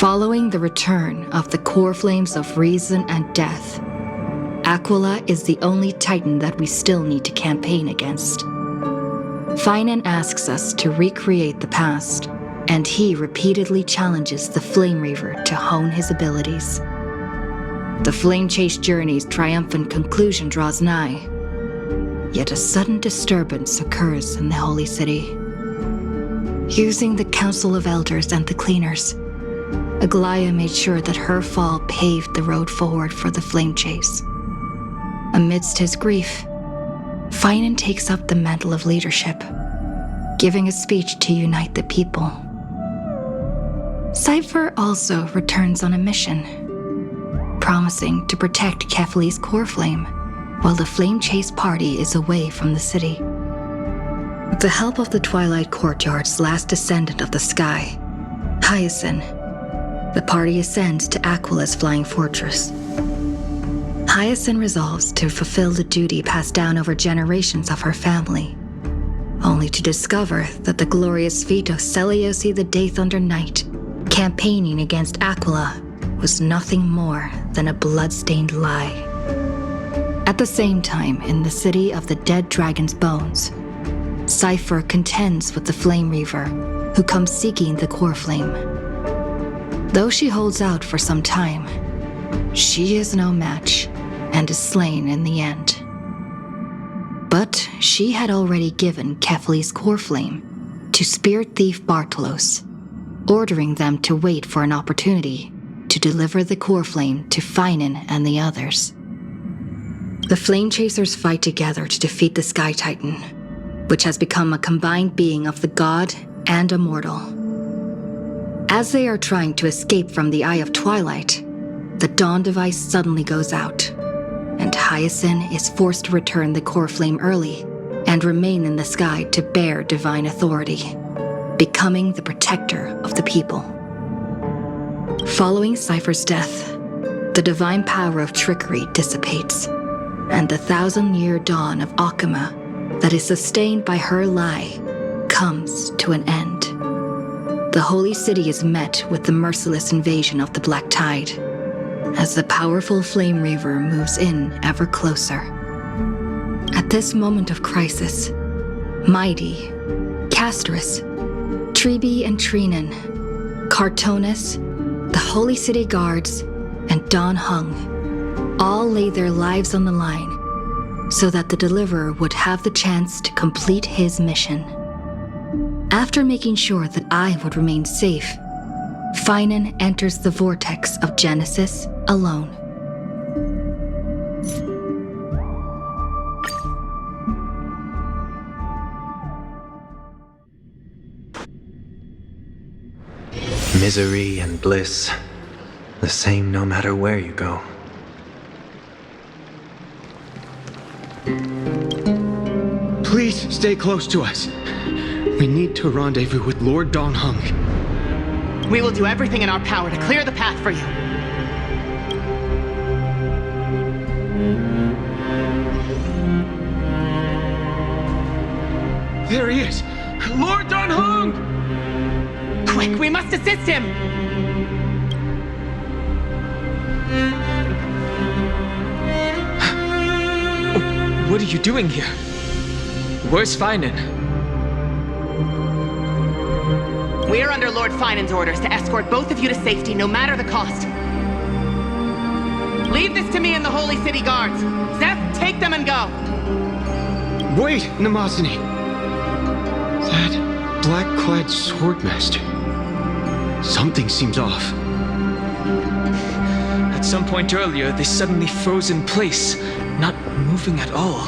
Following the return of the Coreflames of Reason and Death, Aquila is the only Titan that we still need to campaign against. Phainon asks us to recreate the past, and he repeatedly challenges the Flame Reaver to hone his abilities. The Flame Chase journey's triumphant conclusion draws nigh, yet a sudden disturbance occurs in the Holy City. Using the Council of Elders and the Cleaners, Aglaia made sure that her fall paved the road forward for the Flame Chase. Amidst his grief, Phainon takes up the mantle of leadership, giving a speech to unite the people. Cypher also returns on a mission, promising to protect Kefli's Coreflame while the Flame Chase party is away from the city. With the help of the Twilight Courtyard's last descendant of the sky, Hyacinth, the party ascends to Aquila's flying fortress. Hyacinth resolves to fulfill the duty passed down over generations of her family, only to discover that the glorious feat of Seliosi the Day Thunder Knight campaigning against Aquila was nothing more than a blood-stained lie. At the same time, in the city of the dead dragon's bones, Cypher contends with the Flame Reaver, who comes seeking the Coreflame. Though she holds out for some time, she is no match and is slain in the end. But she had already given Kefli's Coreflame to Spirit Thief Bartolos, ordering them to wait for an opportunity to deliver the Coreflame to Phainon and the others. The Flame Chasers fight together to defeat the Sky Titan, which has become a combined being of the god and a mortal. As they are trying to escape from the Eye of Twilight, the Dawn device suddenly goes out, and Hyacinth is forced to return the Coreflame early and remain in the sky to bear divine authority, becoming the protector of the people. Following Cypher's death, the divine power of trickery dissipates, and the 1,000-year dawn of Akama that is sustained by her lie comes to an end. The Holy City is met with the merciless invasion of the Black Tide, as the powerful Flame Reaver moves in ever closer. At this moment of crisis, Mighty, Casterus, Trebi and Trinan, Cartonus, the Holy City Guards, and Don Hung all lay their lives on the line so that the Deliverer would have the chance to complete his mission. After making sure that I would remain safe, Phainon enters the Vortex of Genesis alone. Misery and bliss, the same no matter where you go. Please stay close to us. We need to rendezvous with Lord Don Hung. We will do everything in our power to clear the path for you. There he is! Lord Don Hung! Quick, we must assist him! What are you doing here? Where's Phainon? We are under Lord Phainon's orders to escort both of you to safety, no matter the cost. Leave this to me and the Holy City Guards. Zeph, take them and go. Wait, Namazani. That black-clad swordmaster. Something seems off. At some point earlier, they suddenly froze in place, not moving at all.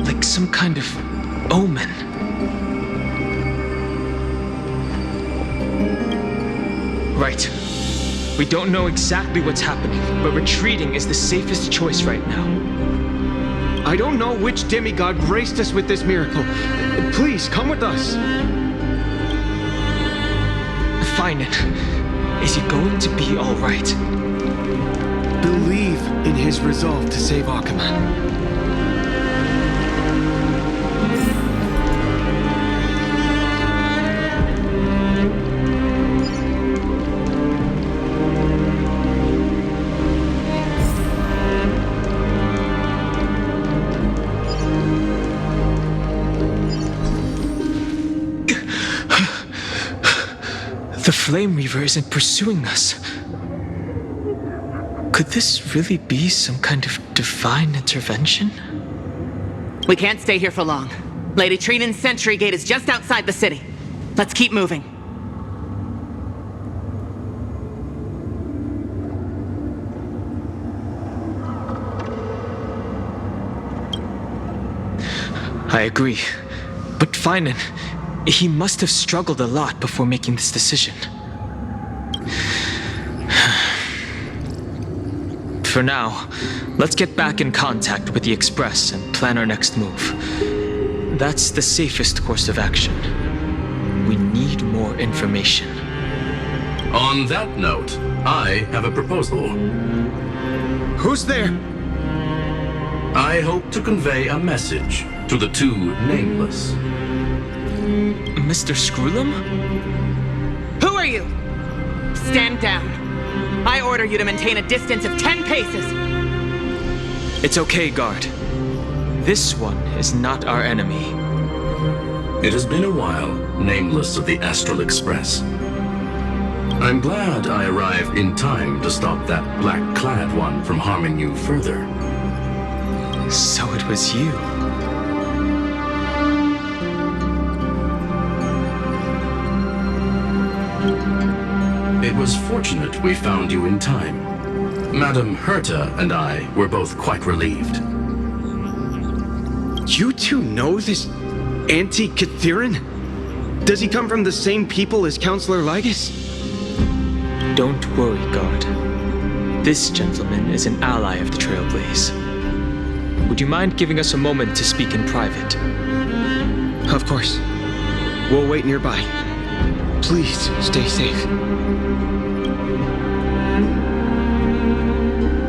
Like some kind of omen. Right. We don't know exactly what's happening, but retreating is the safest choice right now. I don't know which demigod graced us with this miracle. Please, come with us. Phainon, is he going to be all right? Believe in his resolve to save Akama. Flame Reaver isn't pursuing us. Could this really be some kind of divine intervention? We can't stay here for long. Lady Trinan's sentry gate is just outside the city. Let's keep moving. I agree. But Phainon, he must have struggled a lot before making this decision. For now, let's get back in contact with the Express and plan our next move. That's the safest course of action. We need more information. On that note, I have a proposal. Who's there? I hope to convey a message to the two nameless. Mr. Screwlum? Who are you? Stand down. I order you to maintain a distance of 10 paces. It's okay, guard. This one is not our enemy. It has been a while, nameless of the Astral Express. I'm glad I arrived in time to stop that black-clad one from harming you further. So it was you. It was fortunate we found you in time. Madame Herta and I were both quite relieved. You two know this anti-Catharin? Does he come from the same people as Counselor Lygus? Don't worry, guard. This gentleman is an ally of the Trailblaze. Would you mind giving us a moment to speak in private? Of course. We'll wait nearby. Please, stay safe.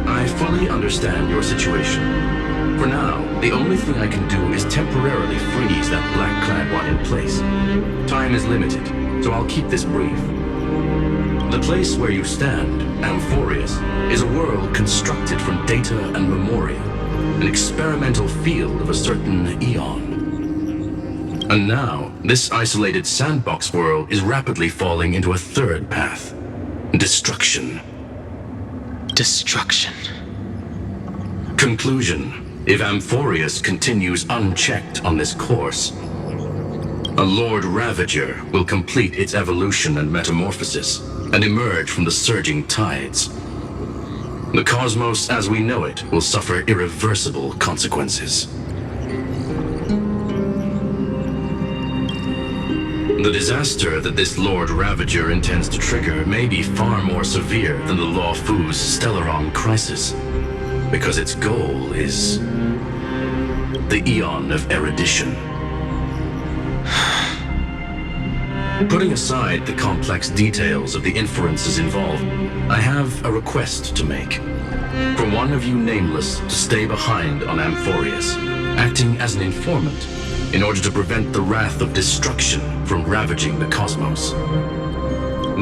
I fully understand your situation. For now, the only thing I can do is temporarily freeze that black-clad one in place. Time is limited, so I'll keep this brief. The place where you stand, Amphoreus, is a world constructed from data and memoria, an experimental field of a certain eon. And now, this isolated sandbox world is rapidly falling into a third path. Destruction. Destruction. Conclusion. If Amphoreus continues unchecked on this course, a Lord Ravager will complete its evolution and metamorphosis and emerge from the surging tides. The cosmos as we know it will suffer irreversible consequences. The disaster that this Lord Ravager intends to trigger may be far more severe than the Law Fu's Stellaron crisis, because its goal is the Eon of Erudition. Putting aside the complex details of the inferences involved, I have a request to make. For one of you nameless to stay behind on Amphoreus, acting as an informant, in order to prevent the wrath of destruction from ravaging the cosmos.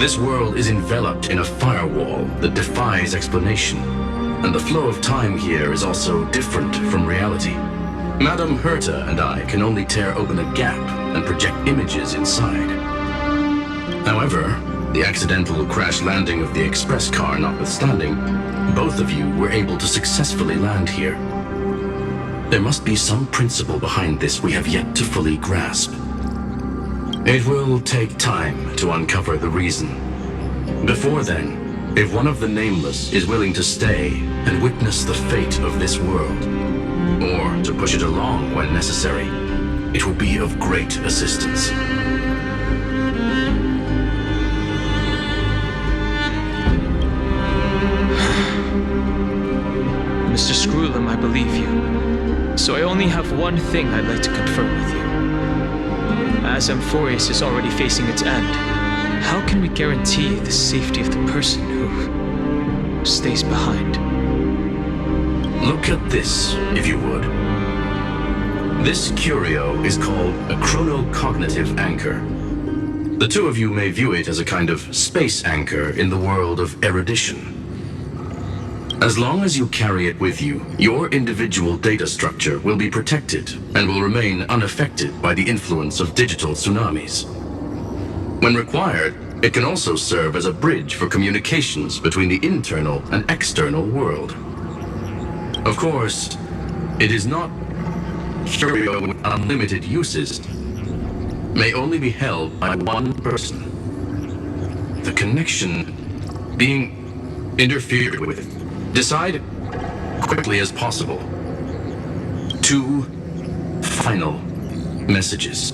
This world is enveloped in a firewall that defies explanation, and the flow of time here is also different from reality. Madame Herta and I can only tear open a gap and project images inside. However, the accidental crash landing of the express car notwithstanding, both of you were able to successfully land here. There must be some principle behind this we have yet to fully grasp. It will take time to uncover the reason. Before then, if one of the Nameless is willing to stay and witness the fate of this world, or to push it along when necessary, it will be of great assistance. Mr. Screwlum, I believe you. So I only have one thing I'd like to confirm with you. As Amphoreus is already facing its end, how can we guarantee the safety of the person who stays behind? Look at this, if you would. This curio is called a chronocognitive anchor. The two of you may view it as a kind of space anchor in the world of erudition. As long as you carry it with you, your individual data structure will be protected and will remain unaffected by the influence of digital tsunamis. When required, It can also serve as a bridge for communications between the internal and external world. Of course, it is not curio with unlimited uses. May only be held by one person. The connection being interfered with. Decide quickly as possible. 2 final messages.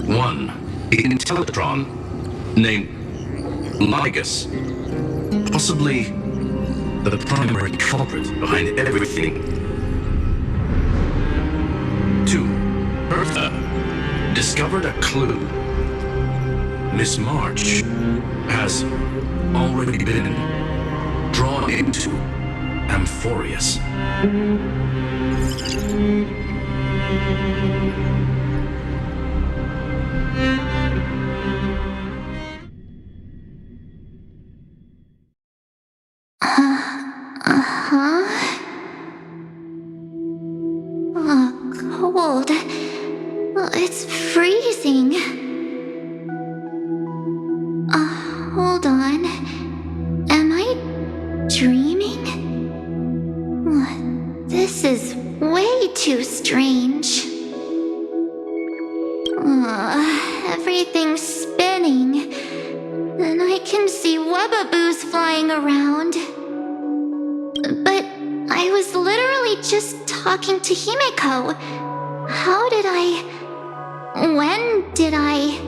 1. The Intellitron named Ligus, possibly the primary culprit behind everything. 2. Bertha discovered a clue. Miss March has already been drawn into Amphoreus. Cold. It's freezing. Hold on. Am I dreaming? This is way too strange. Everything's spinning, and I can see webaboos flying around. But I was literally just talking to Himeko. How did I... When did I...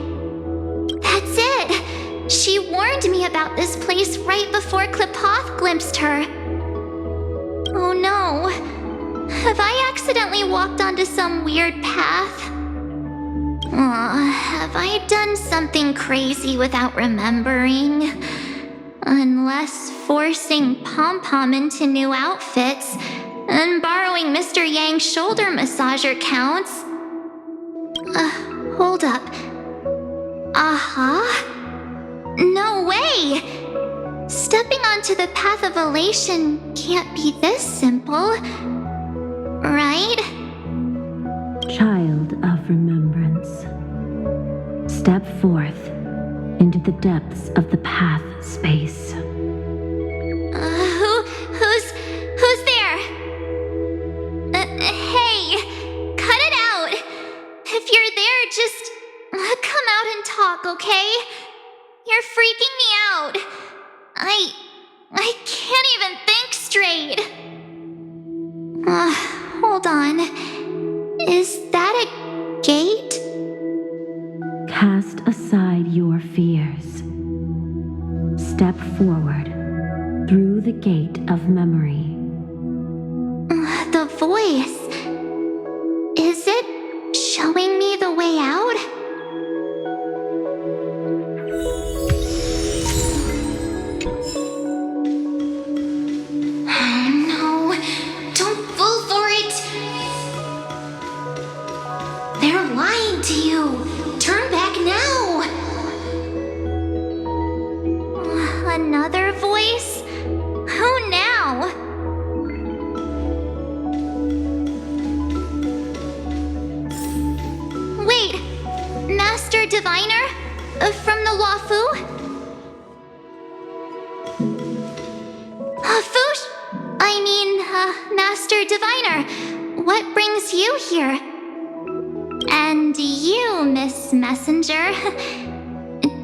That's it! She warned me about this place right before Klipoth glimpsed her. Oh no. Have I accidentally walked onto some weird path? Have I done something crazy without remembering? Unless forcing Pom-Pom into new outfits and borrowing Mr. Yang's shoulder massager counts. Hold up. No way! Stepping onto the path of elation can't be this simple, right? Child of remembrance, step forth into the depths of the path space. Who's there? Hey, cut it out. If you're there, just come out and talk, okay? You're freaking me out. I can't even think straight. Hold on. Is that a gate? Cast aside your fears. Step forward through the gate of memory. The voice. Is it showing me the way out? No, don't fall for it. They're lying to you. Turn back now. Another voice? Who now? Wait, Master Diviner? From the Wafu? Master Diviner, what brings you here? And you, Miss Messenger.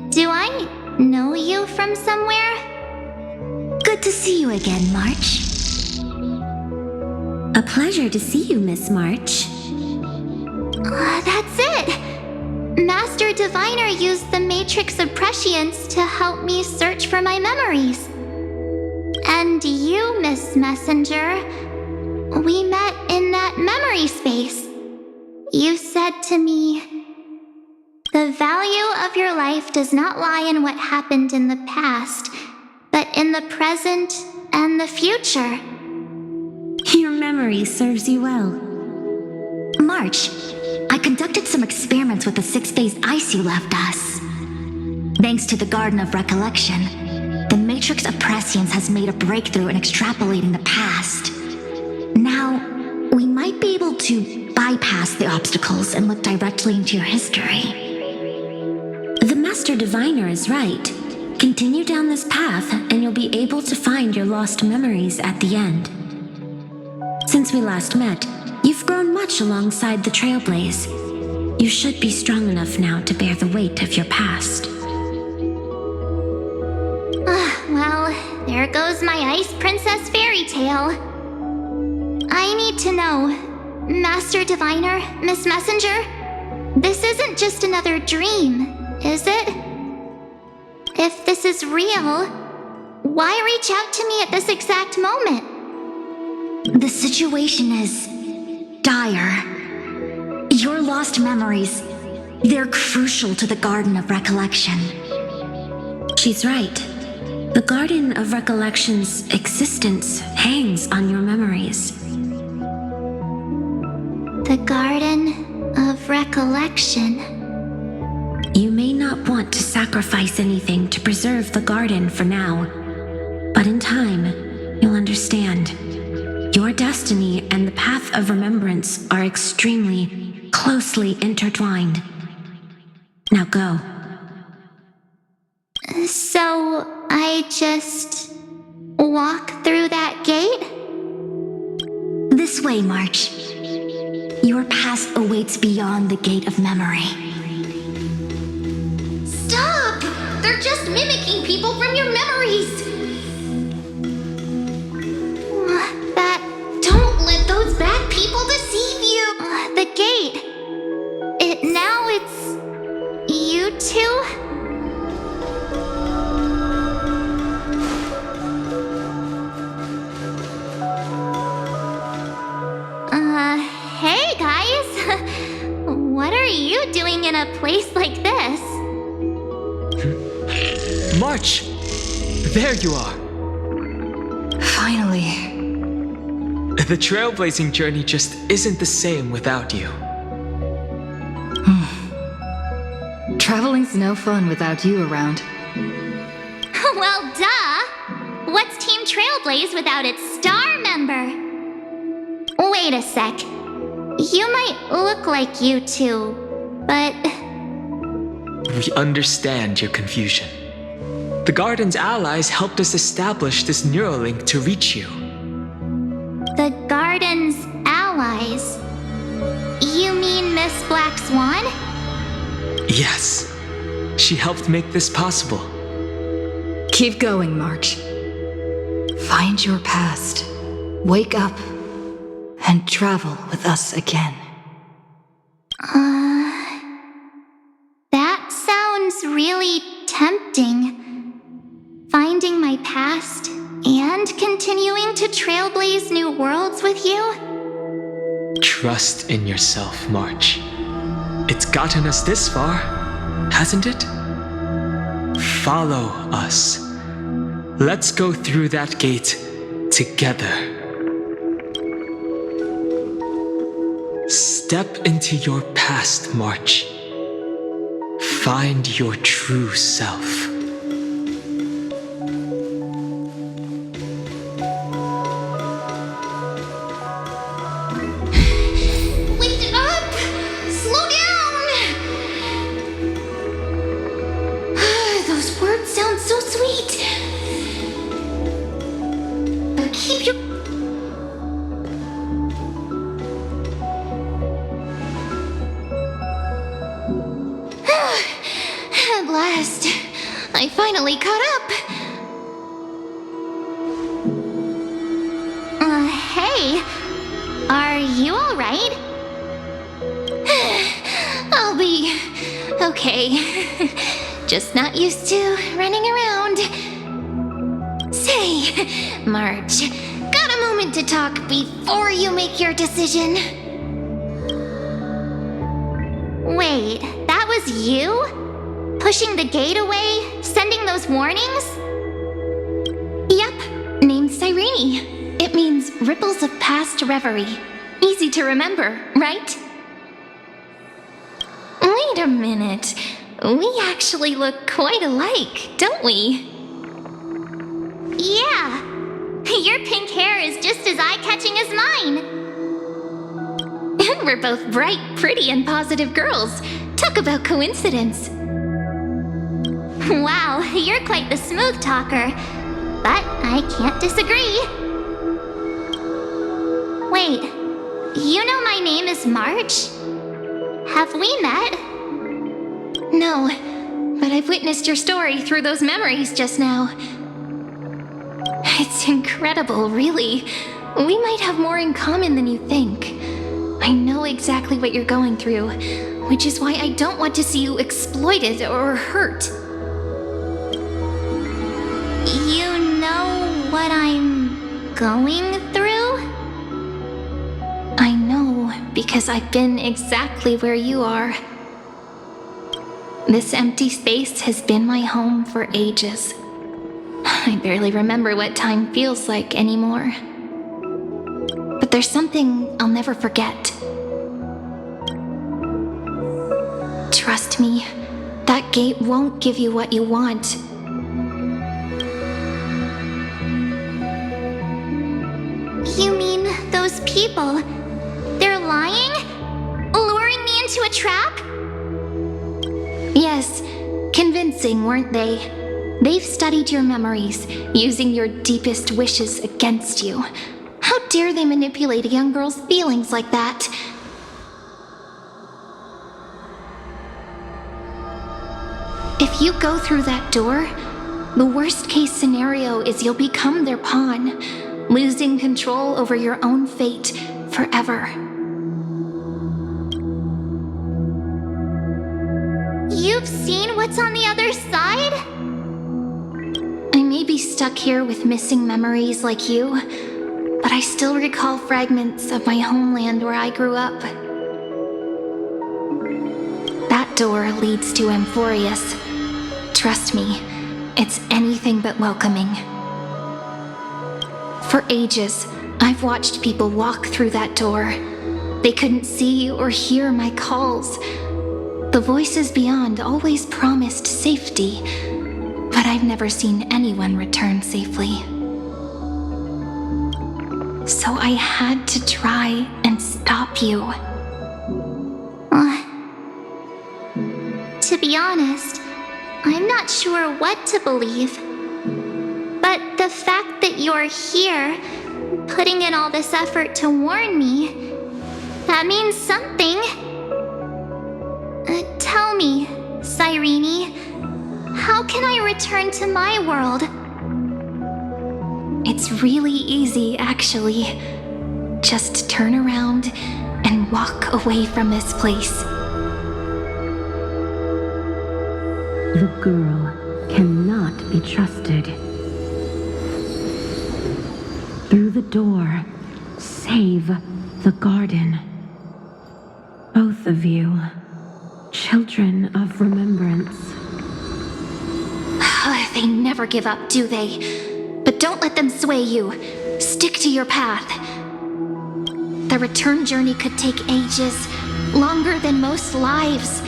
Do I know you from somewhere? Good to see you again, March. A pleasure to see you, Miss March. That's it! Master Diviner used the Matrix of Prescience to help me search for my memories. And you, Miss Messenger, we met in that memory space. You said to me, "The value of your life does not lie in what happened in the past, but in the present and the future." Your memory serves you well. March, I conducted some experiments with the 6-phase ice you left us. Thanks to the Garden of Recollection, the Matrix of Prescience has made a breakthrough in extrapolating the past. Now, we might be able to bypass the obstacles and look directly into your history. The Master Diviner is right. Continue down this path and you'll be able to find your lost memories at the end. Since we last met, you've grown much alongside the Trailblaze. You should be strong enough now to bear the weight of your past. Well, there goes my Ice Princess fairy tale. I need to know, Master Diviner, Miss Messenger, this isn't just another dream, is it? If this is real, why reach out to me at this exact moment? The situation is dire. Your lost memories, they're crucial to the Garden of Recollection. She's right. The Garden of Recollection's existence hangs on your memories. The Garden of Recollection. You may not want to sacrifice anything to preserve the garden for now, but in time, you'll understand. Your destiny and the path of remembrance are extremely closely intertwined. Now go. So, I just walk through that gate? This way, March. Your past awaits beyond the Gate of Memory. Stop! They're just mimicking people from your memories! Don't let those bad people deceive you! The gate. Now it's you two? Hey guys! What are you doing in a place like this? March! There you are! Finally. The trailblazing journey just isn't the same without you. Traveling's no fun without you around. Well, duh! What's Team Trailblaze without its star member? Wait a sec. You might look like you two, but... We understand your confusion. The Garden's allies helped us establish this Neuralink to reach you. The Garden's allies? You mean Miss Black Swan? Yes. She helped make this possible. Keep going, March. Find your past. Wake up. And travel with us again. That sounds really tempting. Finding my past and continuing to trailblaze new worlds with you? Trust in yourself, March. It's gotten us this far, hasn't it? Follow us. Let's go through that gate together. Step into your past, March. Find your true self. Lift it up! Slow down! Those words sound so sweet. Keep your... At last, I finally caught up. Hey, are you all right? I'll be okay. Just not used to running around. Say, March, got a moment to talk before you make your decision? Wait, that was you? Pushing the gate away? Sending those warnings? Yep, named Cyrene. It means ripples of past reverie. Easy to remember, right? Wait a minute. We actually look quite alike, don't we? Yeah. Your pink hair is just as eye-catching as mine. And we're both bright, pretty, and positive girls. Talk about coincidence. Wow, you're quite the smooth talker. But I can't disagree. Wait, you know my name is March? Have we met? No, but I've witnessed your story through those memories just now. It's incredible, really. We might have more in common than you think. I know exactly what you're going through, which is why I don't want to see you exploited or hurt. You know what I'm going through? I know, because I've been exactly where you are. This empty space has been my home for ages. I barely remember what time feels like anymore. But there's something I'll never forget. Trust me, that gate won't give you what you want. You mean those people? They're lying? Luring me into a trap? Yes, convincing, weren't they? They've studied your memories, using your deepest wishes against you. How dare they manipulate a young girl's feelings like that? If you go through that door, the worst case scenario is you'll become their pawn, losing control over your own fate forever. You've seen what's on the other side? I may be stuck here with missing memories like you, but I still recall fragments of my homeland where I grew up. That door leads to Amphoreus. Trust me, it's anything but welcoming. For ages, I've watched people walk through that door. They couldn't see or hear my calls. The voices beyond always promised safety, but I've never seen anyone return safely. So I had to try and stop you. To be honest, I'm not sure what to believe. But the fact that you're here, putting in all this effort to warn me, that means something. Tell me, Cyrene, how can I return to my world? It's really easy, actually. Just turn around and walk away from this place. The girl cannot be trusted. Through the door, save the garden. Both of you, children of remembrance. They never give up, do they? But don't let them sway you. Stick to your path. The return journey could take ages, longer than most lives.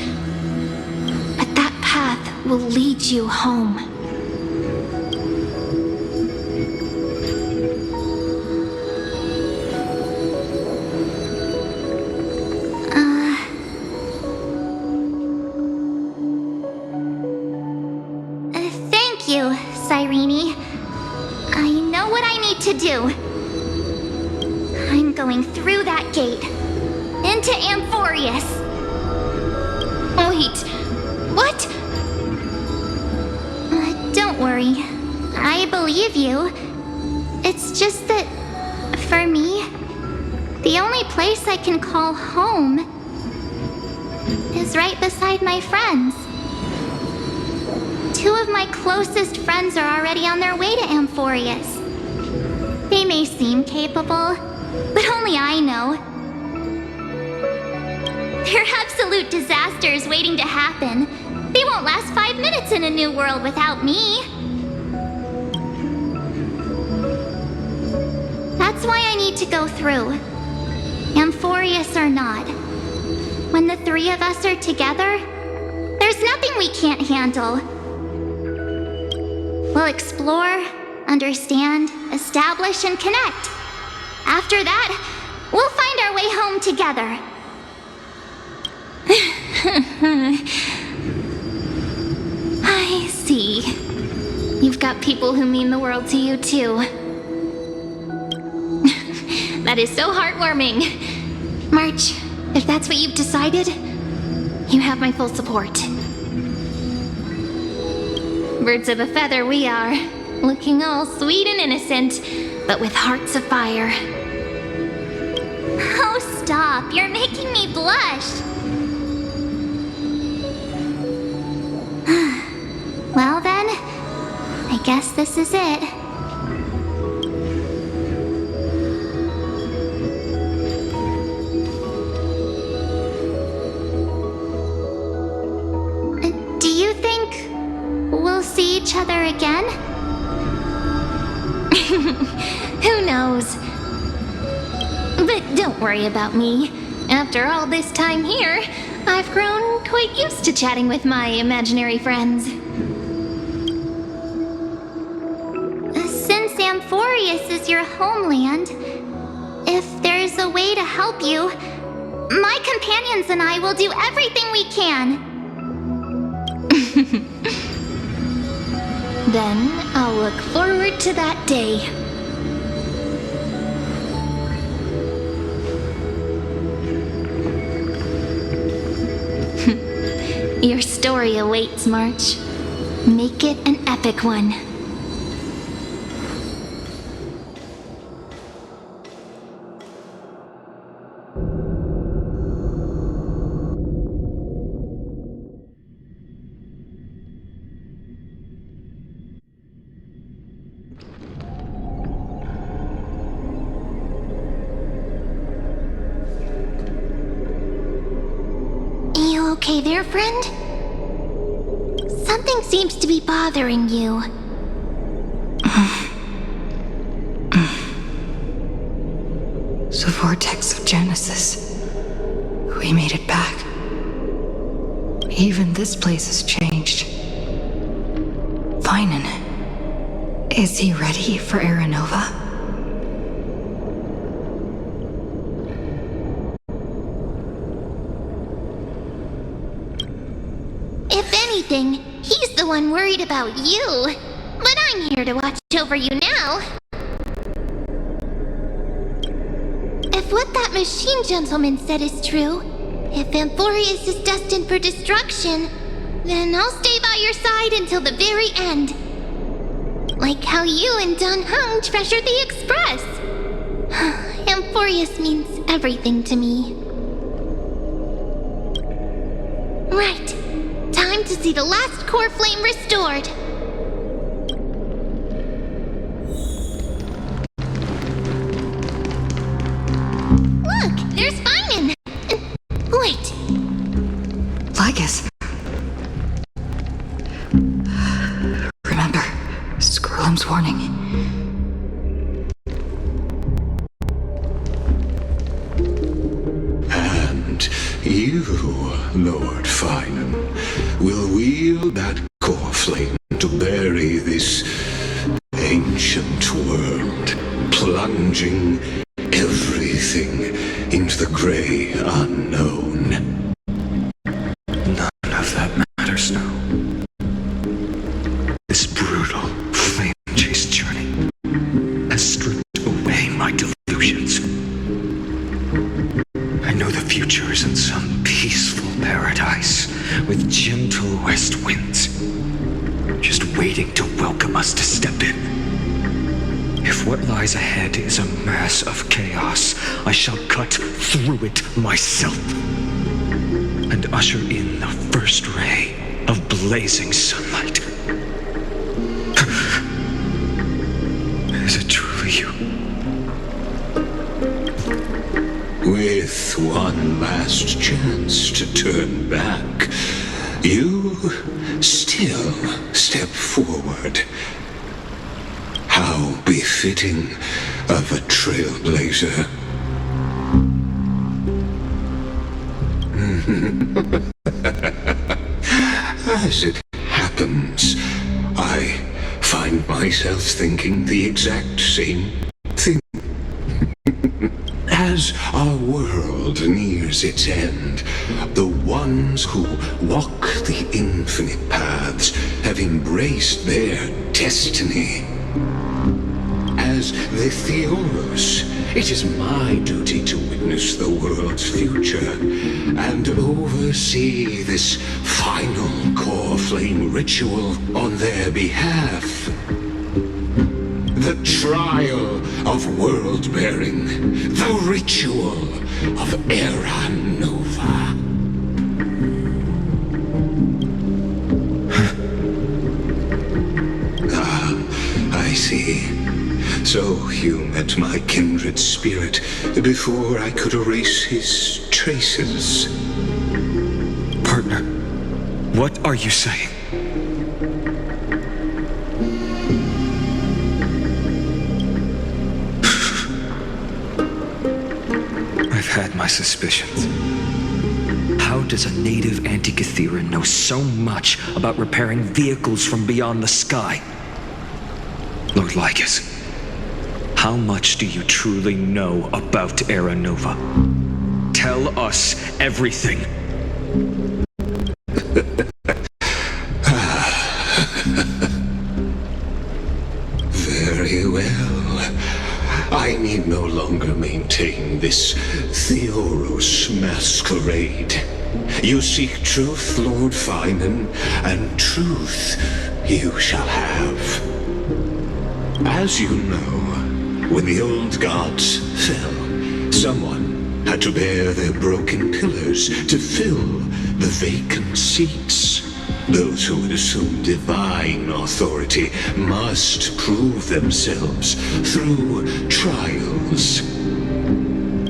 But that path will lead you home. Thank you, Cyrene. I know what I need to do. I'm going through that gate. Into Amphoreus. Wait, what? Don't worry. I believe you. It's just that, for me, the only place I can call home is right beside my friends. Two of my closest friends are already on their way to Amphoreus. They may seem capable, but only I know. They're absolute disasters waiting to happen. They won't last 5 minutes in a new world without me. That's why I need to go through. Amphoreus or not. When the three of us are together, there's nothing we can't handle. We'll explore, understand, establish, and connect. After that, we'll find our way home together. I see. got people who mean the world to you, too. That is so heartwarming. March, if that's what you've decided, you have my full support. Birds of a feather we are, looking all sweet and innocent, but with hearts of fire. Oh, stop. You're making me blush. Well then, I guess this is it. Do you think we'll see each other again? Who knows? But don't worry about me. After all this time here, I've grown quite used to chatting with my imaginary friends. Since Amphoreus is your homeland, if there's a way to help you, my companions and I will do everything we can. Then I'll look forward to that day. Your story awaits, March. Make it an epic one. You okay there, friend? Something seems to be bothering you. The Vortex of Genesis. We made it back. Even this place has changed. Phainon. Is he ready for Aranova? If anything, he's the one worried about you. But I'm here to watch over you now. If what that machine gentleman said is true, if Amphoreus is destined for destruction, then I'll stay by your side until the very end. Like how you and Dun Hung treasured the Express. Amphoreus means everything to me. Right. Time to see the last Coreflame restored. Look, there's Phainon. Wait. Lycus. Remember, Skrullum's warning. And you, Lord Phainon, will wield that Coreflame to bury this ancient world, plunging everything into the grey unknown. None of that matters now. This brutal, flame-chased journey has stripped away my delusions. I know the future is in some peaceful paradise with gentle west winds, just waiting to welcome us to step in. If what lies ahead is a mass of chaos, I shall cut through it myself and usher in the first ray of blazing sunlight. Is it truly you? With one last chance to turn back, you still step forward. How befitting of a Trailblazer. As it happens, I find myself thinking the exact same thing. As our world nears its end, the ones who walk the infinite paths have embraced their destiny. As the Theoros, it is my duty to witness the world's future and oversee this final Coreflame ritual on their behalf. The trial of world-bearing, the ritual of Era Nova. I see. So you met my kindred spirit before I could erase his traces. Partner, what are you saying? I've had my suspicions. How does a native Antikytheran know so much about repairing vehicles from beyond the sky? Lord Lycus, how much do you truly know about Era Nova? Tell us everything. Very well. I need no longer maintain this Theoros masquerade. You seek truth, Lord Phainon, and truth you shall have. As you know, when the old gods fell, someone had to bear their broken pillars to fill the vacant seats. Those who would assume divine authority must prove themselves through trials.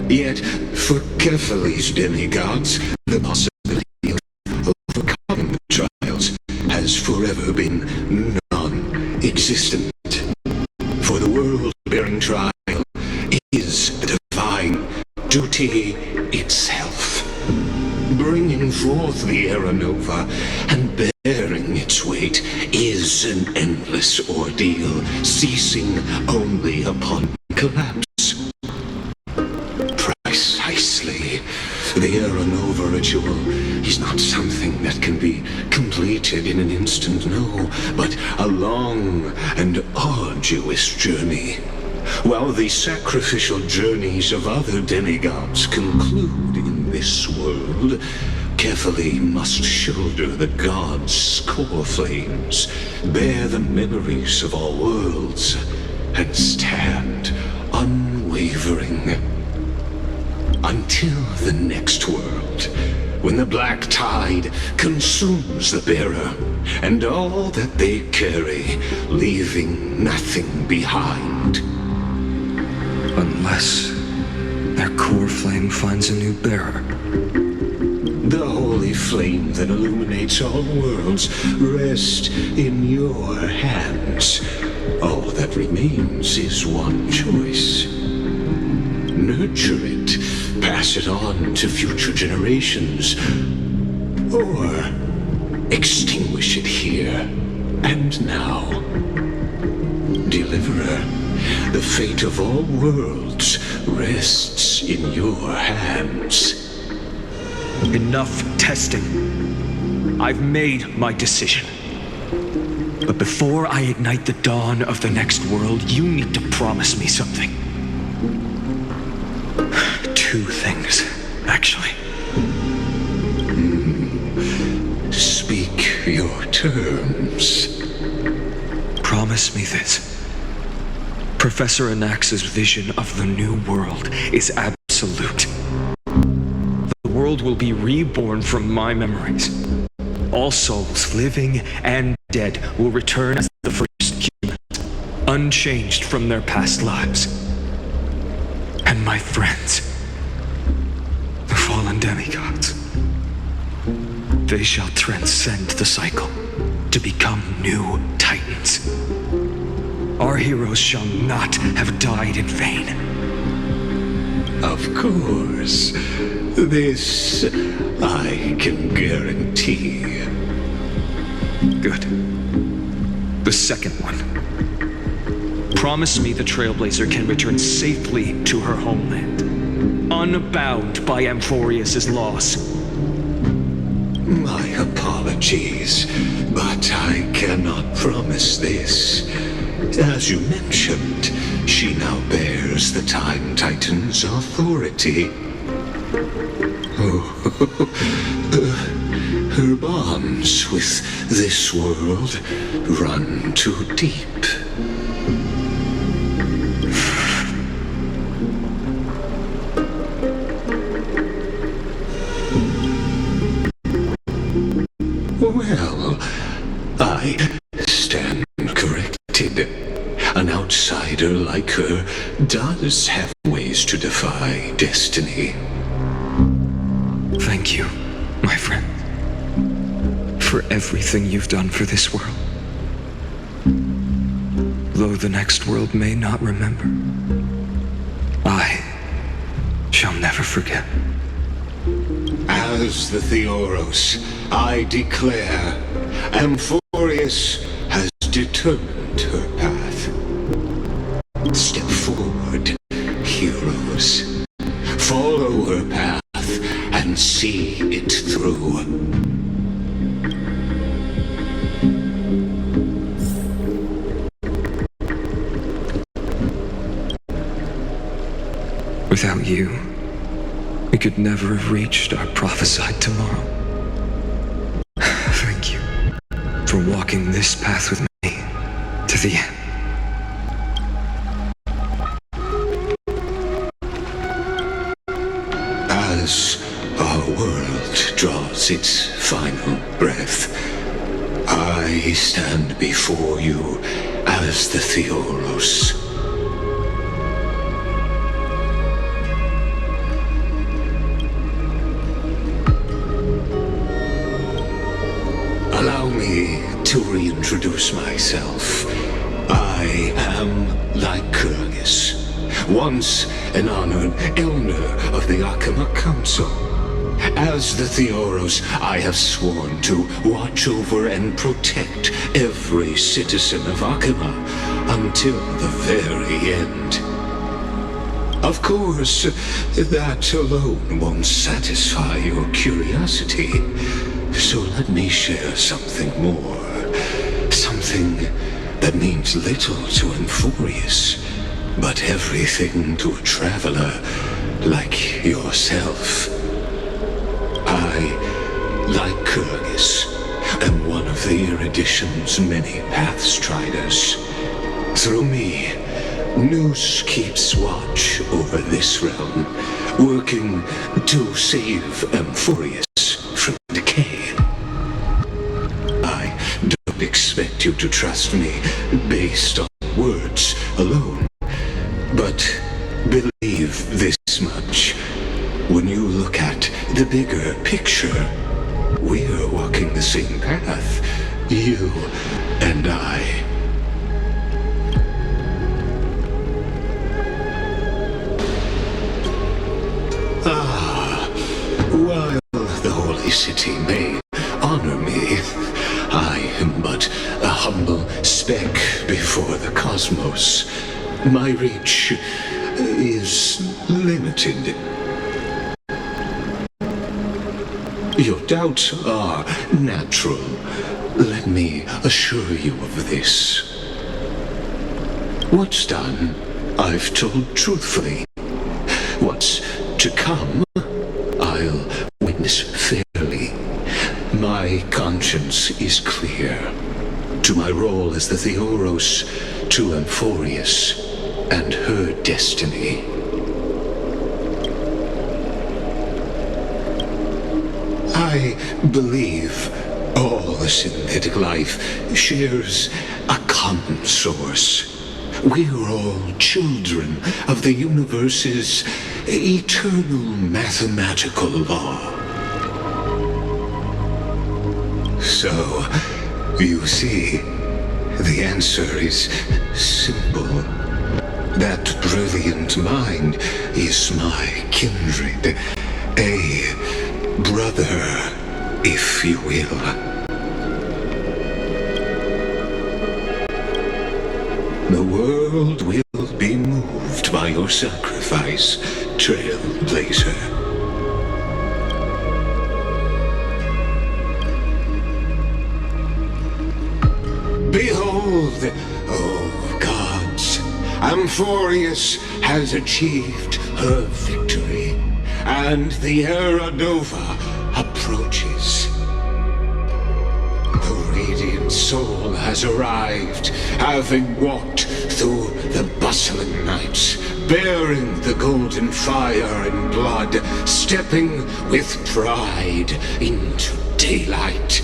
Yet, for Kephal's demigods, the possibility of overcoming the trials has forever been non-existent. For the world-bearing trial is the divine duty itself. Bringing forth the Era Nova and bearing its weight is an endless ordeal, ceasing only upon collapse. Precisely. The Era Nova ritual is not something that can be completed in an instant, no, but a long and arduous journey. While the sacrificial journeys of other demigods conclude in this world, Kephal's must shoulder the gods' core flames, bear the memories of all worlds, and stand unwavering. Until the next world, when the black tide consumes the bearer and all that they carry, leaving nothing behind. Unless their core flame finds a new bearer. The holy flame that illuminates all worlds rests in your hands. All that remains is one choice. Nurture it, pass it on to future generations, or extinguish it here and now. Deliverer, the fate of all worlds rests in your hands. Enough testing. I've made my decision. But before I ignite the dawn of the next world, you need to promise me something. Two things, actually. Speak your terms. Promise me this. Professor Anax's vision of the new world is absolute. The world will be reborn from my memories. All souls, living and dead, will return as the first humans, unchanged from their past lives. And my friends, the fallen demigods, they shall transcend the cycle to become new titans. Our heroes shall not have died in vain. Of course. This I can guarantee. Good. The second one. Promise me the Trailblazer can return safely to her homeland. unbound by Amphoreus' loss. My apologies, but I cannot promise this. As you mentioned, she now bears the Time Titan's authority. Her bonds with this world run too deep. Well, I stand corrected. An outsider like her does have ways to defy destiny. Thank you, my friend, for everything you've done for this world. Though the next world may not remember, I shall never forget. As the Theoros, I declare, Amphoreus has determined her path. Step forward, heroes. Follow her path and see it through. Without you, we could never have reached our prophesied tomorrow. Thank you for walking this path with me to the end. As our world draws its final breath, I stand before you as the Theoros. Allow me to reintroduce myself. I am Lycurgus, once an honored elder of the Akama Council. As the Theoros, I have sworn to watch over and protect every citizen of Akama until the very end. Of course, that alone won't satisfy your curiosity. So let me share something more. Something that means little to Amphoreus, but everything to a traveler like yourself. I, Lycurgus, am one of the Erudition's many Pathstriders. Through me, Nous keeps watch over this realm, working to save Amphoreus from decay. I don't expect you to trust me based on words alone, but believe this much. When you look at the bigger picture, we're walking the same path, you and I. While the holy city may honor me, I am but a humble speck before the cosmos. My reach is limited. Your doubts are natural. Let me assure you of this. What's done, I've told truthfully. What's to come, I'll witness fairly. My conscience is clear. To my role as the Theoros, to Amphoreus, and her destiny. I believe all synthetic life shares a common source. We're all children of the universe's eternal mathematical law. So, you see, the answer is simple. That brilliant mind is my kindred, a brother, if you will. The world will be moved by your sacrifice, Trailblazer. Behold, oh gods, Amphoreus has achieved her victory, and the Era Nova approaches. The radiant soul has arrived, having walked through the bustling nights, bearing the golden fire and blood, stepping with pride into daylight.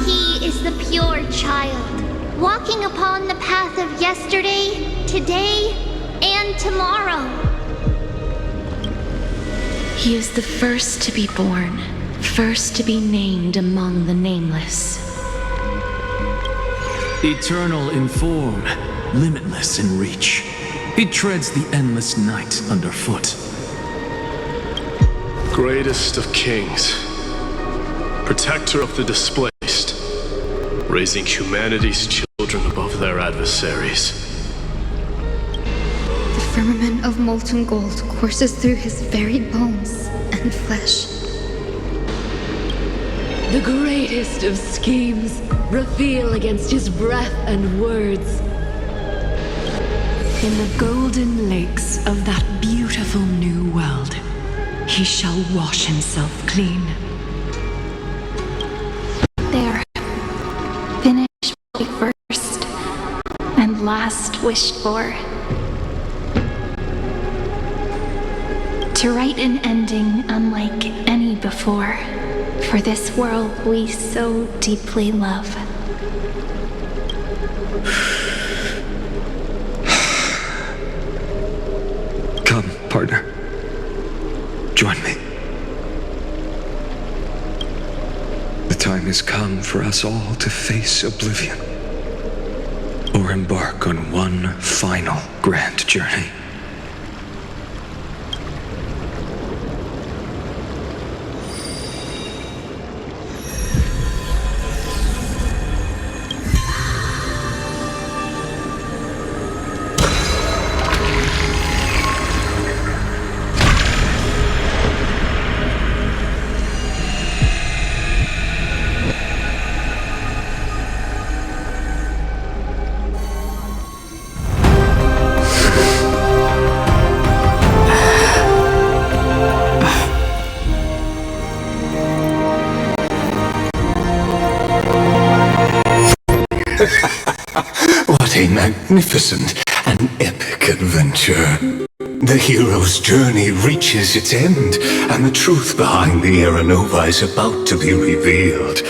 He is the pure child, walking upon the path of yesterday, today, and tomorrow. He is the first to be born, first to be named among the nameless. Eternal in form, limitless in reach. He treads the endless night underfoot. Greatest of kings, protector of the displaced, raising humanity's children above their adversaries. The firmament of molten gold courses through his very bones and flesh. The greatest of schemes reveal against his breath and words. In the golden lakes of that beautiful new world, he shall wash himself clean. There. Finish what we first and last wished for. To write an ending unlike any before, for this world we so deeply love. Come, partner. Join me. The time has come for us all to face oblivion, or embark on one final grand journey. What a magnificent and epic adventure. The hero's journey reaches its end, and the truth behind the Era Nova is about to be revealed.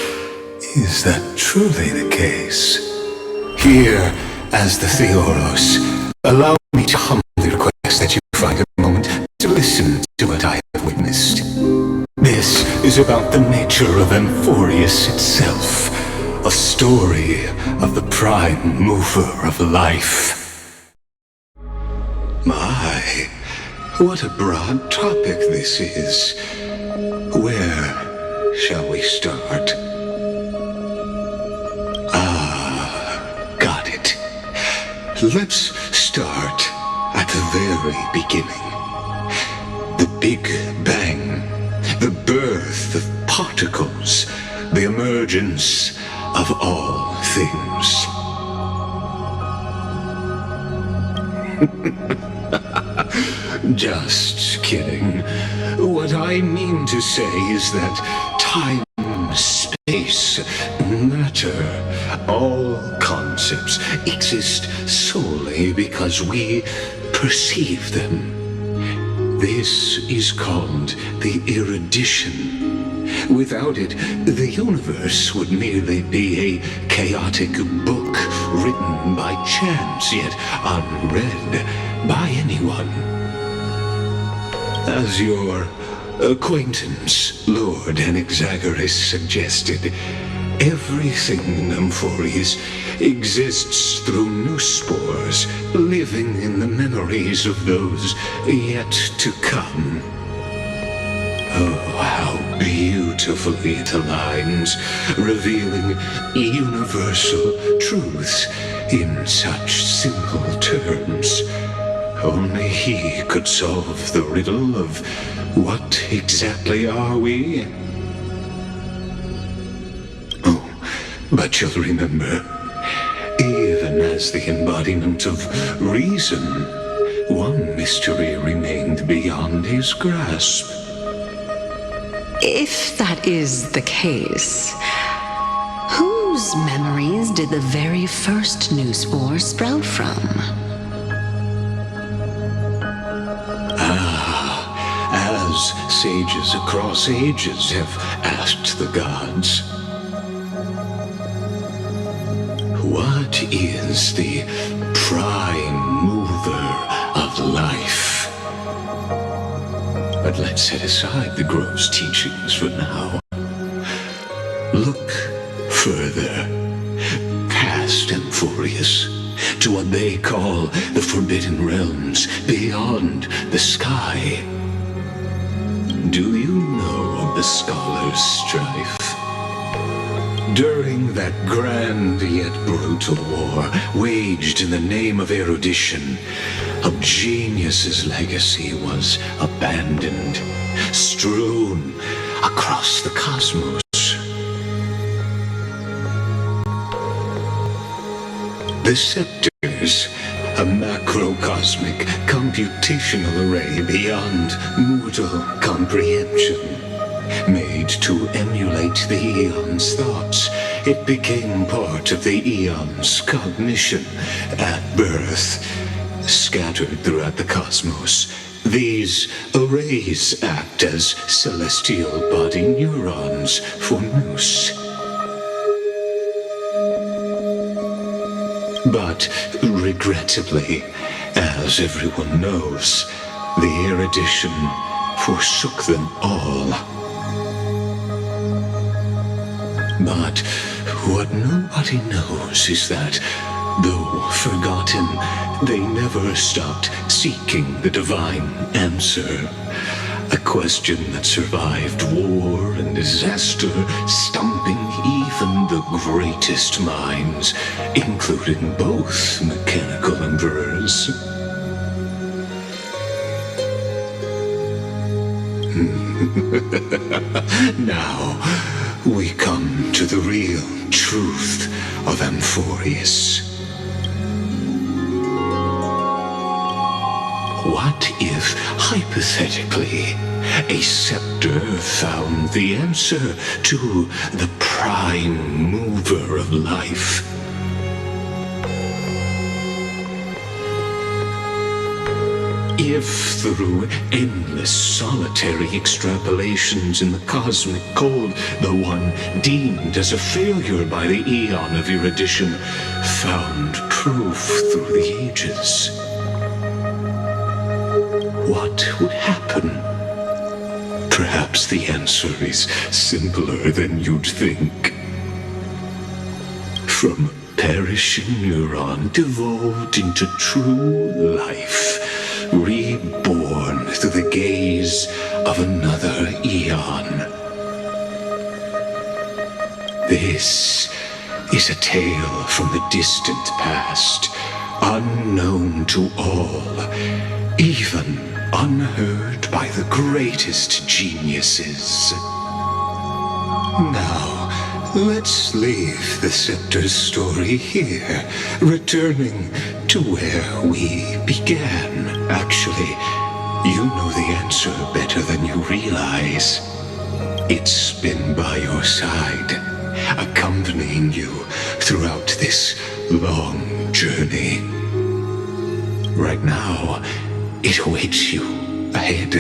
Is that truly the case? Here, as the Theoros, allow me to humbly request that you find a moment to listen to what I have witnessed. This is about the nature of Amphoreus itself. A story of the prime mover of life. My, what a broad topic this is. Where shall we start? Got it. Let's start at the very beginning. The Big Bang, the birth of particles, the emergence of all things. Just kidding. What I mean to say is that time, space, matter, all concepts exist solely because we perceive them. This is called the erudition. Without it, the universe would merely be a chaotic book written by chance, yet unread by anyone. As your acquaintance, Lord Anaxagoras, suggested, everything in Amphoreus exists through new spores, living in the memories of those yet to come. Oh, how beautifully it aligns, revealing universal truths in such simple terms. only he could solve the riddle of what exactly are we? Oh, but you'll remember, even as the embodiment of reason, one mystery remained beyond his grasp. If that is the case, whose memories did the very first new spore sprout from? As sages across ages have asked the gods, what is the prime mover of life? But let's set aside the gross teachings for now. Look further, past Amphoreus, to what they call the Forbidden Realms beyond the sky. Do you know of the Scholar's Strife? During that grand yet brutal war, waged in the name of erudition, a genius's legacy was abandoned, strewn across the cosmos. The Scepters, a macrocosmic computational array beyond mortal comprehension. Made to emulate the Eon's thoughts, it became part of the Eon's cognition at birth. Scattered throughout the cosmos, these arrays act as celestial body neurons for Nous. But regrettably, as everyone knows, the erudition forsook them all. But what nobody knows is that, though forgotten, they never stopped seeking the divine answer. A question that survived war and disaster, stumping even the greatest minds, including both mechanical emperors. Now, we come to the real truth of Amphoreus. What if, hypothetically, a scepter found the answer to the prime mover of life? If through endless solitary extrapolations in the cosmic cold, the one deemed as a failure by the Eon of erudition found proof through the ages, what would happen? Perhaps the answer is simpler than you'd think. From a perishing neuron devolved into true life, reborn through the gaze of another Eon. This is a tale from the distant past, unknown to all, even unheard by the greatest geniuses. Now, let's leave the Scepter's story here, returning to where we began. Actually, you know the answer better than you realize. It's been by your side, accompanying you throughout this long journey. Right now, it awaits you ahead.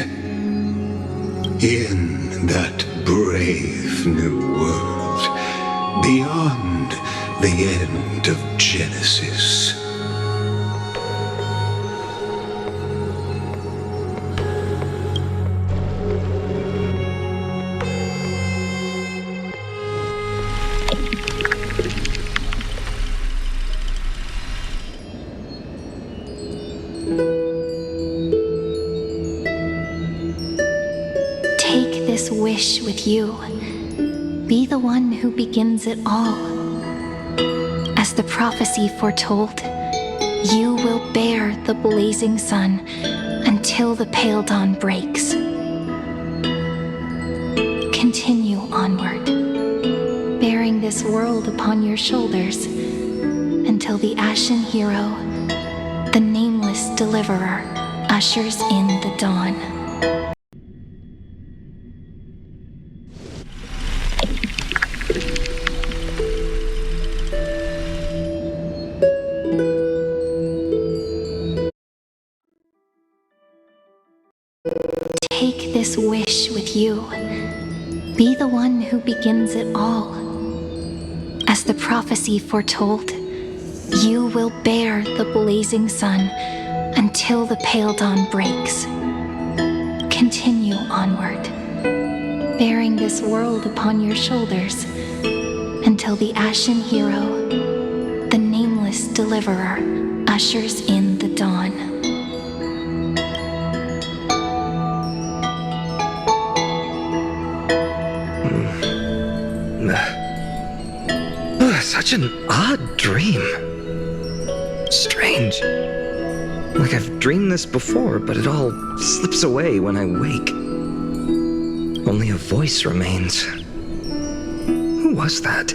In that brave new world, beyond the end of Genesis. Wish with you. Be the one who begins it all. As the prophecy foretold, You will bear the blazing sun until the pale dawn breaks. Continue onward, bearing this world upon your shoulders until the ashen hero, the nameless deliverer, ushers in the dawn. Take this wish with you. Be the one who begins it all. As the prophecy foretold, you will bear the blazing sun until the pale dawn breaks. Continue onward, bearing this world upon your shoulders until the ashen hero, the nameless deliverer, ushers in the dawn. Such an odd dream. Strange. Like I've dreamed this before, but it all slips away when I wake. Only a voice remains. Who was that?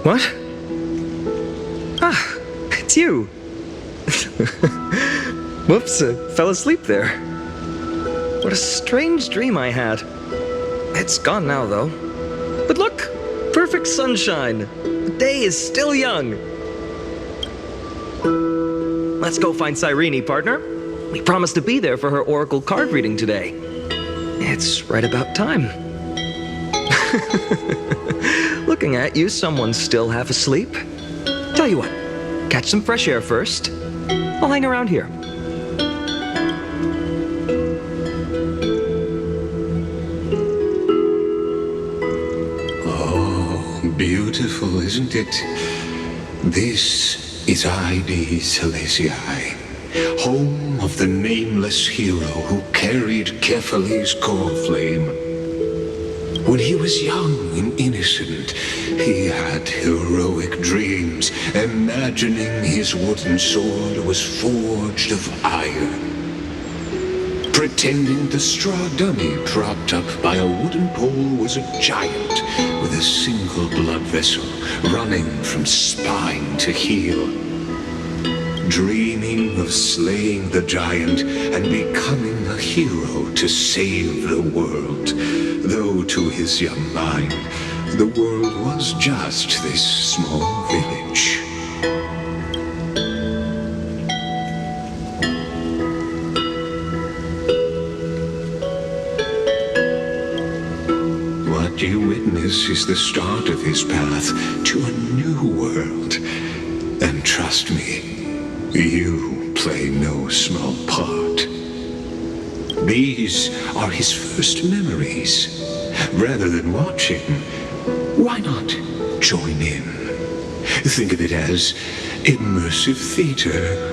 What? Ah, it's you. Whoops, I fell asleep there. What a strange dream I had. It's gone now, though. But look! Perfect sunshine! The day is still young! Let's go find Cyrene, partner. We promised to be there for her oracle card reading today. It's right about time. Looking at you, someone's still half asleep. Tell you what, catch some fresh air first. I'll hang around here. Beautiful, isn't it? This is Ide Celestii, home of the nameless hero who carried Kephales's Coreflame. When he was young and innocent, he had heroic dreams, imagining his wooden sword was forged of iron. Pretending the straw dummy propped up by a wooden pole was a giant with a single blood vessel running from spine to heel. Dreaming of slaying the giant and becoming a hero to save the world, though to his young mind, the world was just this small village. What you witness is the start of his path to a new world. And trust me, you play no small part. These are his first memories. Rather than watching, why not join in? Think of it as immersive theater.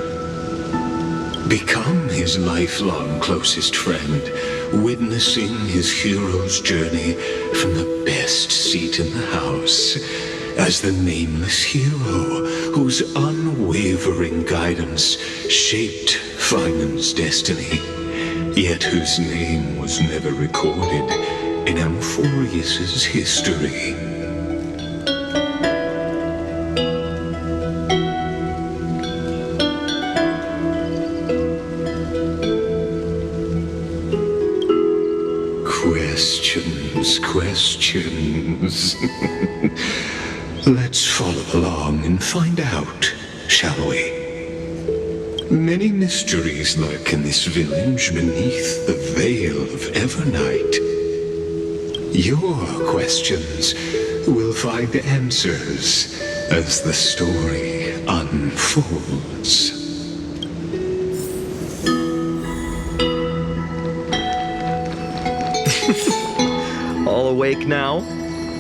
Become his lifelong closest friend, witnessing his hero's journey from the best seat in the house, as the nameless hero whose unwavering guidance shaped Phainon's destiny, yet whose name was never recorded in Amphoreus' history. Questions. Let's follow along and find out, shall we? Many mysteries lurk in this village beneath the veil of Evernight. Your questions will find answers as the story unfolds. All awake now?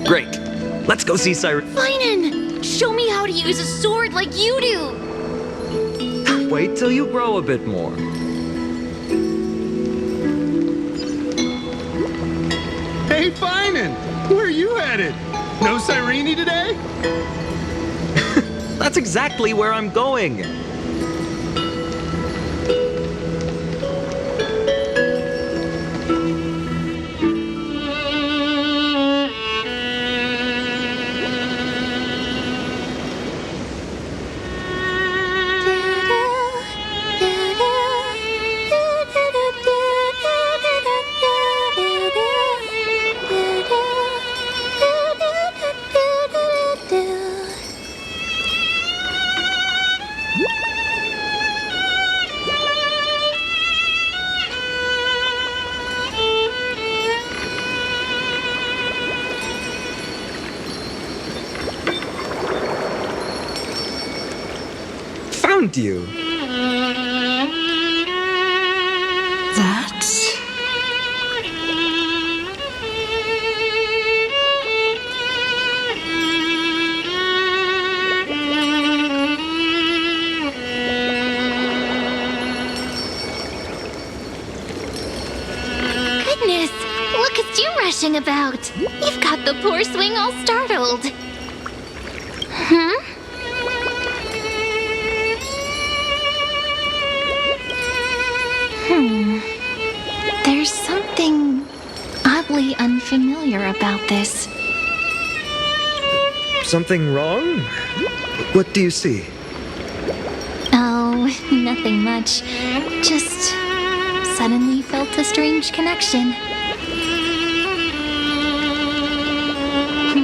Great. Let's go see Cyrene. Phainon! Show me how to use a sword like you do! Wait till you grow a bit more. Hey, Phainon! Where are you headed? No Cyrene today? That's exactly where I'm going. Found you. That? Goodness, look at you rushing about. You've got the poor swing all startled. There's something oddly unfamiliar about this. Something wrong? What do you see? Oh, nothing much. Just suddenly felt a strange connection.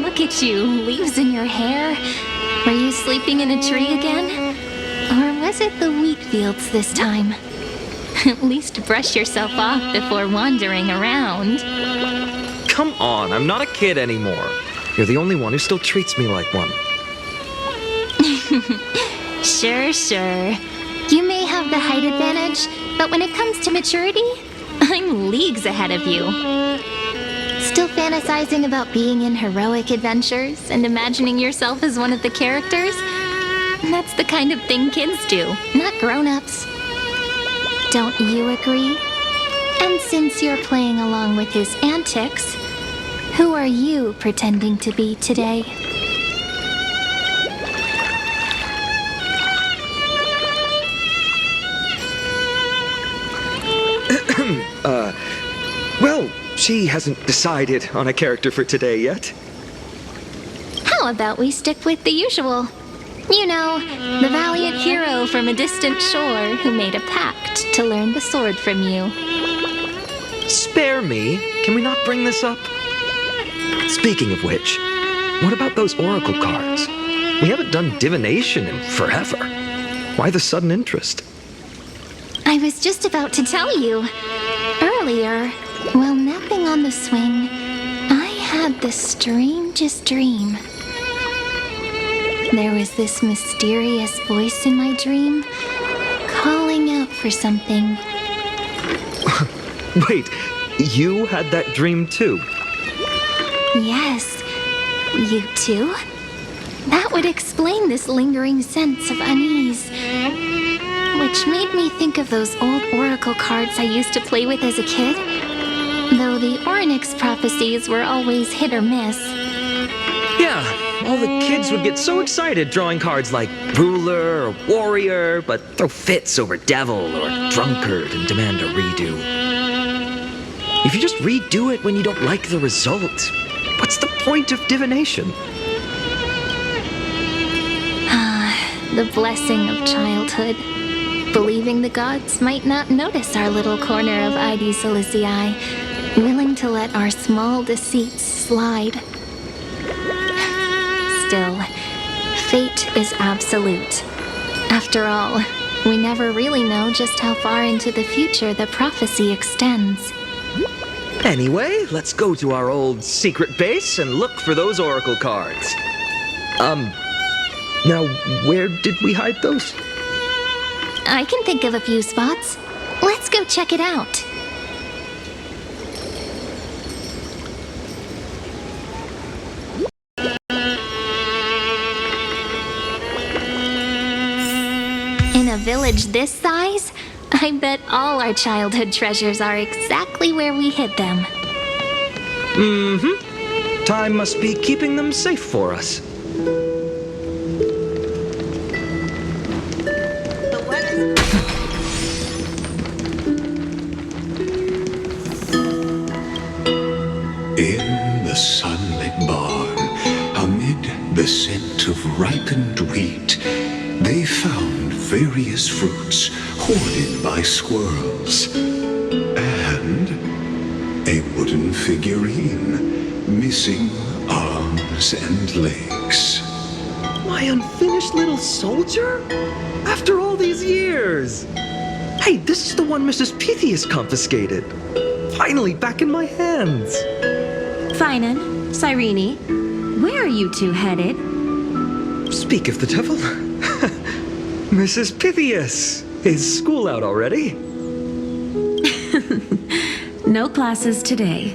Look at you, leaves in your hair. Were you sleeping in a tree again? Or was it the wheat fields this time? At least brush yourself off before wandering around. Come on, I'm not a kid anymore. You're the only one who still treats me like one. Sure. You may have the height advantage, but when it comes to maturity, I'm leagues ahead of you. Still fantasizing about being in heroic adventures and imagining yourself as one of the characters? That's the kind of thing kids do, not grown-ups. Don't you agree? And since you're playing along with his antics, who are you pretending to be today? Well, she hasn't decided on a character for today yet. How about we stick with the usual? You know, the valiant hero from a distant shore who made a pact to learn the sword from you. Spare me. Can we not bring this up? Speaking of which, what about those oracle cards? We haven't done divination in forever. Why the sudden interest? I was just about to tell you. Earlier, while napping on the swing, I had the strangest dream. There was this mysterious voice in my dream, calling out for something. Wait, you had that dream too? Yes, you too? That would explain this lingering sense of unease. Which made me think of those old oracle cards I used to play with as a kid. Though the Ornyx prophecies were always hit or miss. Yeah, all the kids would get so excited drawing cards like ruler or warrior, but throw fits over devil or drunkard and demand a redo. If you just redo it when you don't like the result, what's the point of divination? The blessing of childhood. Believing the gods might not notice our little corner of Id Silicii, willing to let our small deceits slide. Still, fate is absolute. After all, we never really know just how far into the future the prophecy extends. Anyway, let's go to our old secret base and look for those oracle cards. Now, where did we hide those? I can think of a few spots. Let's go check it out. In a village this size, I bet all our childhood treasures are exactly where we hid them. Time must be keeping them safe for us. In the sunlit barn, amid the scent of ripened wheat, they found various fruits hoarded by squirrels. And a wooden figurine, missing arms and legs. My unfinished little soldier? After all these years! Hey, this is the one Mrs. Pythias confiscated. Finally back in my hands. Phainon, Cyrene, where are you two headed? Speak of the devil. Mrs. Pythias, is school out already? No classes today.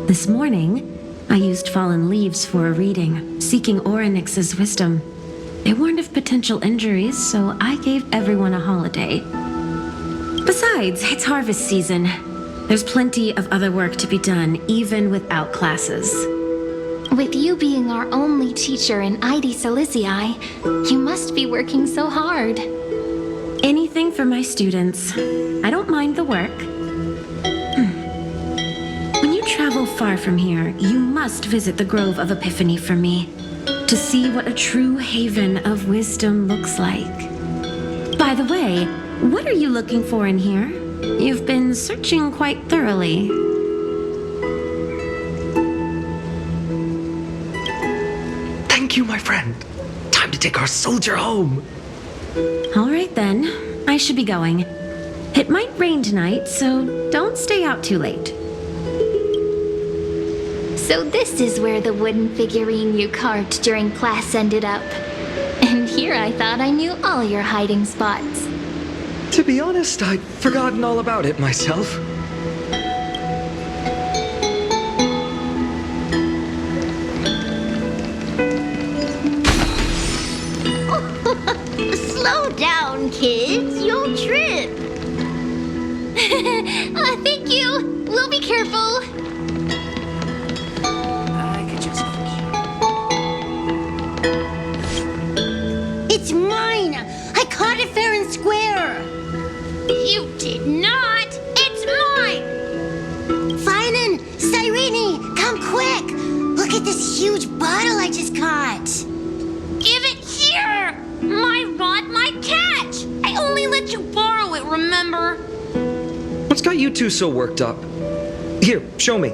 This morning, I used fallen leaves for a reading, seeking Orynyx's wisdom. They warned of potential injuries, so I gave everyone a holiday. Besides, it's harvest season. There's plenty of other work to be done, even without classes. With you being our only teacher in ID Silicii, you must be working so hard. Anything for my students. I don't mind the work. When you travel far from here, you must visit the Grove of Epiphany for me, to see what a true haven of wisdom looks like. By the way, what are you looking for in here? You've been searching quite thoroughly. Thank you, my friend. Time to take our soldier home. All right then, I should be going. It might rain tonight, so don't stay out too late. So this is where the wooden figurine you carved during class ended up. And here I thought I knew all your hiding spots. To be honest, I'd forgotten all about it myself. Slow down, kids. You'll trip. Thank you. We'll be careful. It's mine! I caught it fair and square! You did not. It's mine. Phainon! Cyrene! Come quick! Look at this huge bottle I just caught! Give it here. My rod, my catch. I only let you borrow it, remember? What's got you two so worked up? Here, show me.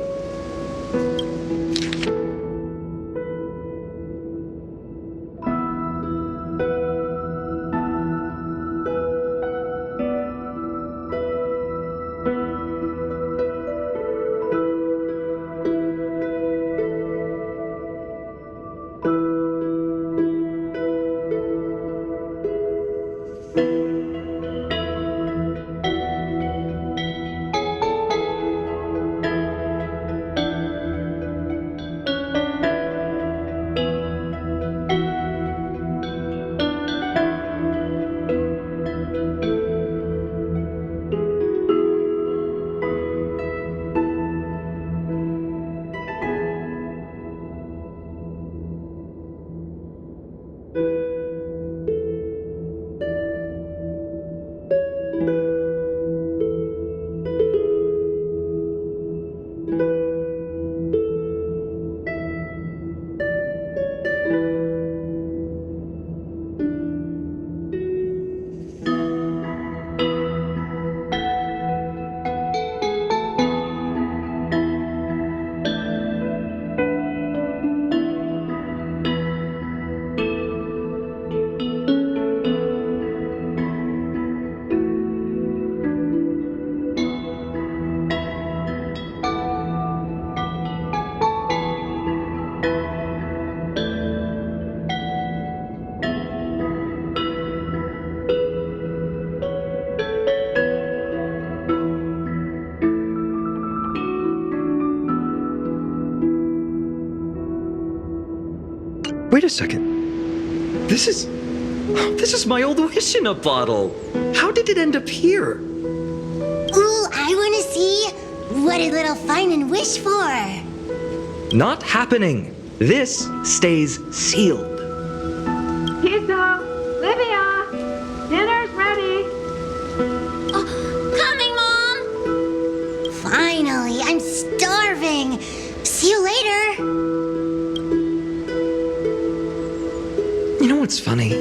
Wait a second. This is my old wish in a bottle. How did it end up here? Ooh, I wanna see. What did little Phainon wish for? Not happening. This stays sealed. Piso, Livia, dinner's ready. Coming, Mom! Finally, I'm starving. See you later. You know what's funny?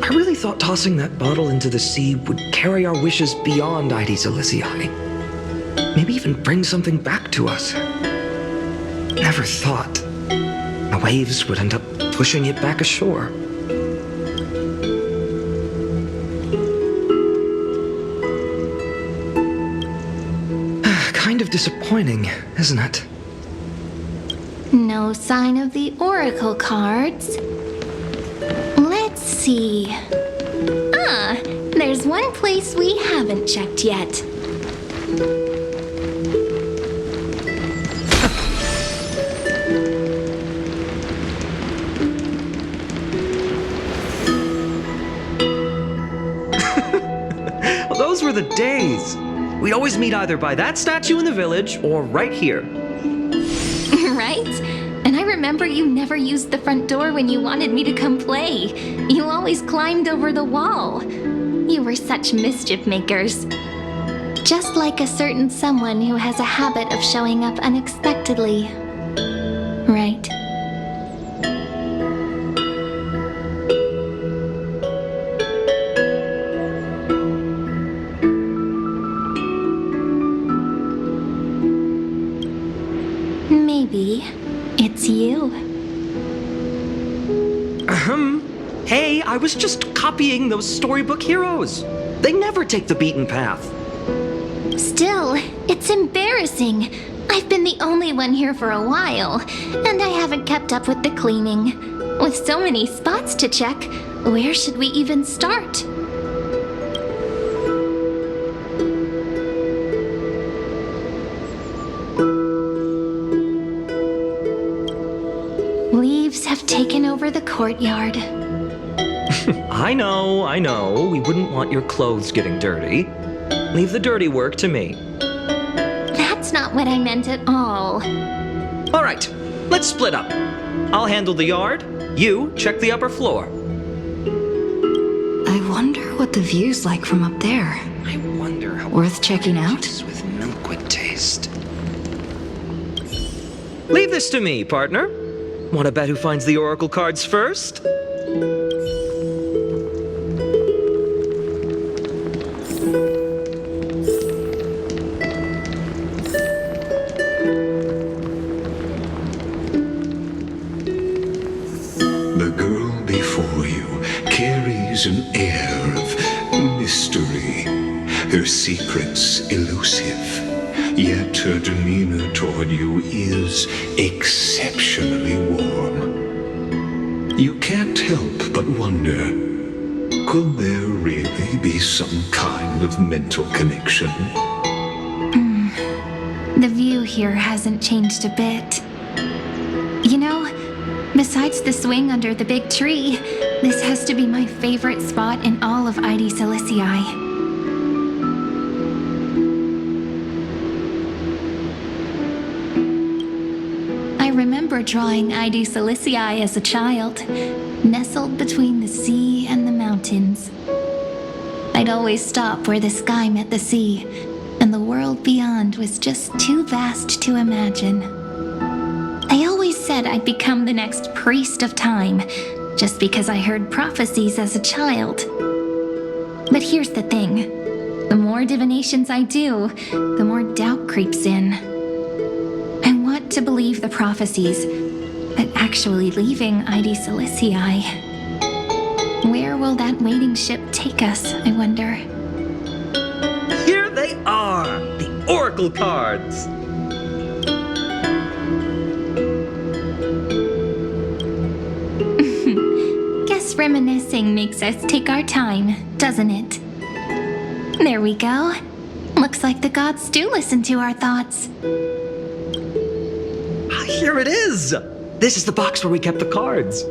I really thought tossing that bottle into the sea would carry our wishes beyond Ide Silicii. Maybe even bring something back to us. Never thought the waves would end up pushing it back ashore. Kind of disappointing, isn't it? No sign of the oracle cards. Let's see. Ah, there's one place we haven't checked yet. Well, those were the days. We'd always meet either by that statue in the village or right here. Right? And I remember you never used the front door when you wanted me to come play. You always climbed over the wall. You were such mischief makers. Just like a certain someone who has a habit of showing up unexpectedly. Right? Maybe it's you. Hey, I was just copying those storybook heroes. They never take the beaten path. Still, it's embarrassing. I've been the only one here for a while, and I haven't kept up with the cleaning. With so many spots to check, where should we even start? Leaves have taken over the courtyard. I know. We wouldn't want your clothes getting dirty. Leave the dirty work to me. That's not what I meant at all. All right, let's split up. I'll handle the yard. You check the upper floor. I wonder what the view's like from up there. I wonder how worth checking out. With milk would taste. Leave this to me, partner. Want to bet who finds the oracle cards first? The girl before you carries an air of mystery, her secrets elusive, yet her demeanor toward you is exceptionally warm. You can't help but wonder, could there really be some kind of mental connection? The view here hasn't changed a bit. You know, besides the swing under the big tree, this has to be my favorite spot in all of Ide Silicii. I remember drawing Ide Silicii as a child, nestled between the sea and the mountains. I'd always stop where the sky met the sea, and the world beyond was just too vast to imagine. I always said I'd become the next priest of time, just because I heard prophecies as a child. But here's the thing. The more divinations I do, the more doubt creeps in. I want to believe the prophecies, but actually leaving Ide Silicii. Where will that waiting ship take us, I wonder? Here they are, the oracle cards. Guess reminiscing makes us take our time, doesn't it? There we go. Looks like the gods do listen to our thoughts. Here it is. This is the box where we kept the cards.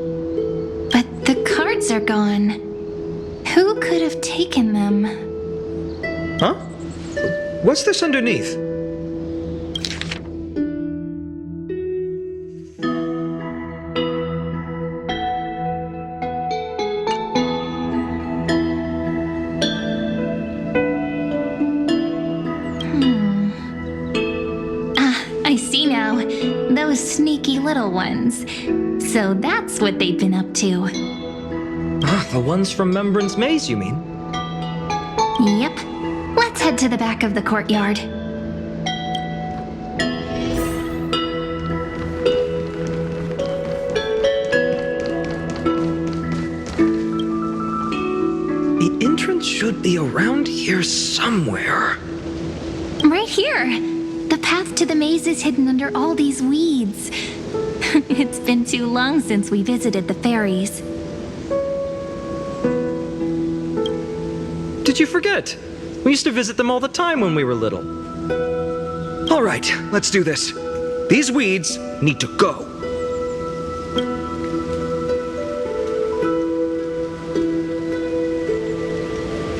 But the cards are gone. Who could have taken them? Huh? What's this underneath? little ones. So that's what they've been up to. The ones from Remembrance Maze, you mean? Yep. Let's head to the back of the courtyard. The entrance should be around here somewhere. Right here. The path to the maze is hidden under all these weeds. It's been too long since we visited the fairies. Did you forget? We used to visit them all the time when we were little. All right, let's do this. These weeds need to go.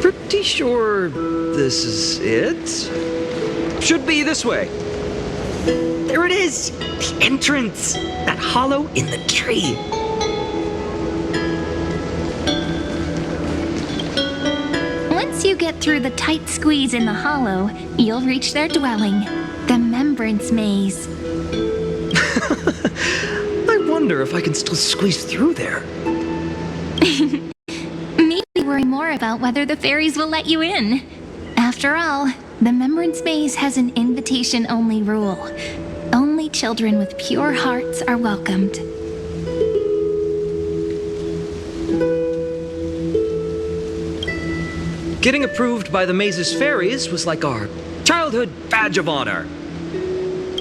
Pretty sure this is it? Should be this way. There it is! The entrance! That hollow in the tree. Once you get through the tight squeeze in the hollow, you'll reach their dwelling, the Remembrance Maze. I wonder if I can still squeeze through there. Maybe worry more about whether the fairies will let you in. After all, the Remembrance Maze has an invitation-only rule. Only children with pure hearts are welcomed. Getting approved by the maze's fairies was like our childhood badge of honor.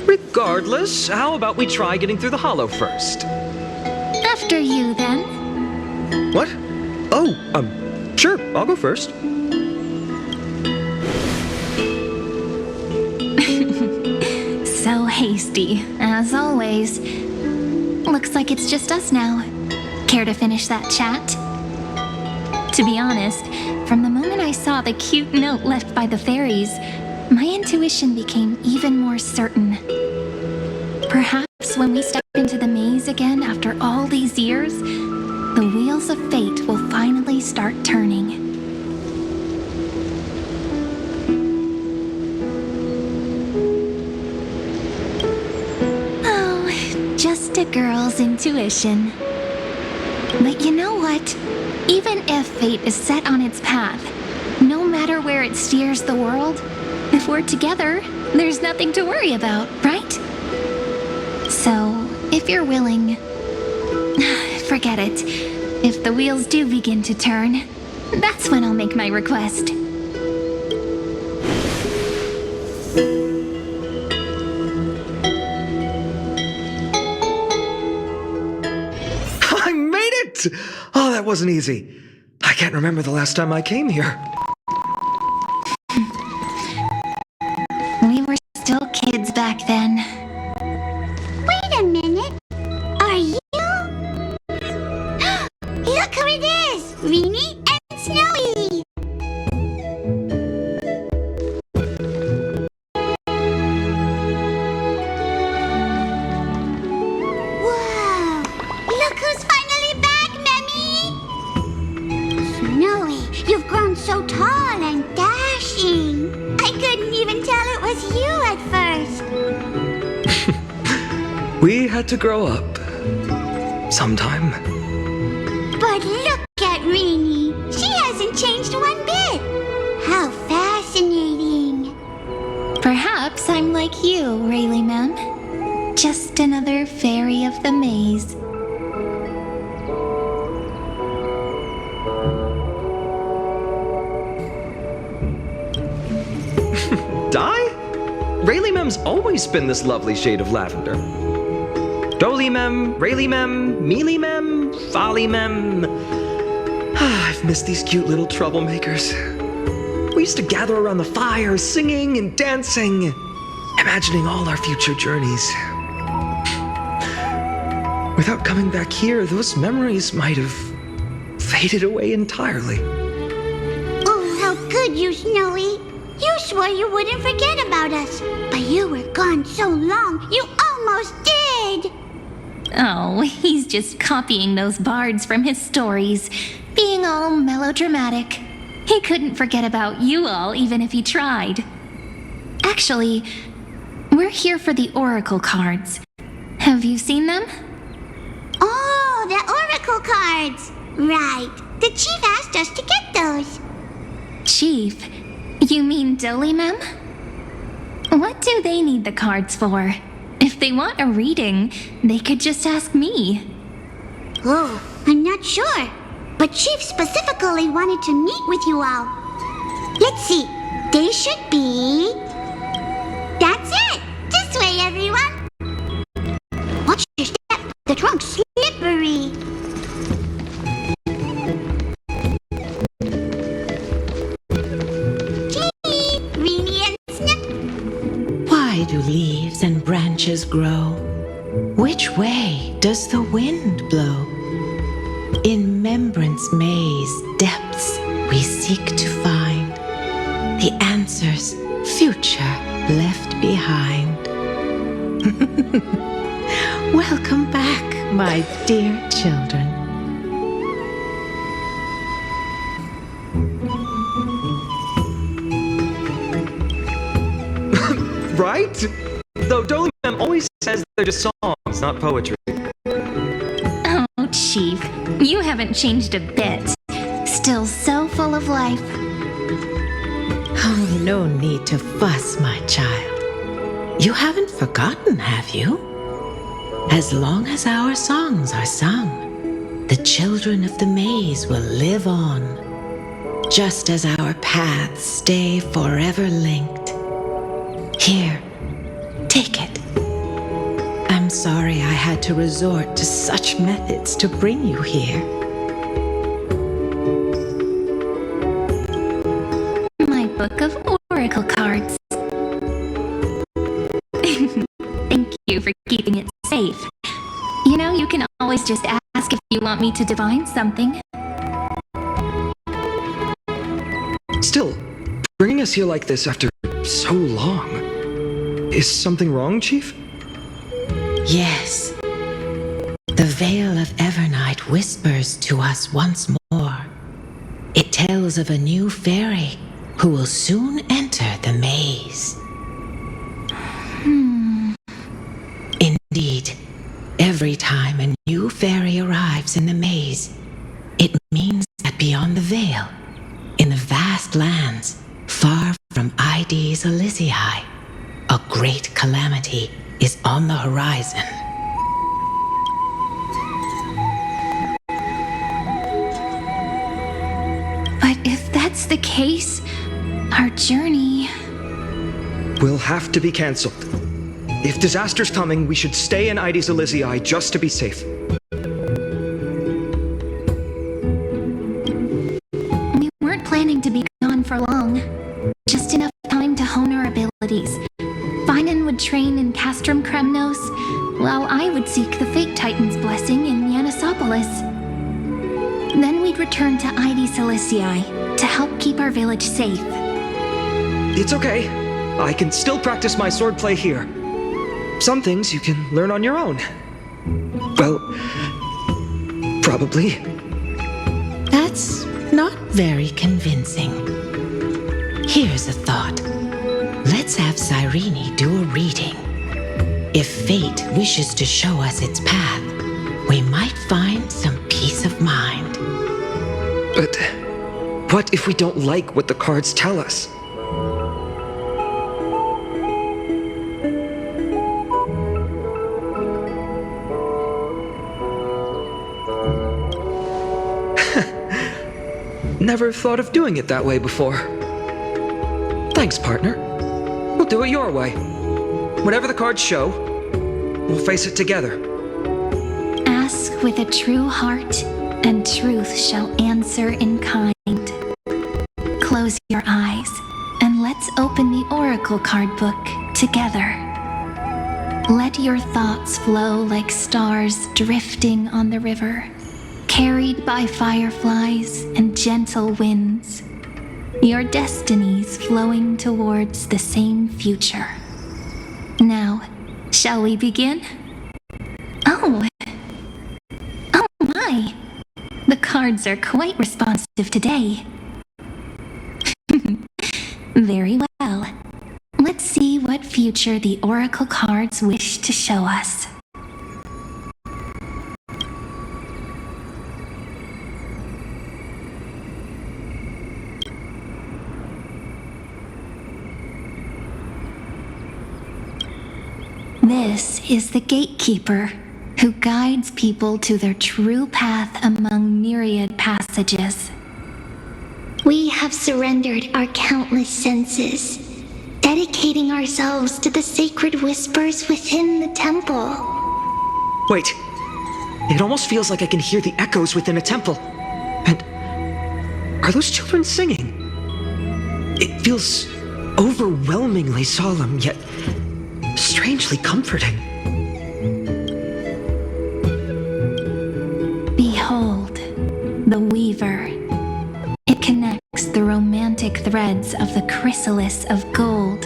Regardless, how about we try getting through the hollow first? After you, then. What? Oh, sure, I'll go first. So hasty, as always. Looks like it's just us now. Care to finish that chat? To be honest, from the moment I saw the cute note left by the fairies, my intuition became even more certain. Perhaps when we step into the maze again after all these years, the wheels of fate will finally start turning. Oh, just a girl's intuition. But you know what? Even if fate is set on its path, no matter where it steers the world, if we're together, there's nothing to worry about, right? So, if you're willing, forget it. If the wheels do begin to turn, that's when I'll make my request. I made it! Oh, that wasn't easy. I can't remember the last time I came here. We were still kids back then. Wait a minute. Are you? Look who it is! Rini and Snowy! Whoa! Look who's finally back, Memmy! Snowy, you've grown so tall and dashing. I couldn't even tell it was you at first. We had to grow up. Sometime. But look at Rini. She hasn't changed one bit. How fascinating. Perhaps I'm like you, Rayleigh Mem. Just another fairy of the maze. Dye? Rayleigh Mem's always been this lovely shade of lavender. Doly Mem, Rayleigh Mem, Mealy Mem, Folly Mem. I've missed these cute little troublemakers. We used to gather around the fire, singing and dancing, imagining all our future journeys. Without coming back here, those memories might have faded away entirely. Oh, how could you, Snowy? You swore you wouldn't forget about us, but you were gone so long, you almost did. Oh, he's just copying those bards from his stories, being all melodramatic. He couldn't forget about you all, even if he tried. Actually, we're here for the oracle cards. Have you seen them? Oh, the oracle cards! Right. The chief asked us to get those. Chief? You mean Dolly Mem? What do they need the cards for? If they want a reading, they could just ask me. Oh, I'm not sure. But Chief specifically wanted to meet with you all. Let's see. They should be... That's it! This way, everyone! Watch your step. The trunk's slippery. Gee, Reenie and Snip. Why do leaves and branches grow? Which way does the wind blow? In Membrance Maze depths we seek to find the answers future left behind. Welcome back, my dear children. Right? Though Dolly Mem always says they're just songs, not poetry. Oh, Chief, you haven't changed a bit. Still so full of life. Oh, no need to fuss, my child. You haven't forgotten, have you? As long as our songs are sung, the children of the maze will live on, just as our paths stay forever linked. Here, take it. I'm sorry I had to resort to such methods to bring you here. My book of oracle cards. Thank you for keeping it safe. You know, you can always just ask if you want me to divine something. Still, bringing us here like this after so long. Is something wrong, Chief? Yes. The Veil of Evernight whispers to us once more. It tells of a new fairy who will soon enter the maze. Indeed, every time a new fairy arrives in the maze, it means that beyond the veil, in the vast lands far from Ides Elysiae, a great calamity is on the horizon. But if that's the case, our journey... will have to be cancelled. If disaster's coming, we should stay in Ides Elysiae just to be safe. We weren't planning to be gone for long. Just enough time to hone our abilities. Phainon would train in Castrum Kremnos, while I would seek the Fate Titan's blessing in Yanisopolis. Then we'd return to Ides Elysiae to help keep our village safe. It's okay. I can still practice my swordplay here. Some things you can learn on your own. Well, probably. That's not very convincing. Here's a thought. Let's have Cyrene do a reading. If fate wishes to show us its path, we might find some peace of mind. But what if we don't like what the cards tell us? Never thought of doing it that way before. Thanks, partner. We'll do it your way. Whatever the cards show, we'll face it together. Ask with a true heart, and truth shall answer in kind. Close your eyes, and let's open the oracle card book together. Let your thoughts flow like stars drifting on the river, carried by fireflies and gentle winds. Your destinies flowing towards the same future. Now, shall we begin? Oh my! The cards are quite responsive today. Very well. Let's see what future the oracle cards wish to show us. This is the gatekeeper, who guides people to their true path among myriad passages. We have surrendered our countless senses, dedicating ourselves to the sacred whispers within the temple. Wait. It almost feels like I can hear the echoes within a temple. And are those children singing? It feels overwhelmingly solemn, yet strangely comforting. Behold, the Weaver. It connects the romantic threads of the chrysalis of gold,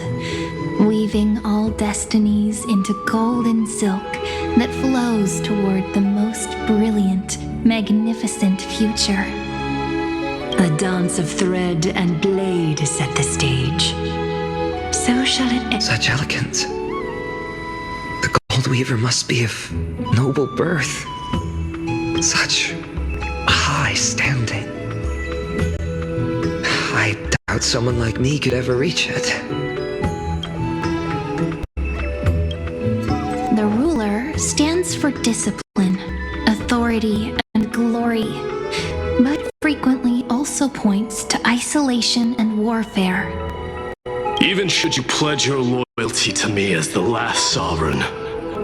weaving all destinies into golden silk that flows toward the most brilliant, magnificent future. The dance of thread and blade set the stage. So shall it end. Such elegance. The Gold Weaver must be of noble birth. Such high standing. I doubt someone like me could ever reach it. The ruler stands for discipline, authority, and glory, but frequently also points to isolation and warfare. Even should you pledge your loyalty to me as the last sovereign,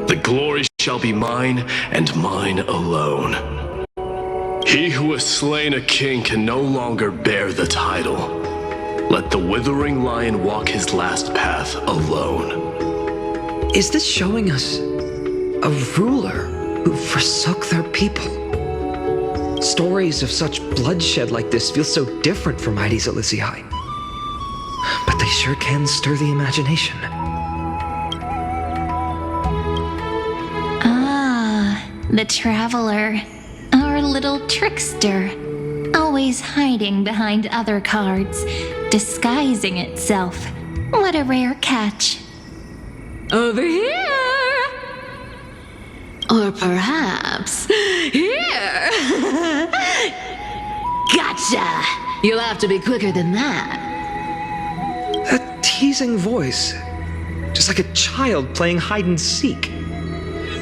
the glory shall be mine and mine alone. He who has slain a king can no longer bear the title. Let the withering lion walk his last path alone. Is this showing us a ruler who forsook their people? Stories of such bloodshed like this feel so different from Mighty Zelizii. But they sure can stir the imagination. Ah, the Traveler. Our little trickster. Always hiding behind other cards, disguising itself. What a rare catch. Over here! Or perhaps here! Gotcha! You'll have to be quicker than that. That teasing voice. Just like a child playing hide and seek.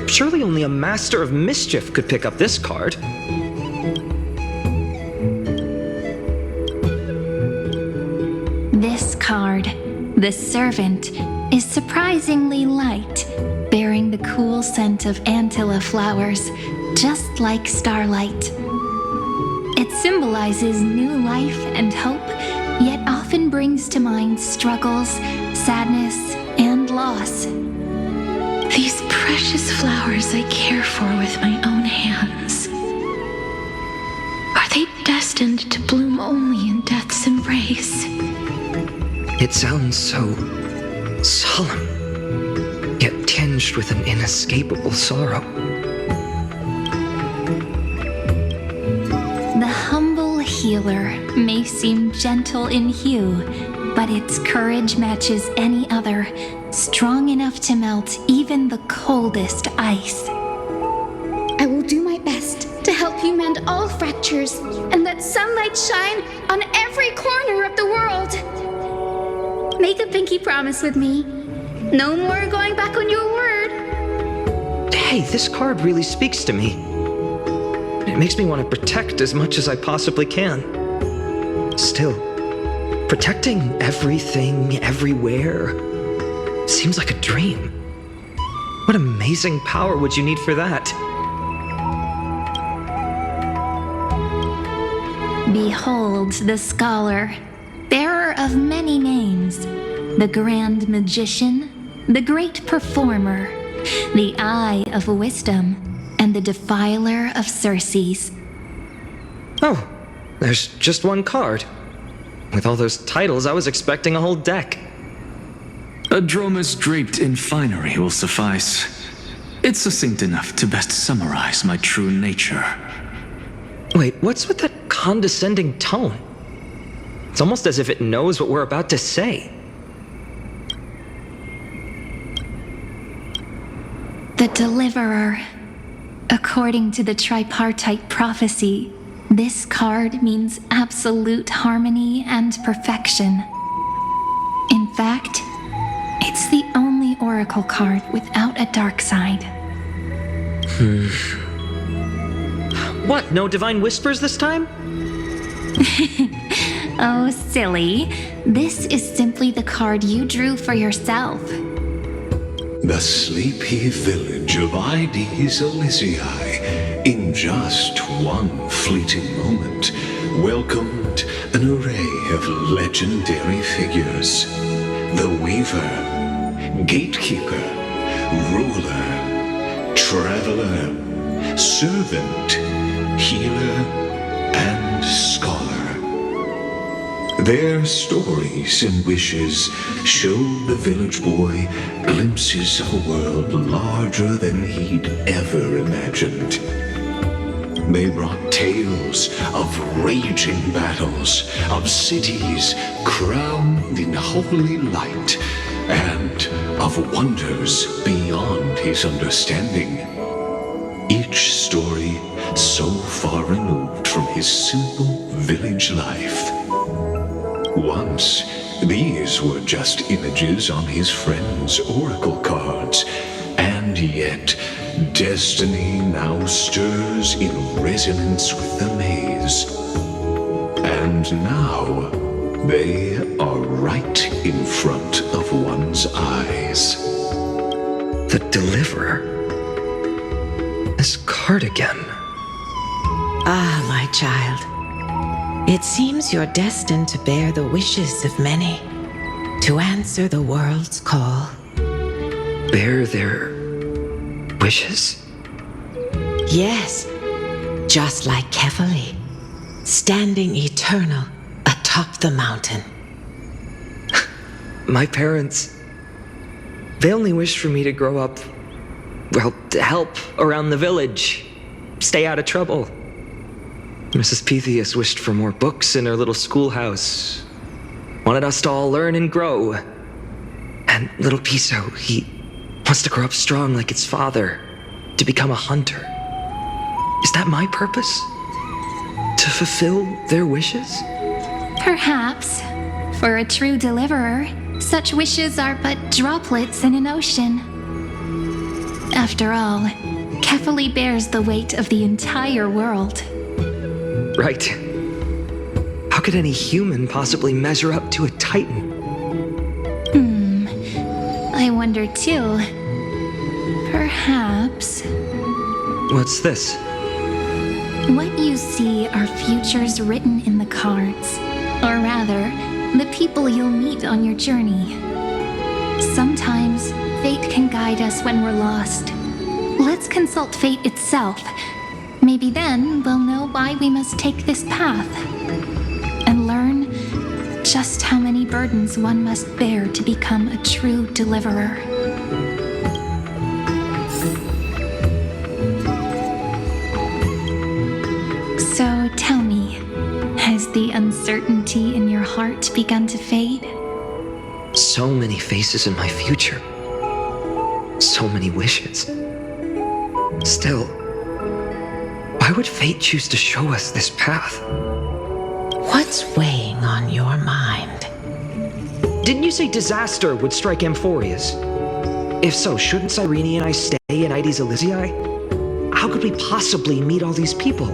Surely only a master of mischief could pick up this card. This card, the Servant, is surprisingly light, bearing the cool scent of Antilla flowers, just like starlight. It symbolizes new life and hope, yet often brings to mind struggles, sadness, and loss. These precious flowers I care for with my own hands. Are they destined to bloom only in death's embrace? It sounds so solemn, yet tinged with an inescapable sorrow. The humble healer may seem gentle in hue, but its courage matches any other, strong enough to melt even the coldest ice. I will do my best to help you mend all fractures and let sunlight shine on every corner of the world. Make a pinky promise with me. No more going back on your word. Hey, this card really speaks to me. It makes me want to protect as much as I possibly can. Still, protecting everything, everywhere, seems like a dream. What amazing power would you need for that? Behold the scholar, bearer of many names, the grand magician, the great performer, the eye of wisdom, and the defiler of Circes. Oh, there's just one card. With all those titles, I was expecting a whole deck. A dromus draped in finery will suffice. It's succinct enough to best summarize my true nature. Wait, what's with that condescending tone? It's almost as if it knows what we're about to say. The Deliverer. According to the tripartite prophecy, this card means absolute harmony and perfection. In fact, it's the only oracle card without a dark side. What, no divine whispers this time? Oh, silly. This is simply the card you drew for yourself. The sleepy village of Ides Elysiae, in just one fleeting moment, welcomed an array of legendary figures. The Weaver, Gatekeeper, Ruler, Traveler, Servant, Healer, and Scholar. Their stories and wishes showed the village boy glimpses of a world larger than he'd ever imagined. They brought tales of raging battles, of cities crowned in holy light, and of wonders beyond his understanding. Each story so far removed from his simple village life. Once, these were just images on his friend's oracle cards, and yet destiny now stirs in resonance with the maze. And now, they are right in front of one's eyes. The Deliverer? This card again. Ah, my child. It seems you're destined to bear the wishes of many, to answer the world's call. Bear their wishes? Yes, just like Kefali, standing eternal atop the mountain. My parents, they only wished for me to grow up, well, to help around the village, stay out of trouble. Mrs. Pythias wished for more books in her little schoolhouse, wanted us to all learn and grow. And little Piso, he wants to grow up strong like its father, to become a hunter. Is that my purpose? To fulfill their wishes? Perhaps. For a true deliverer, such wishes are but droplets in an ocean. After all, Kefali bears the weight of the entire world. Right. How could any human possibly measure up to a Titan? I wonder too. Perhaps... What's this? What you see are futures written in the cards. Or rather, the people you'll meet on your journey. Sometimes, fate can guide us when we're lost. Let's consult fate itself. Maybe then we'll know why we must take this path. And learn just how many burdens one must bear to become a true deliverer. So tell me, has the uncertainty in your heart begun to fade? So many faces in my future. So many wishes. Still, why would fate choose to show us this path? What's weighing on your mind? Didn't you say disaster would strike Amphoreus? If so, shouldn't Cyrene and I stay in Ides Elysiae? How could we possibly meet all these people?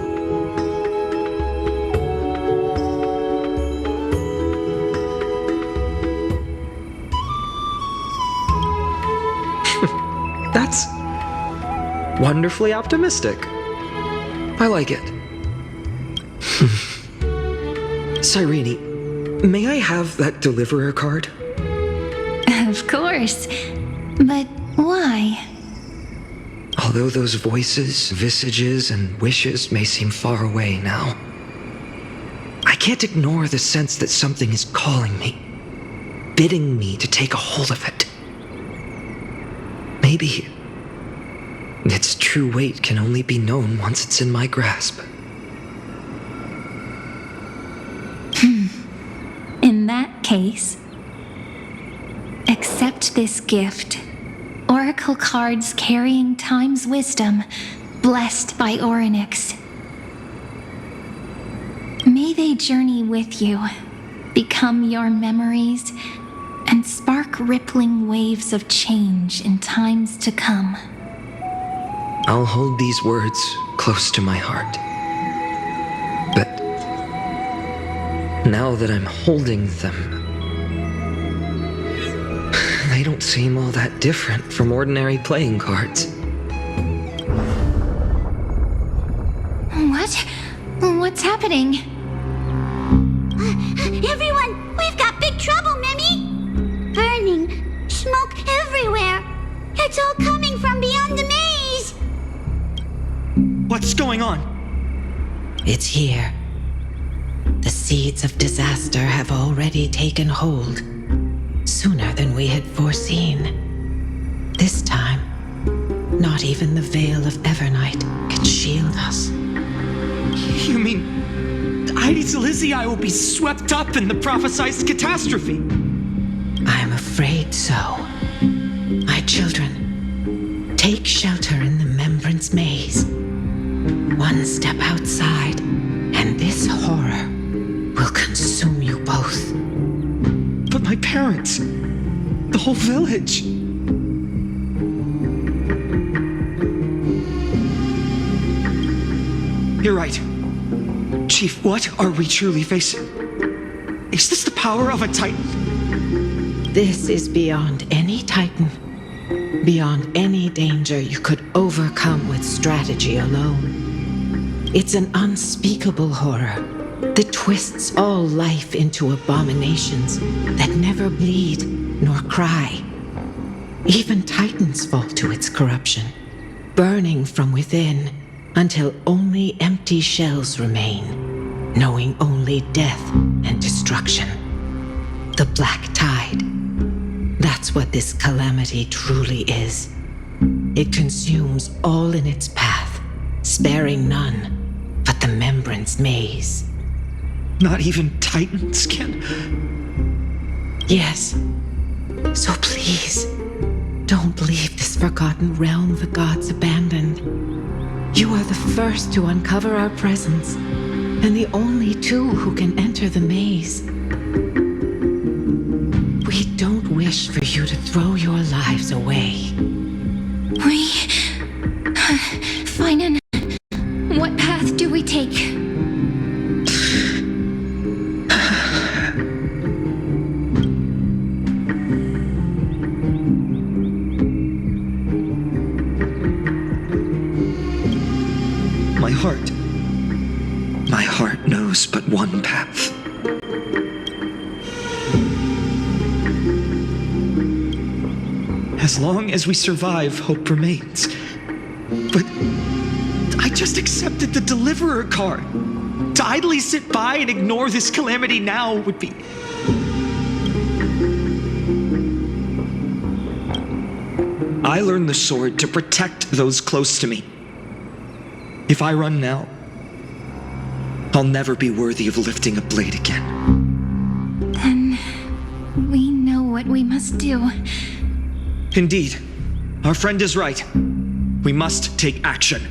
That's wonderfully optimistic. I like it. Cyrene, may I have that Deliverer card? Of course. But why? Although those voices, visages, and wishes may seem far away now, I can't ignore the sense that something is calling me, bidding me to take a hold of it. Maybe its true weight can only be known once it's in my grasp. In that case, accept this gift. Oracle cards carrying time's wisdom, blessed by Orynyx. May they journey with you, become your memories, and spark rippling waves of change in times to come. I'll hold these words close to my heart. But now that I'm holding them, they don't seem all that different from ordinary playing cards. What? What's happening? Everyone, we've got big trouble, Mimi! Burning, smoke everywhere. It's all coming from beyond the maze. What's going on? It's here. The seeds of disaster have already taken hold, sooner than we had foreseen. This time, not even the veil of Evernight can shield us. You mean Ides Elysiae will be swept up in the prophesized catastrophe? I'm afraid so. My children, take shelter in the Membrance Maze. One step outside, and this horror will consume you both. But my parents, the whole village. You're right. Chief, what are we truly facing? Is this the power of a Titan? This is beyond any Titan. Beyond any danger you could overcome with strategy alone. It's an unspeakable horror that twists all life into abominations that never bleed nor cry. Even Titans fall to its corruption, burning from within until only empty shells remain, knowing only death and destruction. The Black Tide. That's what this calamity truly is. It consumes all in its path, sparing none but the Membrance Maze. Not even Titans can? Yes. So please, don't leave this forgotten realm the gods abandoned. You are the first to uncover our presence, and the only two who can enter the maze. We don't wish for you to throw your lives away. Phainon, what path do we take? My heart knows but one path. As long as we survive, hope remains. But I just accepted the Deliverer card. To idly sit by and ignore this calamity now would be... I learned the sword to protect those close to me. If I run now, I'll never be worthy of lifting a blade again. Then we know what we must do. Indeed. Our friend is right. We must take action.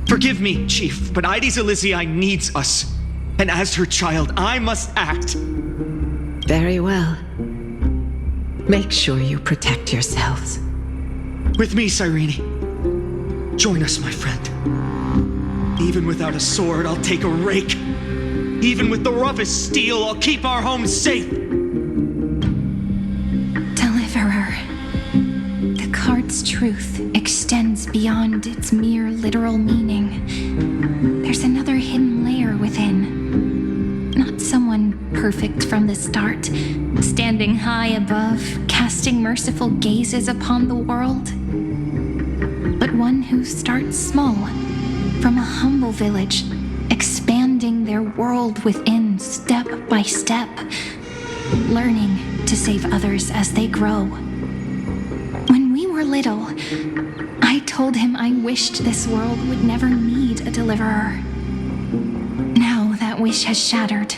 Forgive me, Chief, but Ides Elysiae needs us. And as her child, I must act. Very well. Make sure you protect yourselves. With me, Cyrene. Join us, my friend. Even without a sword, I'll take a rake. Even with the roughest steel, I'll keep our home safe. Deliverer. The card's truth extends beyond its mere literal meaning. There's another hidden layer within. Not someone perfect from the start, standing high above, casting merciful gazes upon the world. But one who starts small, from a humble village, expanding their world within step by step, learning to save others as they grow. When we were little, I told him I wished this world would never need a deliverer. Now that wish has shattered.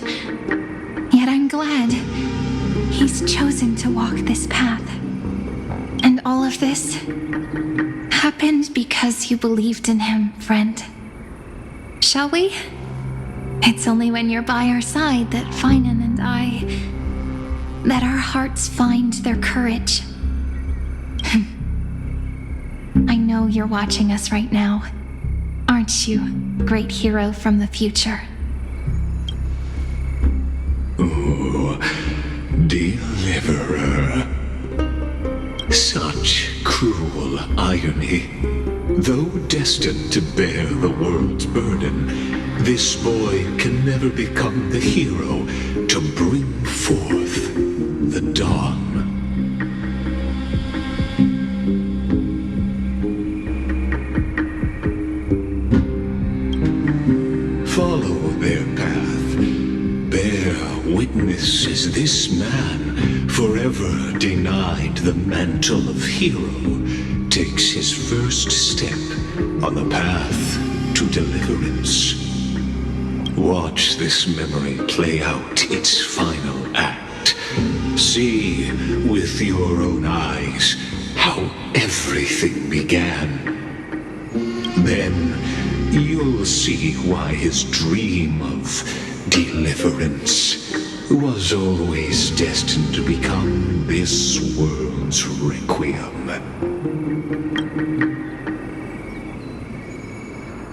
Yet I'm glad he's chosen to walk this path. And all of this happened because you believed in him, friend. Shall we? It's only when you're by our side that Phainon and I... that our hearts find their courage. I know you're watching us right now. Aren't you, great hero from the future? Oh, deliverer. Such cruel irony. Though destined to bear the world's burden, this boy can never become the hero to bring forth the dawn. Follow their path. Bear witness as this man, forever denied the mantle of hero, takes his first step on the path to deliverance. Watch this memory play out its final act. See with your own eyes how everything began. Then you'll see why his dream of deliverance was always destined to become this world's requiem.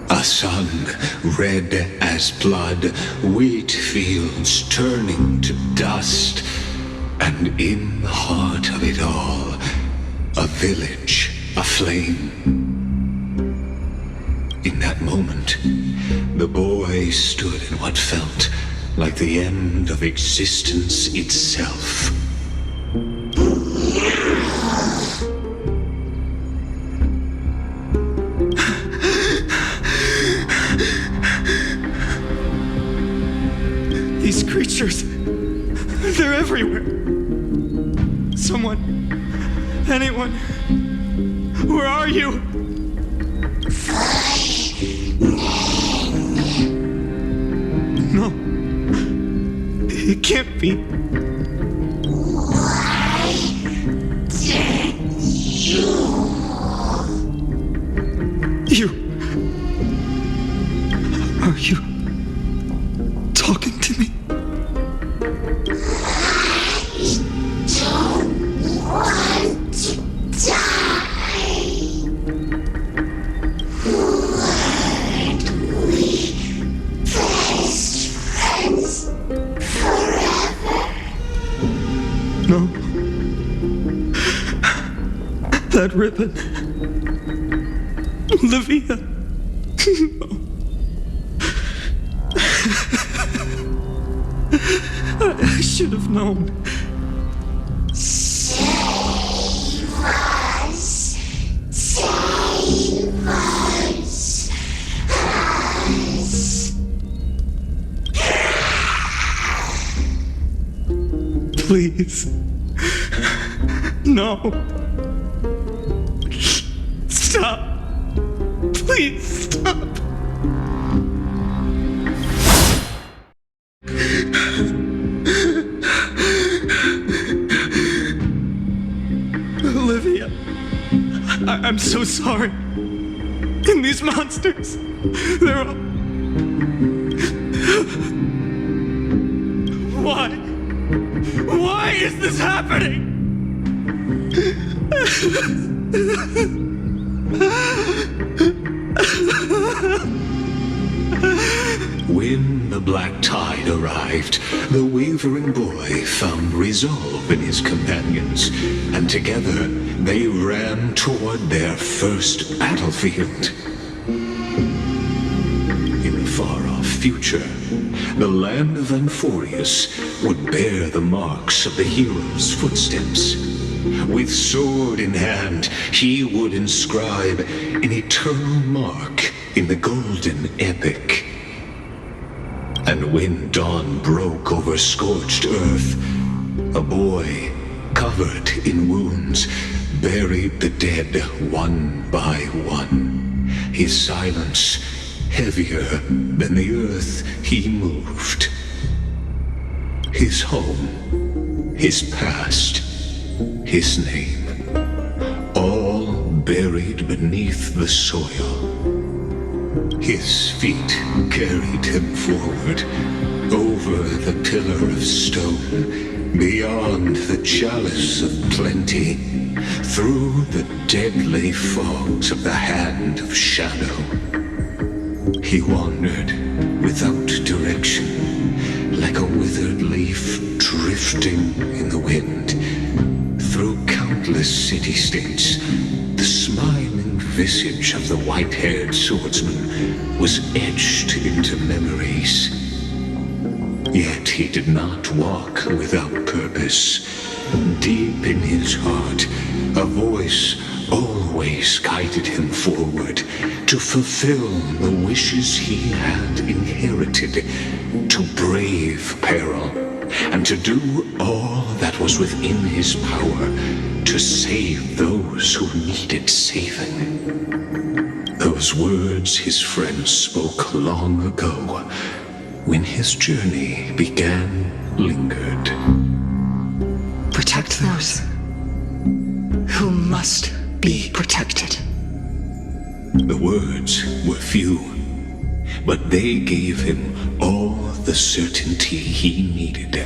A sun red as blood, wheat fields turning to dust, and in the heart of it all, a village aflame. In that moment, the boy stood in what felt like the end of existence itself. These creatures, they're everywhere. Someone, anyone, where are you? No, it can't be. Are you talking to me? No. That ribbon. Olivia. I should have known. Save us. Save us. Please. No. Stop. Please stop. Olivia, I'm so sorry. And these monsters, they're all... Why? Why is this happening? When the black tide arrived, the wavering boy found resolve in his companions, and together they ran toward their first battlefield. In the far-off future, the land of Amphoreus would bear the marks of the hero's footsteps. With sword in hand, he would inscribe an eternal mark in the golden epic. And when dawn broke over scorched earth, a boy, covered in wounds, buried the dead one by one. His silence heavier than the earth he moved. His home, his past, his name, all buried beneath the soil. His feet carried him forward over the pillar of stone Beyond the chalice of plenty, through the deadly fogs of the hand of shadow, he wandered without direction, like a withered leaf drifting in the wind. Through countless city-states, the smiling visage of the white-haired swordsman was etched into memories. Yet he did not walk without purpose. Deep in his heart, a voice always guided him forward to fulfill the wishes he had inherited, to brave peril, and to do all that was within his power to save those who needed saving. Those words his friend spoke long ago, when his journey began, lingered. Protect those who must be protected. The words were few, but they gave him all the certainty he needed.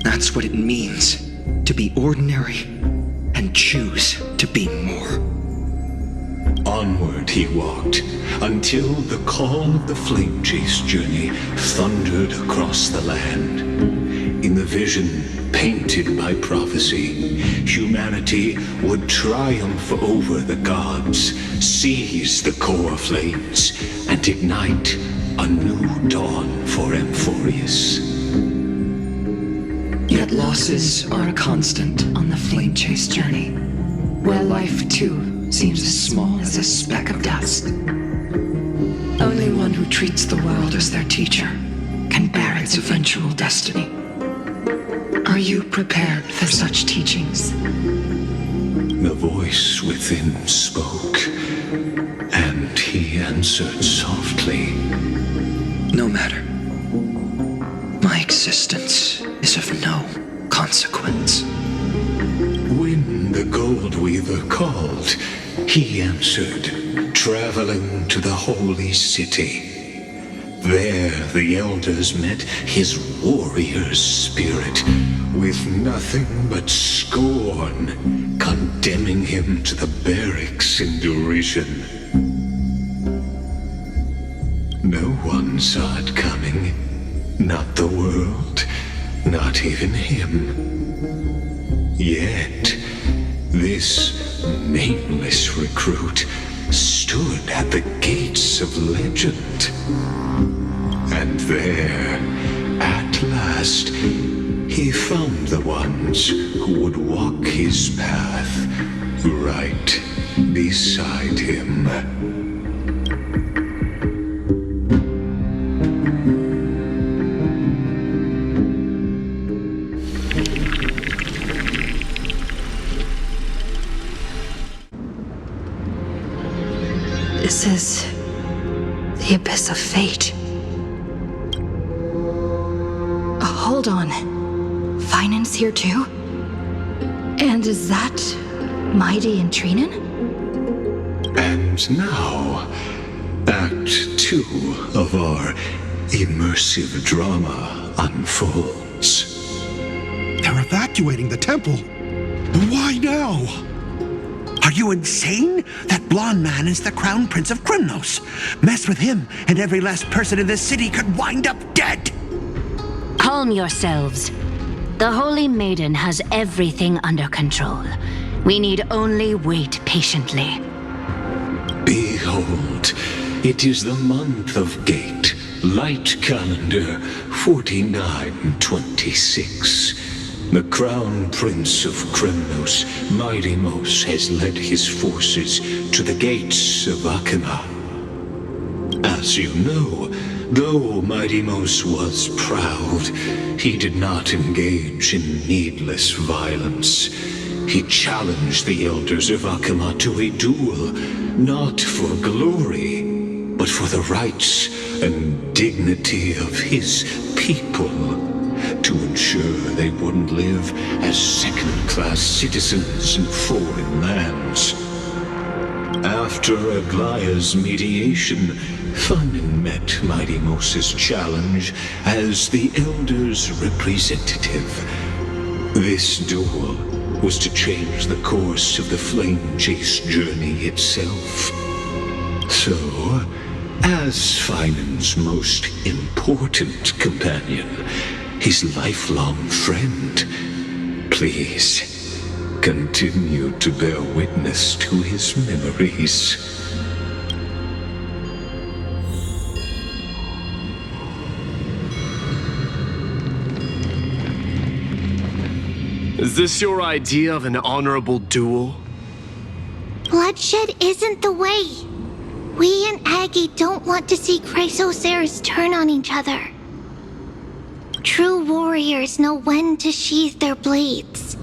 That's what it means to be ordinary and choose to be more. Onward he walked, until the call of the flame chase journey thundered across the land. In the vision painted by prophecy, humanity would triumph over the gods, seize the Coreflames, and ignite a new dawn for Amphoreus. Yet losses are a constant on the flame chase journey, where life too seems as small as a speck of dust. Only one who treats the world as their teacher can bear its eventual destiny. Are you prepared for such teachings? The voice within spoke, and he answered softly. No matter. My existence is of no consequence. When the Gold Weaver called, he answered, traveling to the holy city. There the elders met his warrior's spirit, with nothing but scorn, condemning him to the barracks in derision. No one saw it coming, not the world, not even him. Yet, this nameless recruit stood at the gates of legend. And there, at last, he found the ones who would walk his path right beside him. This is the abyss of fate. Hold on. Phainon's here too? And is that Mighty and Trinan? And now, Act 2 of our immersive drama unfolds. They're evacuating the temple. Why now? Are you insane? That blonde man is the Crown Prince of Krymnos. Mess with him, and every last person in this city could wind up dead. Calm yourselves. The Holy Maiden has everything under control. We need only wait patiently. Behold, it is the month of Gate, Light Calendar 4926. The Crown Prince of Krymnos, Mighty-Mos, has led his forces to the gates of Akima. As you know, though Mighty-Mos was proud, he did not engage in needless violence. He challenged the elders of Akima to a duel, not for glory, but for the rights and dignity of his people, to ensure they wouldn't live as second-class citizens in foreign lands. After Aglaya's mediation, Phainon met Mighty Moses' challenge as the Elder's representative. This duel was to change the course of the Flame Chase journey itself. So, as Phainon's most important companion, his lifelong friend, please continue to bear witness to his memories. Is this your idea of an honorable duel? Bloodshed isn't the way. We and Aggie don't want to see Chrysos Heirs turn on each other. True warriors know when to sheathe their blades.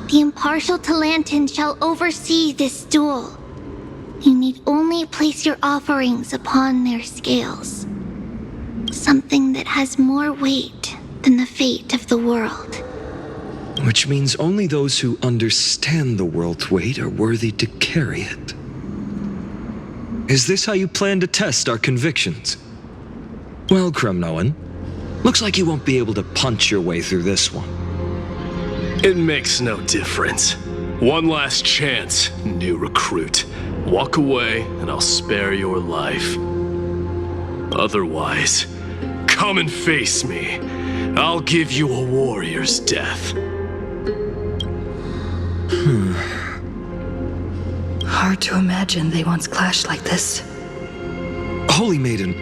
The impartial Talantin shall oversee this duel. You need only place your offerings upon their scales. Something that has more weight than the fate of the world. Which means only those who understand the world's weight are worthy to carry it. Is this how you plan to test our convictions? Well, Cremnoan, looks like you won't be able to punch your way through this one. It makes no difference. One last chance, new recruit. Walk away and I'll spare your life. Otherwise, come and face me. I'll give you a warrior's death. Hard to imagine they once clashed like this. Holy Maiden,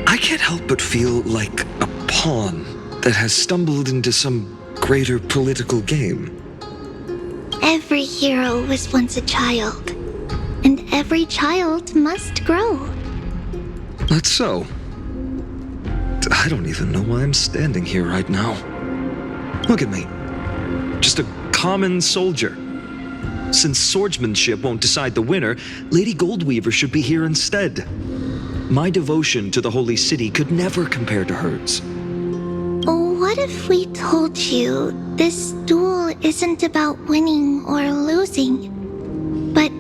I can't help but feel like a pawn that has stumbled into some greater political game. Every hero was once a child, and every child must grow. That's so. I don't even know why I'm standing here right now. Look at me. Just a common soldier. Since swordsmanship won't decide the winner, Lady Goldweaver should be here instead. My devotion to the Holy City could never compare to hers. What if we told you this duel isn't about winning or losing, but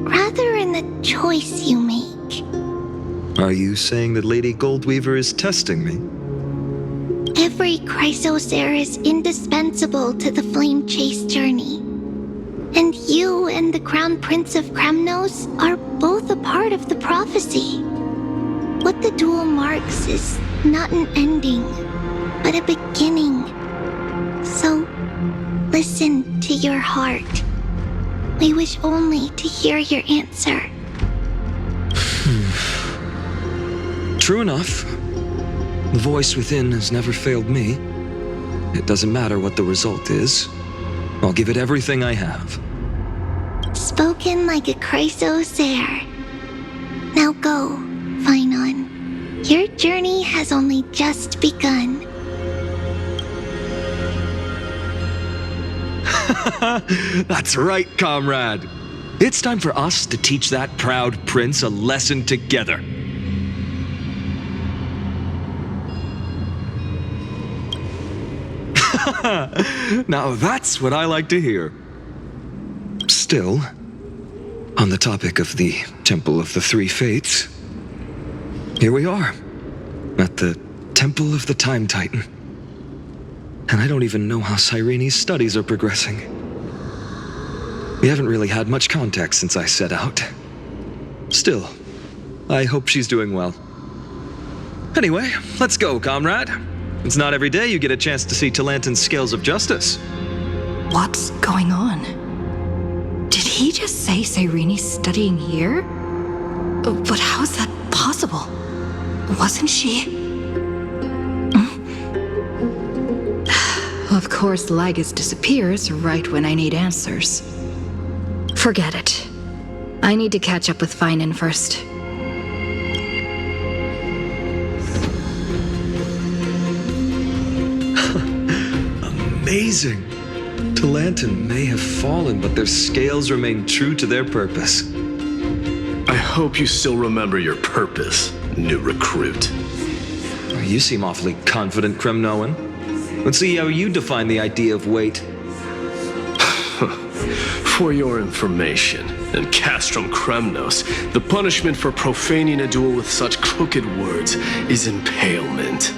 rather in the choice you make? Are you saying that Lady Goldweaver is testing me? Every Chrysos Heir is indispensable to the Flame Chase journey. And you and the Crown Prince of Kremnos are both a part of the prophecy. What the duel marks is not an ending, but a beginning. So, listen to your heart. We wish only to hear your answer. True enough. The voice within has never failed me. It doesn't matter what the result is. I'll give it everything I have. Spoken like a Chrysos Heir. Now go, Phainon. Your journey has only just begun. That's right, comrade. It's time for us to teach that proud prince a lesson together. Now that's what I like to hear. Still, on the topic of the Temple of the Three Fates, here we are, at the Temple of the Time Titan. And I don't even know how Cyrene's studies are progressing. We haven't really had much contact since I set out. Still, I hope she's doing well. Anyway, let's go, comrade. It's not every day you get a chance to see Talantin's scales of justice. What's going on? Did he just say Cyrene's studying here? But how is that possible? Wasn't she? Of course, Lygus disappears right when I need answers. Forget it. I need to catch up with Phainon first. Amazing! Talantin may have fallen, but their scales remain true to their purpose. I hope you still remember your purpose, new recruit. You seem awfully confident, Cremnoan. Let's see how you define the idea of weight. For your information, in Castrum Kremnos, the punishment for profaning a duel with such crooked words is impalement.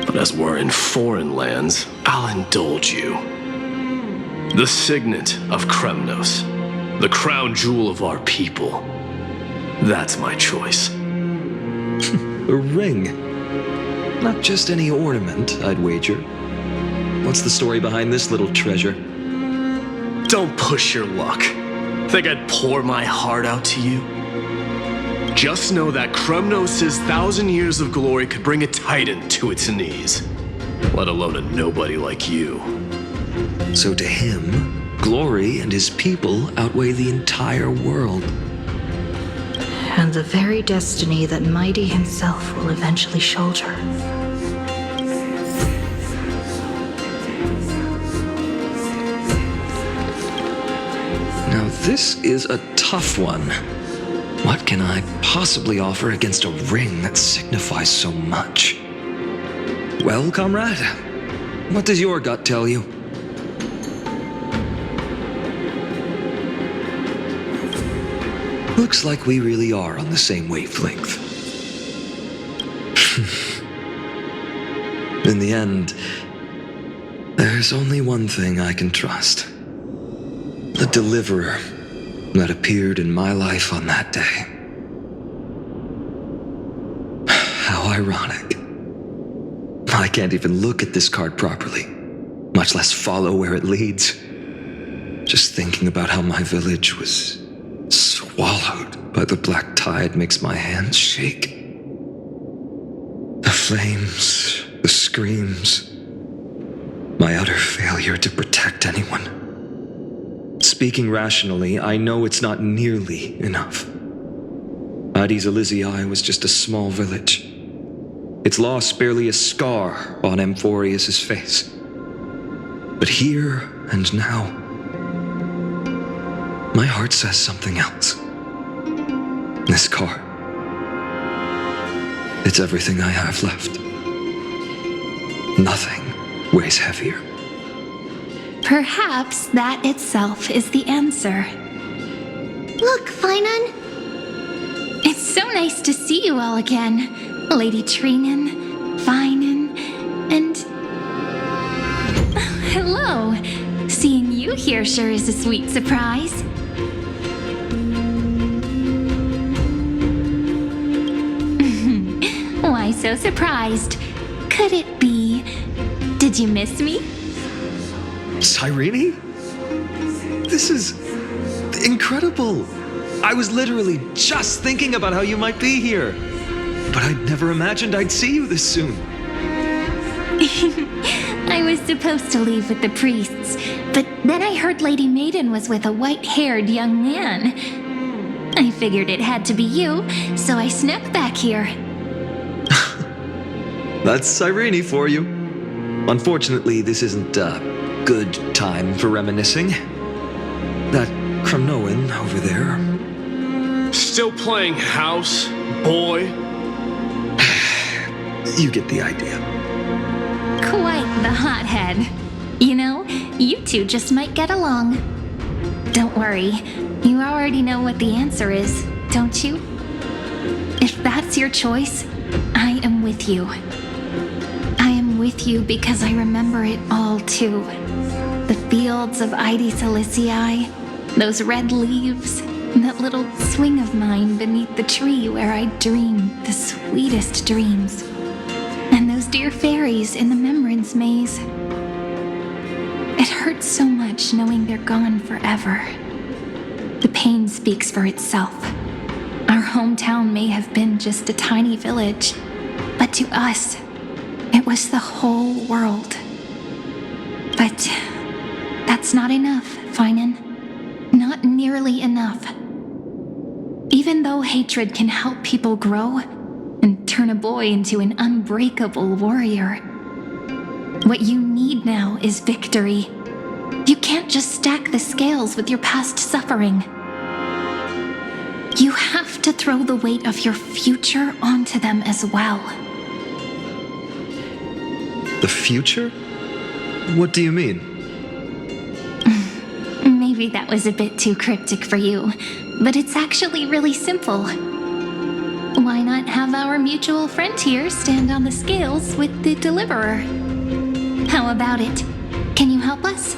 But as we're in foreign lands, I'll indulge you. The signet of Kremnos, the crown jewel of our people. That's my choice. A ring. Not just any ornament, I'd wager. What's the story behind this little treasure? Don't push your luck. Think I'd pour my heart out to you? Just know that Kremnos' 1,000 years of glory could bring a titan to its knees. Let alone a nobody like you. So to him, glory and his people outweigh the entire world. And the very destiny that Mighty himself will eventually shoulder. Now this is a tough one. What can I possibly offer against a ring that signifies so much? Well, comrade, what does your gut tell you? Looks like we really are on the same wavelength. In the end, there's only one thing I can trust. The deliverer that appeared in my life on that day. How ironic. I can't even look at this card properly, much less follow where it leads. Just thinking about how my village was swallowed by the black tide makes my hands shake. The flames, the screams, my utter failure to protect anyone. Speaking rationally, I know it's not nearly enough. Addis Elysiae was just a small village. Its loss barely a scar on Amphoreus' face. But here and now, my heart says something else. This card. It's everything I have left. Nothing weighs heavier. Perhaps that itself is the answer. Look, Phainon. It's so nice to see you all again. Lady Phainon, and... hello. Seeing you here sure is a sweet surprise. Why so surprised? Could it be... did you miss me? Cyrene? This is incredible. I was literally just thinking about how you might be here. But I'd never imagined I'd see you this soon. I was supposed to leave with the priests, but then I heard Lady Maiden was with a white-haired young man. I figured it had to be you, so I snuck back here. That's Cyrene for you. Unfortunately, this isn't a good time for reminiscing. That Kremnoan over there. Still playing house, boy? You get the idea. Quite the hothead. You know, you two just might get along. Don't worry, you already know what the answer is, don't you? If that's your choice, I am with you. I am with you because I remember it all too. The fields of Addis Elysiae, those red leaves, that little swing of mine beneath the tree where I dreamed the sweetest dreams. And those dear fairies in the Memorance Maze. It hurts so much knowing they're gone forever. The pain speaks for itself. Our hometown may have been just a tiny village, but to us, it was the whole world. But that's not enough, Phainon. Not nearly enough. Even though hatred can help people grow and turn a boy into an unbreakable warrior, what you need now is victory. You can't just stack the scales with your past suffering. You have to throw the weight of your future onto them as well. The future? What do you mean? Maybe Maybe that was a bit too cryptic for you, but it's actually really simple. Why not have our mutual friend here stand on the scales with the Deliverer? How about it? Can you help us?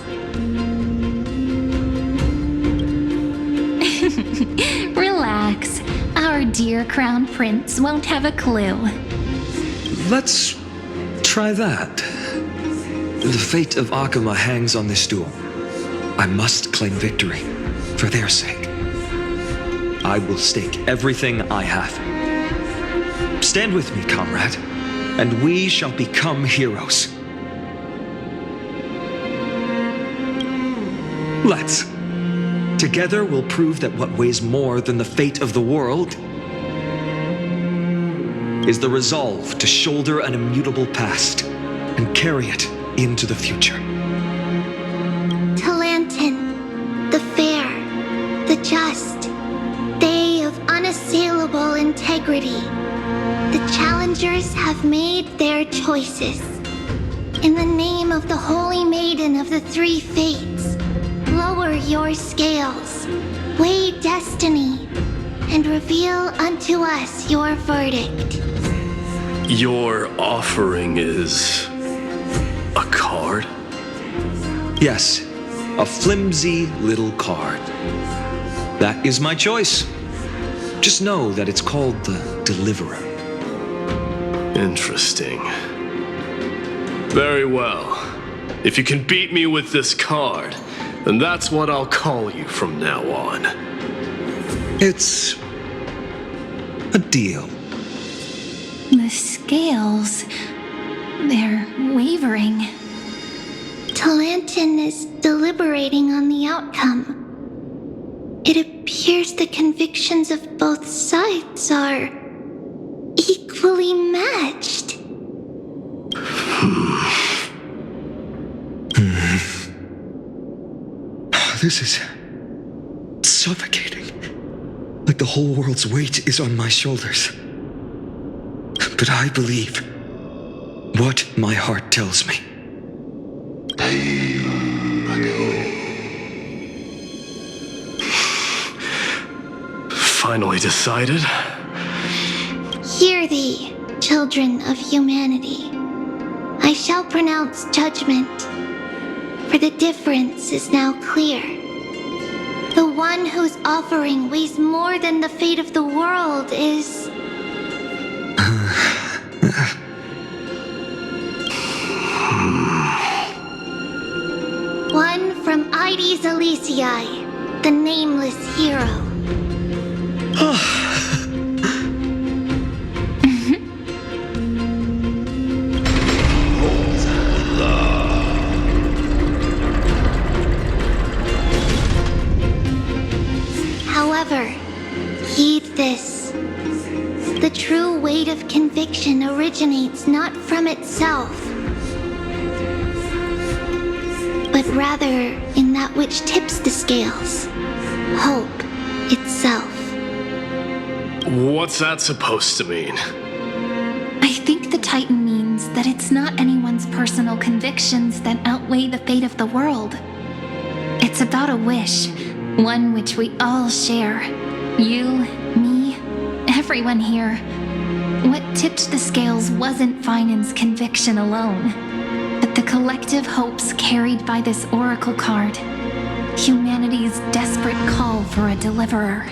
Relax. Our dear Crown Prince won't have a clue. Let's try that. The fate of Akuma hangs on this duel. I must claim victory, for their sake. I will stake everything I have. Stand with me, comrade, and we shall become heroes. Let's. Together we'll prove that what weighs more than the fate of the world is the resolve to shoulder an immutable past and carry it into the future. Talantin, the fair, the just, they of unassailable integrity. The challengers have made their choices. In the name of the Holy Maiden of the Three Fates, lower your scales, weigh destiny, and reveal unto us your verdict. Your offering is a card? Yes, a flimsy little card. That is my choice. Just know that it's called the Deliverer. Interesting. Very well. If you can beat me with this card, then that's what I'll call you from now on. It's a deal. The scales, they're wavering. Talantin is deliberating on the outcome. It appears the convictions of both sides are equally matched. This is suffocating. Like the whole world's weight is on my shoulders. But I believe what my heart tells me. Finally decided? Hear thee, children of humanity. I shall pronounce judgment, for the difference is now clear. The one whose offering weighs more than the fate of the world is... one from Ides Elysiae, the nameless hero. However, heed this. The true weight of conviction originates not from itself, but rather in that which tips the scales, hope itself. What's that supposed to mean? I think the Titan means that it's not anyone's personal convictions that outweigh the fate of the world. It's about a wish, one which we all share. You, me, everyone here. What tipped the scales wasn't Phainon's conviction alone, but the collective hopes carried by this oracle card. Humanity's desperate call for a deliverer.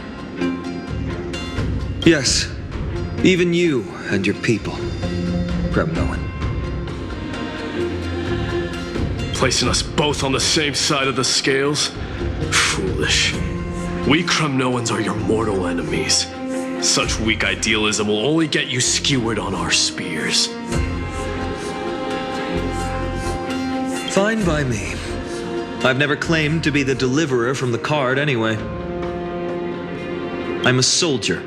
Yes, even you and your people, Kremnoan. Placing us both on the same side of the scales? Foolish. We Kremnoans are your mortal enemies. Such weak idealism will only get you skewered on our spears. Fine by me. I've never claimed to be the deliverer from the card anyway. I'm a soldier,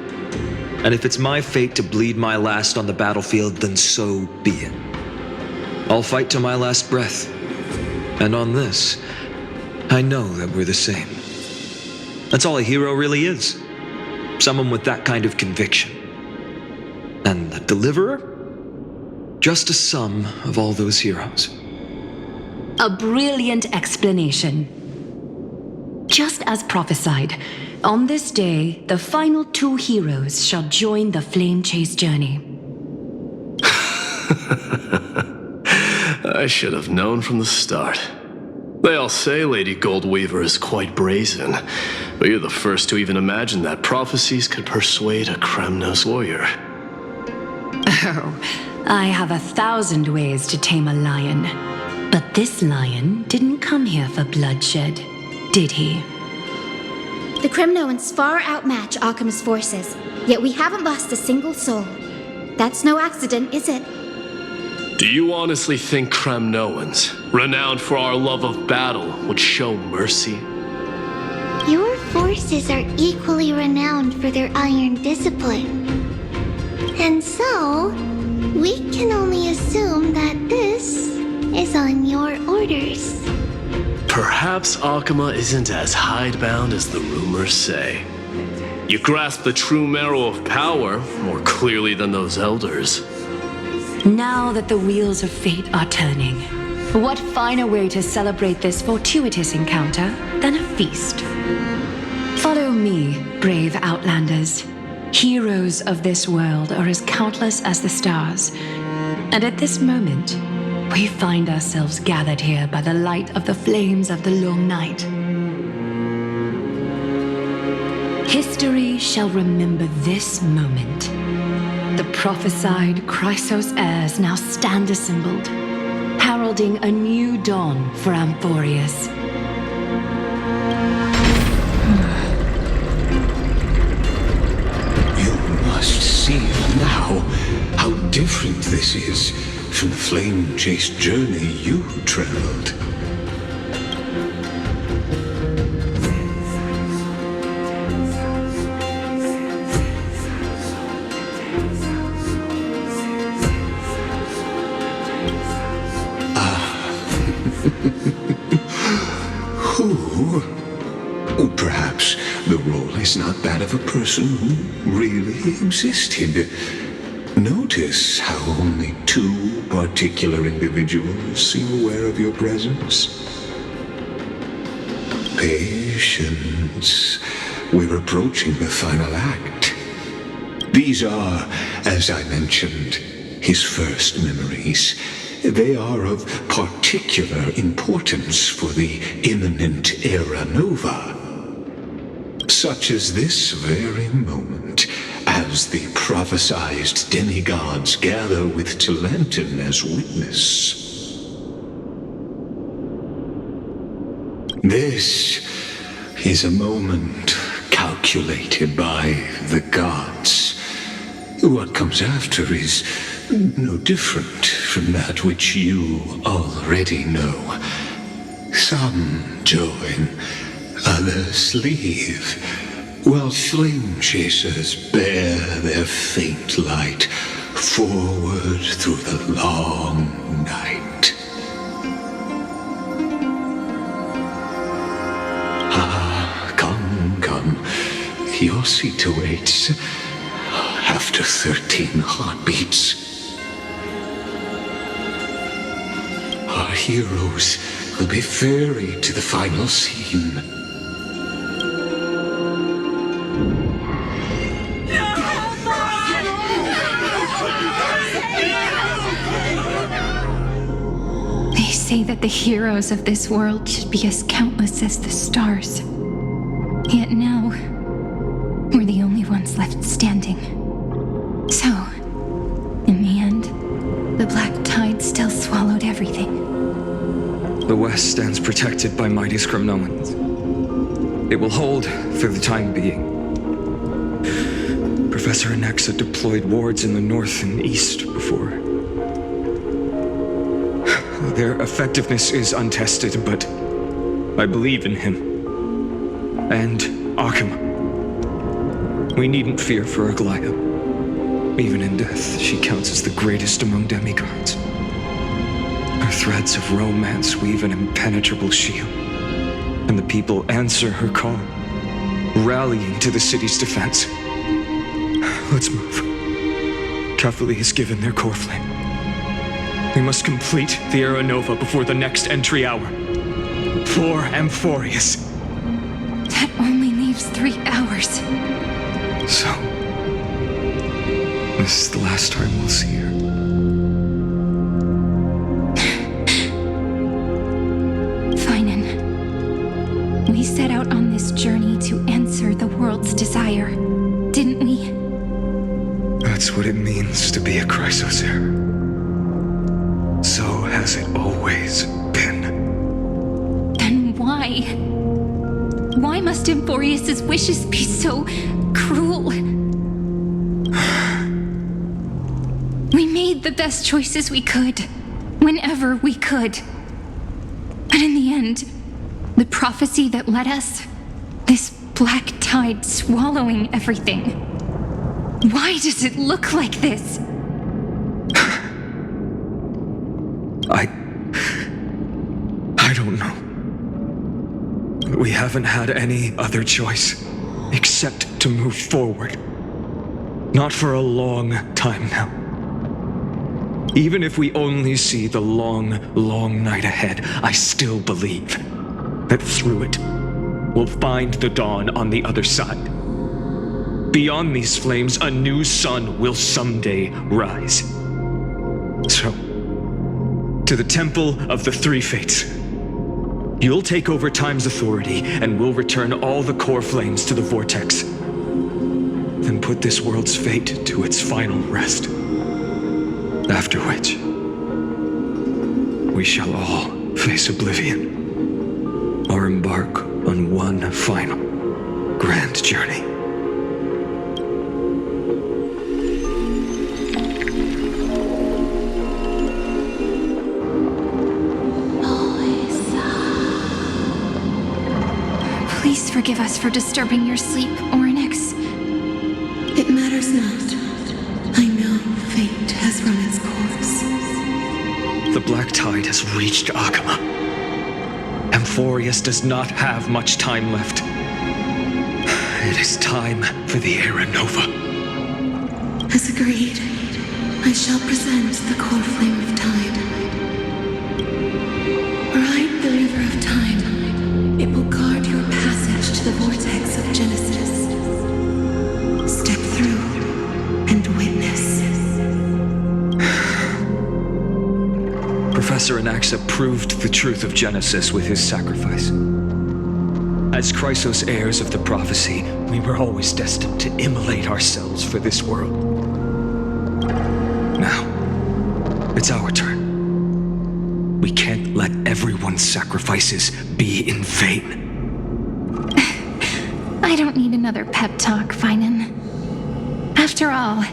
and if it's my fate to bleed my last on the battlefield, then so be it. I'll fight to my last breath. And on this, I know that we're the same. That's all a hero really is. Someone with that kind of conviction. And the deliverer? Just a sum of all those heroes. A brilliant explanation. Just as prophesied, on this day, the final 2 heroes shall join the Flame Chase journey. I should have known from the start. They all say Lady Goldweaver is quite brazen, but you're the first to even imagine that prophecies could persuade a Kremnos warrior. Oh, I have 1,000 ways to tame a lion. But this lion didn't come here for bloodshed, did he? The Kremnoans far outmatch Occam's forces, yet we haven't lost a single soul. That's no accident, is it? Do you honestly think Kremnoans, renowned for our love of battle, would show mercy? Your forces are equally renowned for their iron discipline. And so, we can only assume that this is on your orders. Perhaps Akama isn't as hidebound as the rumors say. You grasp the true marrow of power more clearly than those elders. Now that the wheels of fate are turning, what finer way to celebrate this fortuitous encounter than a feast? Follow me, brave Outlanders. Heroes of this world are as countless as the stars, and at this moment, we find ourselves gathered here by the light of the flames of the long night. History shall remember this moment. The prophesied Chrysos Heirs now stand assembled, heralding a new dawn for Amphoreus. You must see now how different this is from the flame chase journey you traveled. Perhaps the role is not that of a person who really existed. Notice how only 2 particular individuals seem aware of your presence. Patience. We're approaching the final act. These are, as I mentioned, his first memories. They are of particular importance for the imminent Era Nova. Such as this very moment, as the prophesized demigods gather with Talenton as witness. This is a moment calculated by the gods. What comes after is no different from that which you already know. Some join, others leave, while flame chasers bear their faint light forward through the long night. Ah, come. Your seat awaits. After 13 heartbeats. Our heroes will be ferried to the final scene. They say that the heroes of this world should be as countless as the stars. Yet now, we're the only ones left standing. So, in the end, the black tide still swallowed everything. The West stands protected by mighty Kremnoans. It will hold for the time being. Professor Anexa deployed wards in the north and east before. Their effectiveness is untested, but I believe in him. And Occam. We needn't fear for Aglaia. Even in death, she counts as the greatest among demigods. Her threads of romance weave an impenetrable shield, and the people answer her call, rallying to the city's defense. Let's move. Catholi has given their Coreflame. We must complete the Era Nova before the next entry hour. For Amphoreus. That only leaves 3 hours. So, this is the last time we'll see her. Phainon, we set out on this journey to answer the world's desire, didn't we? That's what it means to be a Chrysos Heir. So has it always been. Then why? Why must Amphoreus' wishes be so cruel? We made the best choices we could, whenever we could. But in the end, the prophecy that led us, this black tide swallowing everything. Why does it look like this? I don't know. We haven't had any other choice except to move forward. Not for a long time now. Even if we only see the long, long night ahead, I still believe that through it, we'll find the dawn on the other side. Beyond these flames, a new sun will someday rise. So, to the Temple of the Three Fates. You'll take over Time's authority, and we'll return all the Coreflames to the Vortex. Then put this world's fate to its final rest. After which, we shall all face oblivion, or embark on one final grand journey. Please forgive us for disturbing your sleep, Orynyx. It matters not. I know fate has run its course. The black tide has reached Akama. Amphoreus does not have much time left. It is time for the Era Nova. As agreed, I shall present the Coreflame of Time. Ride the river of time. It will guard your passage to the Vortex of Genesis. Step through and witness. Professor Anaxa proved the truth of Genesis with his sacrifice. As Chrysos heirs of the prophecy, we were always destined to immolate ourselves for this world. Now, it's our turn. We can't let everyone's sacrifices be in vain. I don't need another pep talk, Phainon. After all,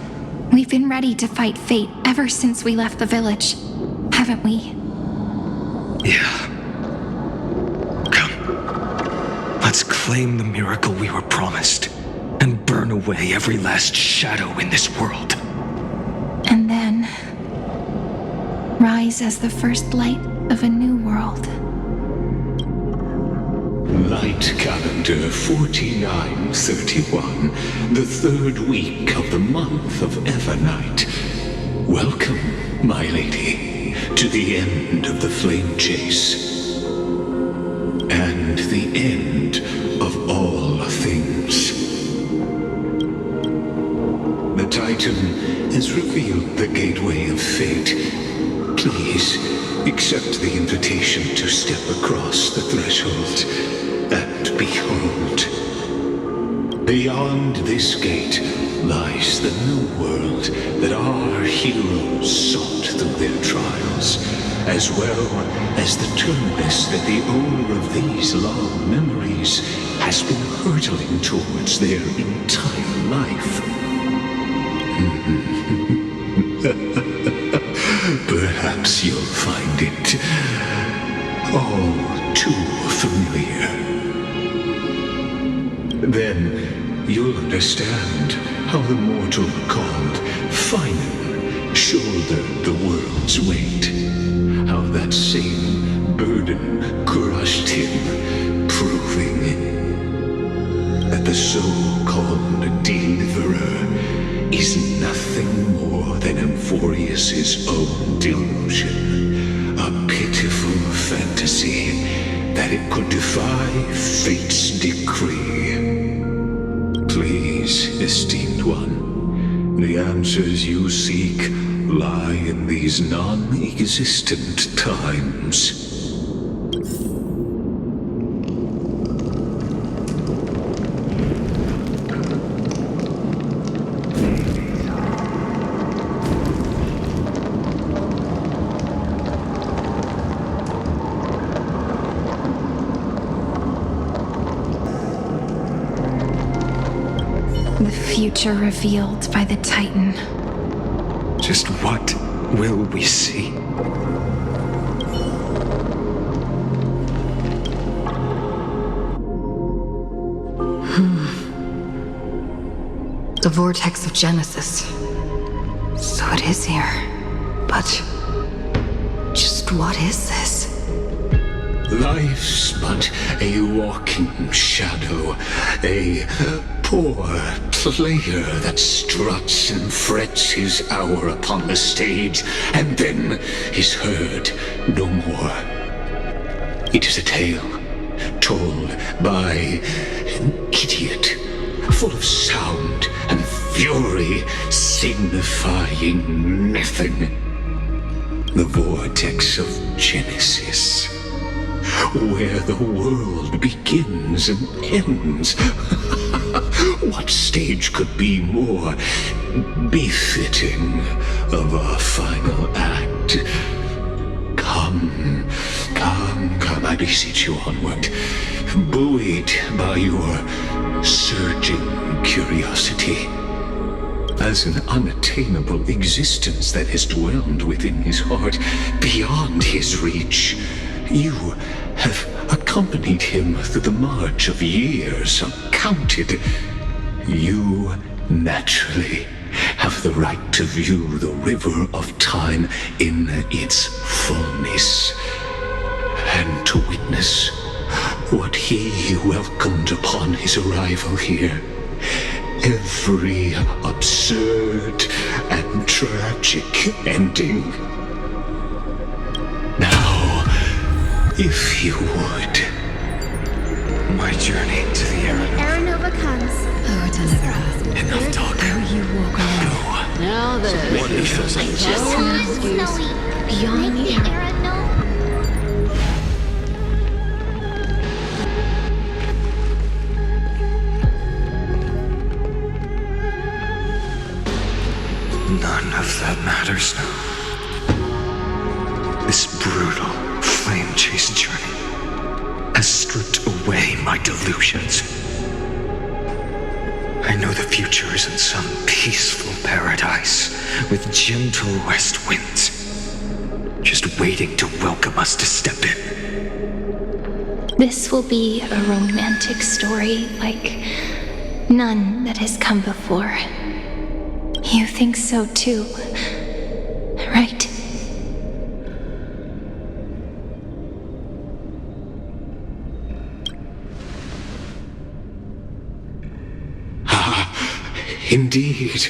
we've been ready to fight fate ever since we left the village, haven't we? Yeah. Come. Let's claim the miracle we were promised, and burn away every last shadow in this world. And then rise as the first light of a new world. Light calendar 4931, the third week of the month of Evernight. Welcome, my lady, to the end of the flame chase. And the end of all things. The Titan has revealed the gateway of fate. Please, accept the invitation to step across the threshold, and behold. Beyond this gate lies the new world that our heroes sought through their trials, as well as the terminus that the owner of these long memories has been hurtling towards their entire life. Perhaps you'll find it all too familiar. Then you'll understand how the mortal called Phainon shouldered the world's weight. How that same burden crushed him, proving that the so-called deliverer is nothing more than Amphoreus' own delusion, a pitiful fantasy that it could defy fate's decree. Please, esteemed one, the answers you seek lie in these non-existent times. The future revealed by the Titan. Just what will we see? The Vortex of Genesis. So it is here. But just what is this? Life's but a walking shadow, a poor player that struts and frets his hour upon the stage, and then is heard no more. It is a tale told by an idiot, full of sound and fury, signifying nothing. The Vortex of Genesis, where the world begins and ends. What stage could be more befitting of our final act? Come, I beseech you onward, buoyed by your surging curiosity. As an unattainable existence that has dwelled within his heart, beyond his reach, you have accompanied him through the march of years uncounted. You naturally have the right to view the river of time in its fullness, and to witness what he welcomed upon his arrival here. Every absurd and tragic ending. Now, if you would, my journey to the Aranova comes. Oh, it's another house. Enough talk. You walk around. No. Now then, What if just an excuse. Snowy. Beyond Make the the Era know. None of that matters now. This brutal, flame-chased journey has stripped away my delusions. I know the future is in some peaceful paradise with gentle west winds, just waiting to welcome us to step in. This will be a romantic story like none that has come before. You think so too, right? Indeed,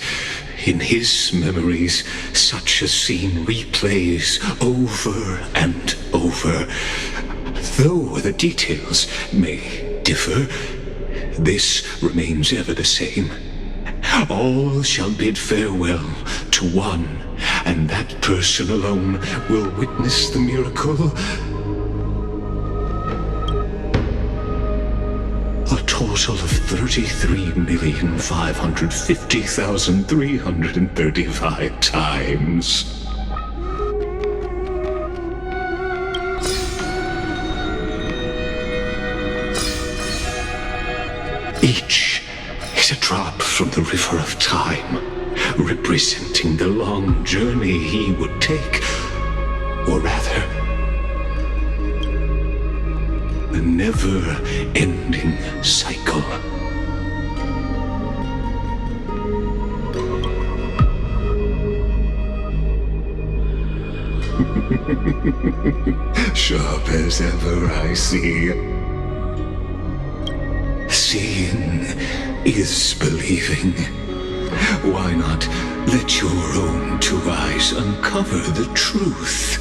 in his memories, such a scene replays over and over. Though the details may differ, this remains ever the same. All shall bid farewell to one, and that person alone will witness the miracle. A total of 33,550,335 times. Each is a drop from the river of time, representing the long journey he would take, or rather, the never-ending cycle. Sharp as ever, I see. Seeing is believing. Why not let your own two eyes uncover the truth?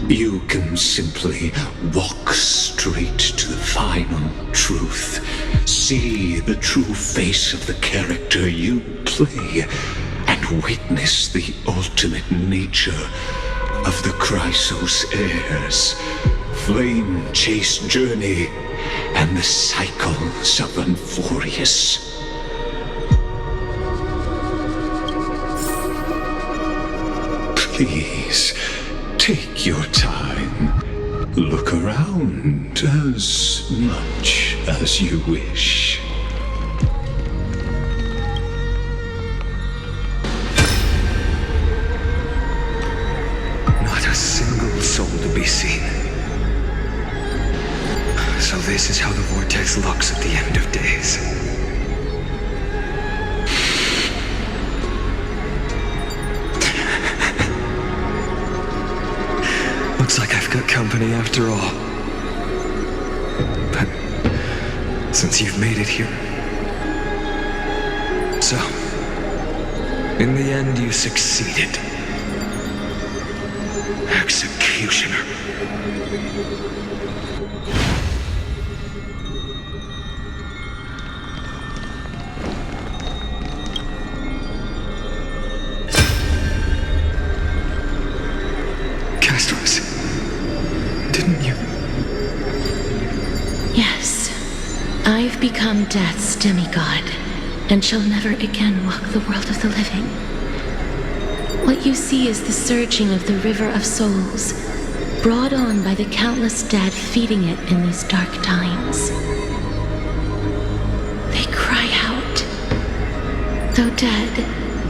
You can simply walk straight to the final truth. See the true face of the character you play, and witness the ultimate nature of the Chrysos Heirs, flame chase journey, and the cycles of Amphoreus. Please, take your time. Look around as much as you wish. Not a single soul to be seen. So this is how the Vortex looks at the end of days. Looks like I've got company after all. But since you've made it here... So, in the end you succeeded. Executioner. Didn't you? Yes. I've become Death's demigod, and shall never again walk the world of the living. What you see is the surging of the river of souls, brought on by the countless dead feeding it in these dark times. They cry out. Though dead,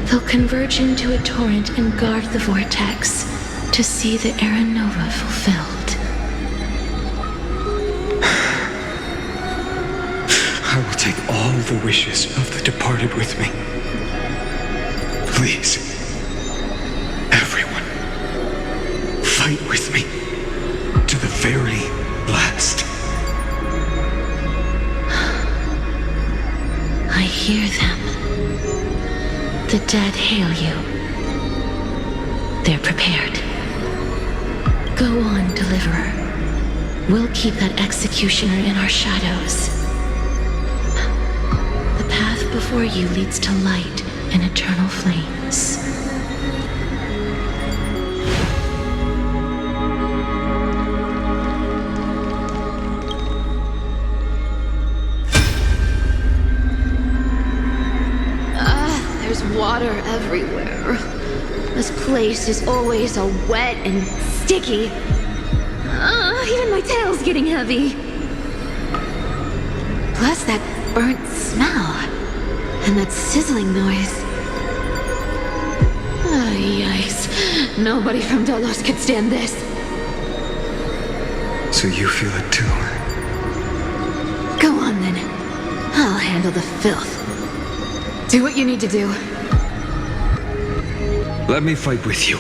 they'll converge into a torrent and guard the vortex to see the Era Nova fulfilled. I will take all the wishes of the departed with me. Please, everyone, fight with me to the very last. I hear them. The dead hail you. They're prepared. Go on, Deliverer. We'll keep that executioner in our shadows. The path before you leads to light and eternal flames. There's water everywhere. This place is always so wet and sticky. Even my tail's getting heavy. Plus that burnt smell. And that sizzling noise. Yikes. Nobody from Delos could stand this. So you feel it too? Go on then. I'll handle the filth. Do what you need to do. Let me fight with you.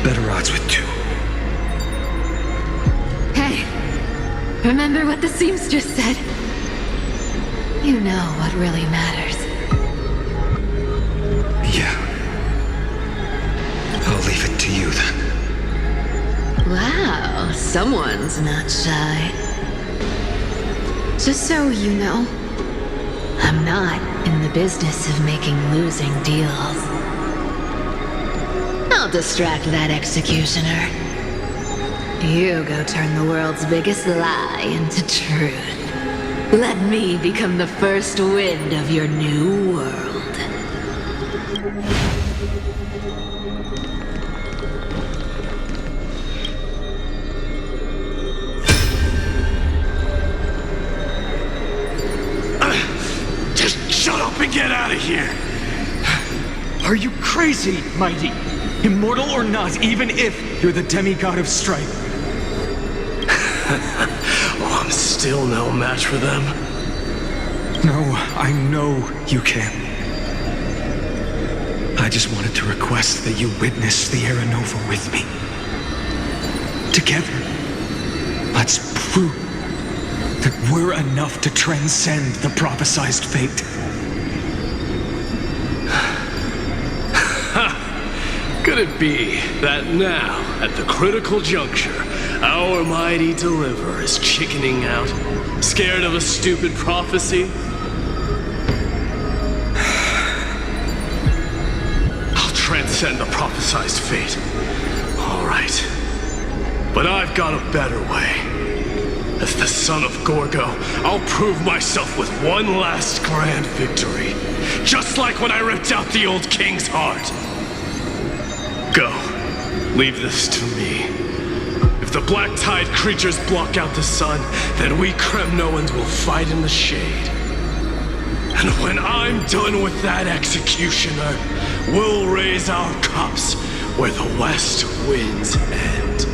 Better odds with two. Hey, remember what the seamstress said? You know what really matters. Yeah. I'll leave it to you then. Wow, someone's not shy. Just so you know, I'm not in the business of making losing deals. I'll distract that executioner. You go turn the world's biggest lie into truth. Let me become the first wind of your new world. Just shut up and get out of here! Are you crazy, Mighty? Immortal or not, even if you're the demigod of strife. Oh, I'm still no match for them. No, I know you can. I just wanted to request that you witness the Era Nova with me. Together, let's prove that we're enough to transcend the prophesized fate. Good it be that now, at the critical juncture, our mighty deliverer is chickening out, scared of a stupid prophecy? I'll transcend the prophesized fate. All right. But I've got a better way. As the son of Gorgo, I'll prove myself with one last grand victory. Just like when I ripped out the old king's heart. Go. Leave this to me. If the black tide creatures block out the sun, then we Kremnoans will fight in the shade. And when I'm done with that executioner, we'll raise our cups where the west winds end.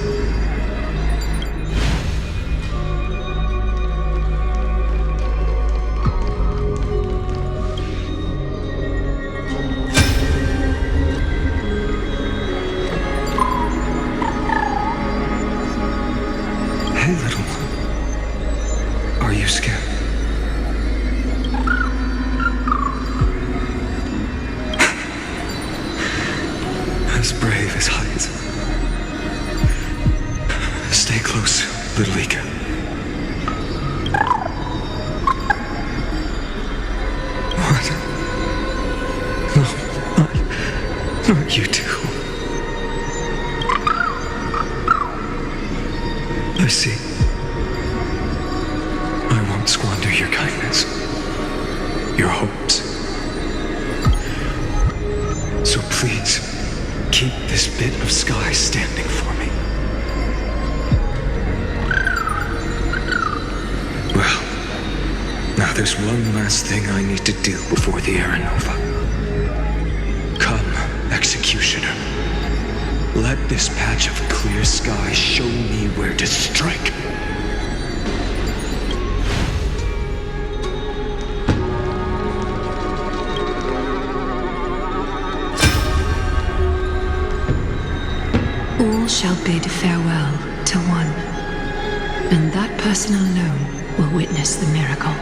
Hey, little one. Are you scared? As brave as heights. Stay close, little Ika. What? No, not you two. I see. I won't squander your kindness, your hopes. So please, keep this bit of sky standing for me. Well, now there's one last thing I need to do before the Era Nova. Come, Executioner. Let this patch of clear sky show me where to strike. All shall bid farewell to one, and that person alone will witness the miracle.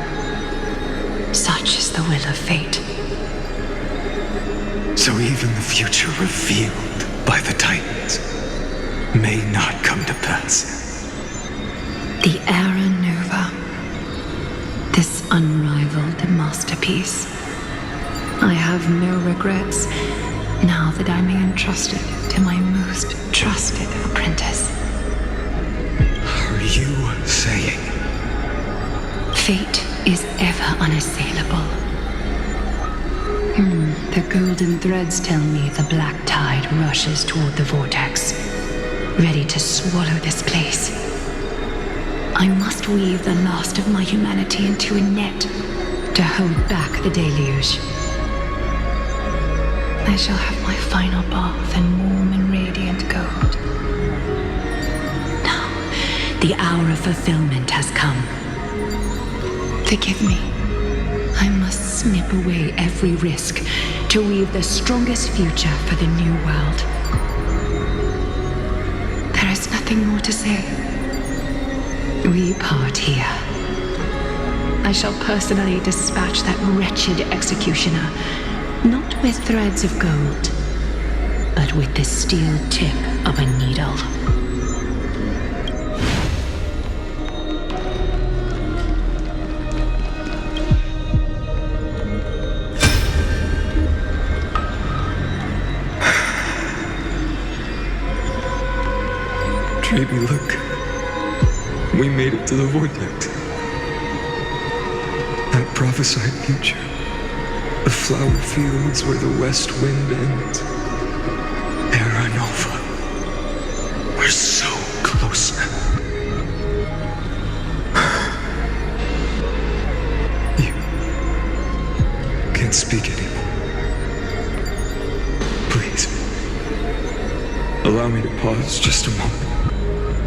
Such is the will of fate. So even the future revealed by the Titans may not come to pass. The Era Nova. This unrivaled masterpiece. I have no regrets now that I may entrust it to my most trusted apprentice. Are you saying? Fate is ever unassailable. The golden threads tell me the black tide rushes toward the vortex, ready to swallow this place. I must weave the last of my humanity into a net to hold back the deluge. I shall have my final bath in warm and radiant gold. Now, the hour of fulfillment has come. Forgive me. I must snip away every risk to weave the strongest future for the new world. There is nothing more to say. We part here. I shall personally dispatch that wretched executioner, not with threads of gold, but with the steel tip of a needle. Baby, look. We made it to the vortex. That prophesied future. The flower fields where the west wind ends. Era Nova. We're so close now. You can't speak anymore. Please. Allow me to pause just a moment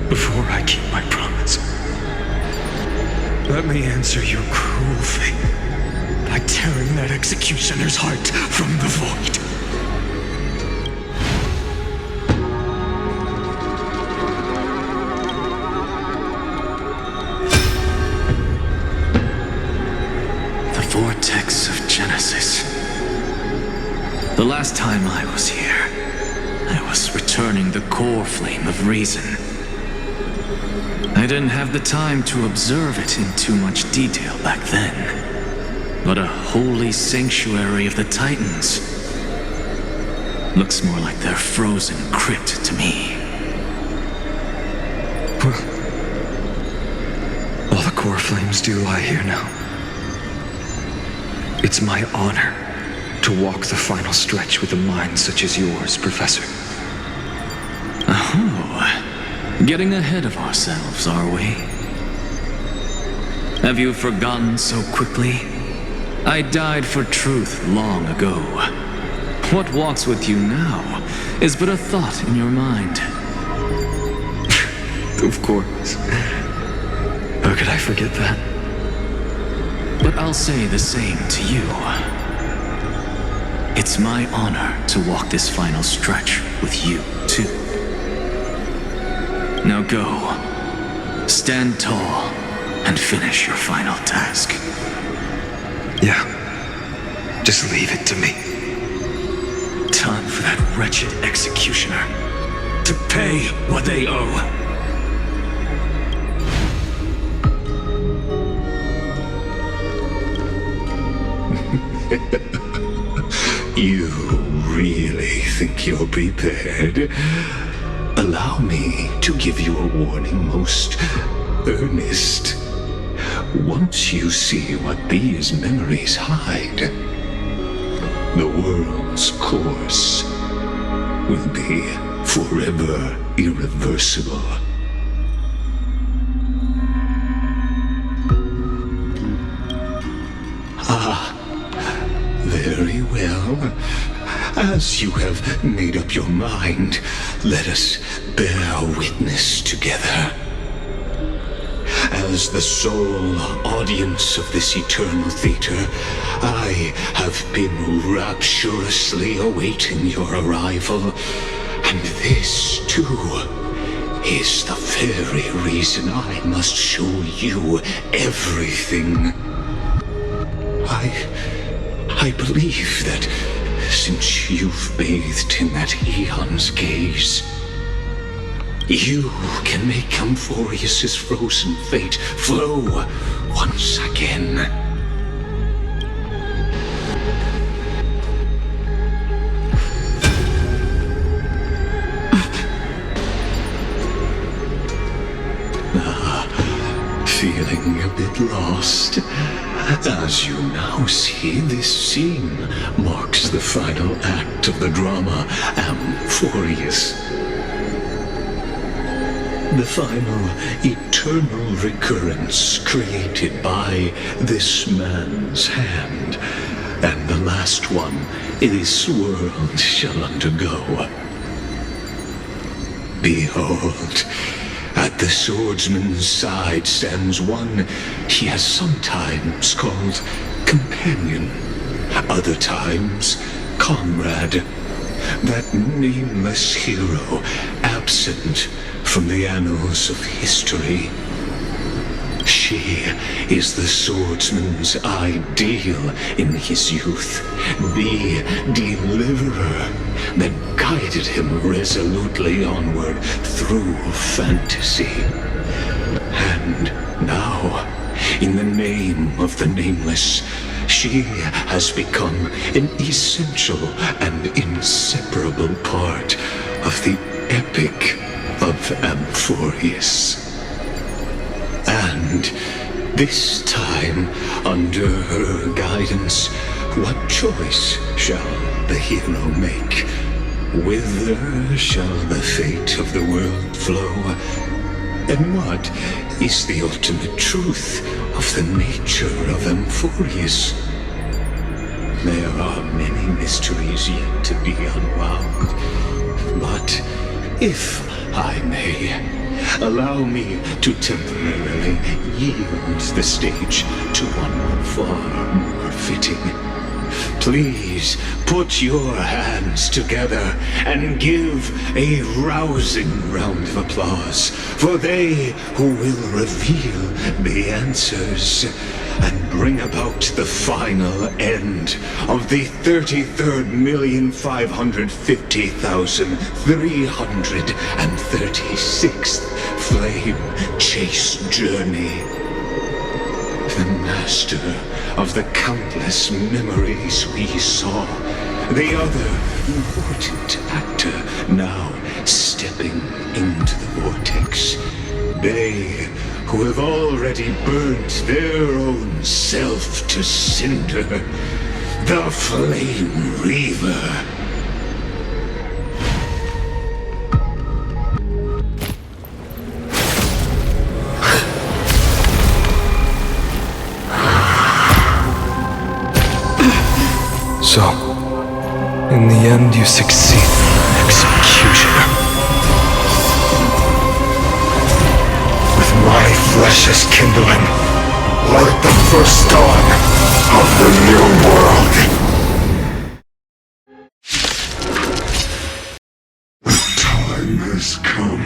before I keep my promise. Let me answer your cruel fate by tearing that executioner's heart from the void. The Vortex of Genesis. The last time I was here, I was returning the Coreflame of reason. I didn't have the time to observe it in too much detail back then, but a holy sanctuary of the Titans looks more like their frozen crypt to me. All the Coreflames do lie here now. It's my honor to walk the final stretch with a mind such as yours, Professor. Oh, getting ahead of ourselves, are we? Have you forgotten so quickly? I died for truth long ago. What walks with you now is but a thought in your mind. Of course. How could I forget that? But I'll say the same to you. It's my honor to walk this final stretch with you, too. Now go. Stand tall and finish your final task. Yeah. Just leave it to me. Time for that wretched executioner to pay what they owe. You really think you're prepared? Allow me to give you a warning, most earnest. Once you see what these memories hide, the world's course will be forever irreversible. Very well. As you have made up your mind, let us bear witness together. As the sole audience of this eternal theater, I have been rapturously awaiting your arrival, and this, too, is the very reason I must show you everything. I believe that since you've bathed in that Aeon's gaze, you can make Amphoreus' frozen fate flow once again. Feeling a bit lost? As you now see, this scene marks the final act of the drama Amphoreus. The final eternal recurrence created by this man's hand, and the last one this world shall undergo. Behold, at the swordsman's side stands one he has sometimes called companion, other times comrade, that nameless hero absent from the annals of history. She is the swordsman's ideal in his youth, the deliverer that guided him resolutely onward through fantasy. And now, in the name of the nameless, she has become an essential and inseparable part of the epic of Amphoreus. And this time, under her guidance, what choice shall the hero make? Whither shall the fate of the world flow? And what is the ultimate truth of the nature of Amphoreus? There are many mysteries yet to be unwound, but if I may, allow me to temporarily yield the stage to one far more fitting. please put your hands together and give a rousing round of applause for they who will reveal the answers and bring about the final end of the 33,550,336th flame chase journey. The master of the countless memories we saw, the other important actor now stepping into the vortex. They who have already burnt their own self to cinder, the Flame Reaver. So, in the end you succeed, Executioner. With my flesh as kindling, light the first dawn of the new world. The time has come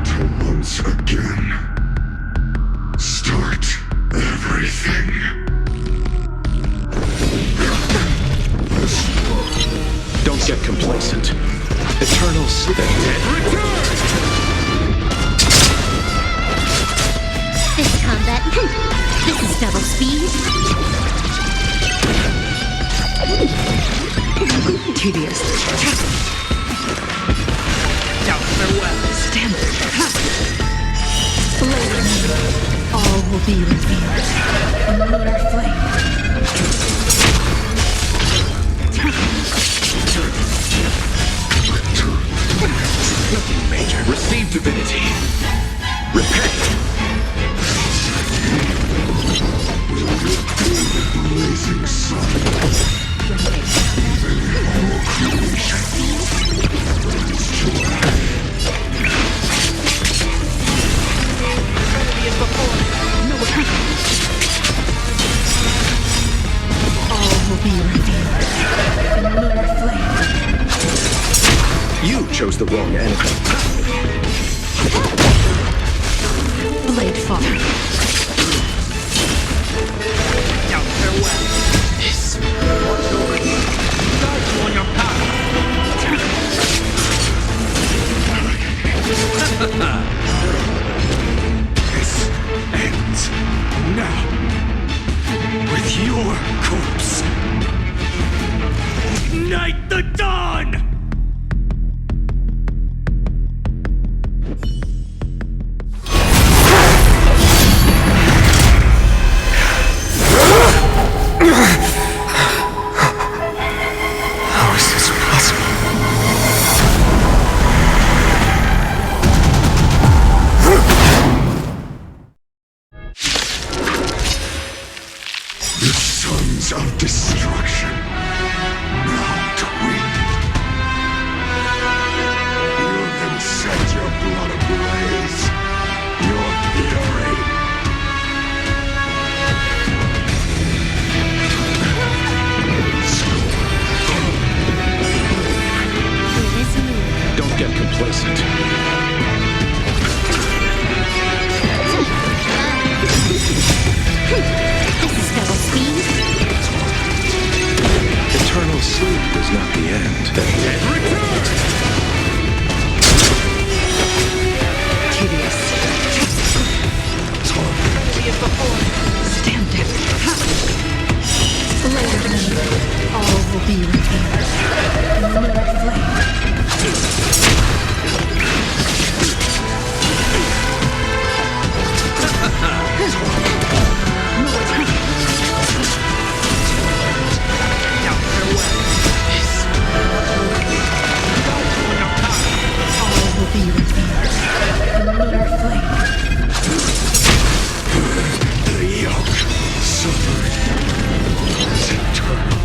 to once again start everything. Don't get complacent. Eternal sleep. This combat, this is double speed. Tedious. Now farewell. Standard. Later, all will be revealed in the lunar flame. Nothing major. Receive divinity. Repent. Blazing sun. All creation. All will be revealed in the lunar flame. You chose the wrong enemy. Blade fall. Now farewell. This mortal guide you on your path. This ends now with your corpse. Ignite the dawn! How is this possible? The sons of destruction now twin. You have set your blood ablaze. Your fury. Don't get complacent. This is double speed. Eternal sleep is not the end. Tedious. As before. Standard. Later, all will be revealed in the lunar flame. Now farewell. This all will be revealed in the lunar flame. The yoke suffered is eternal.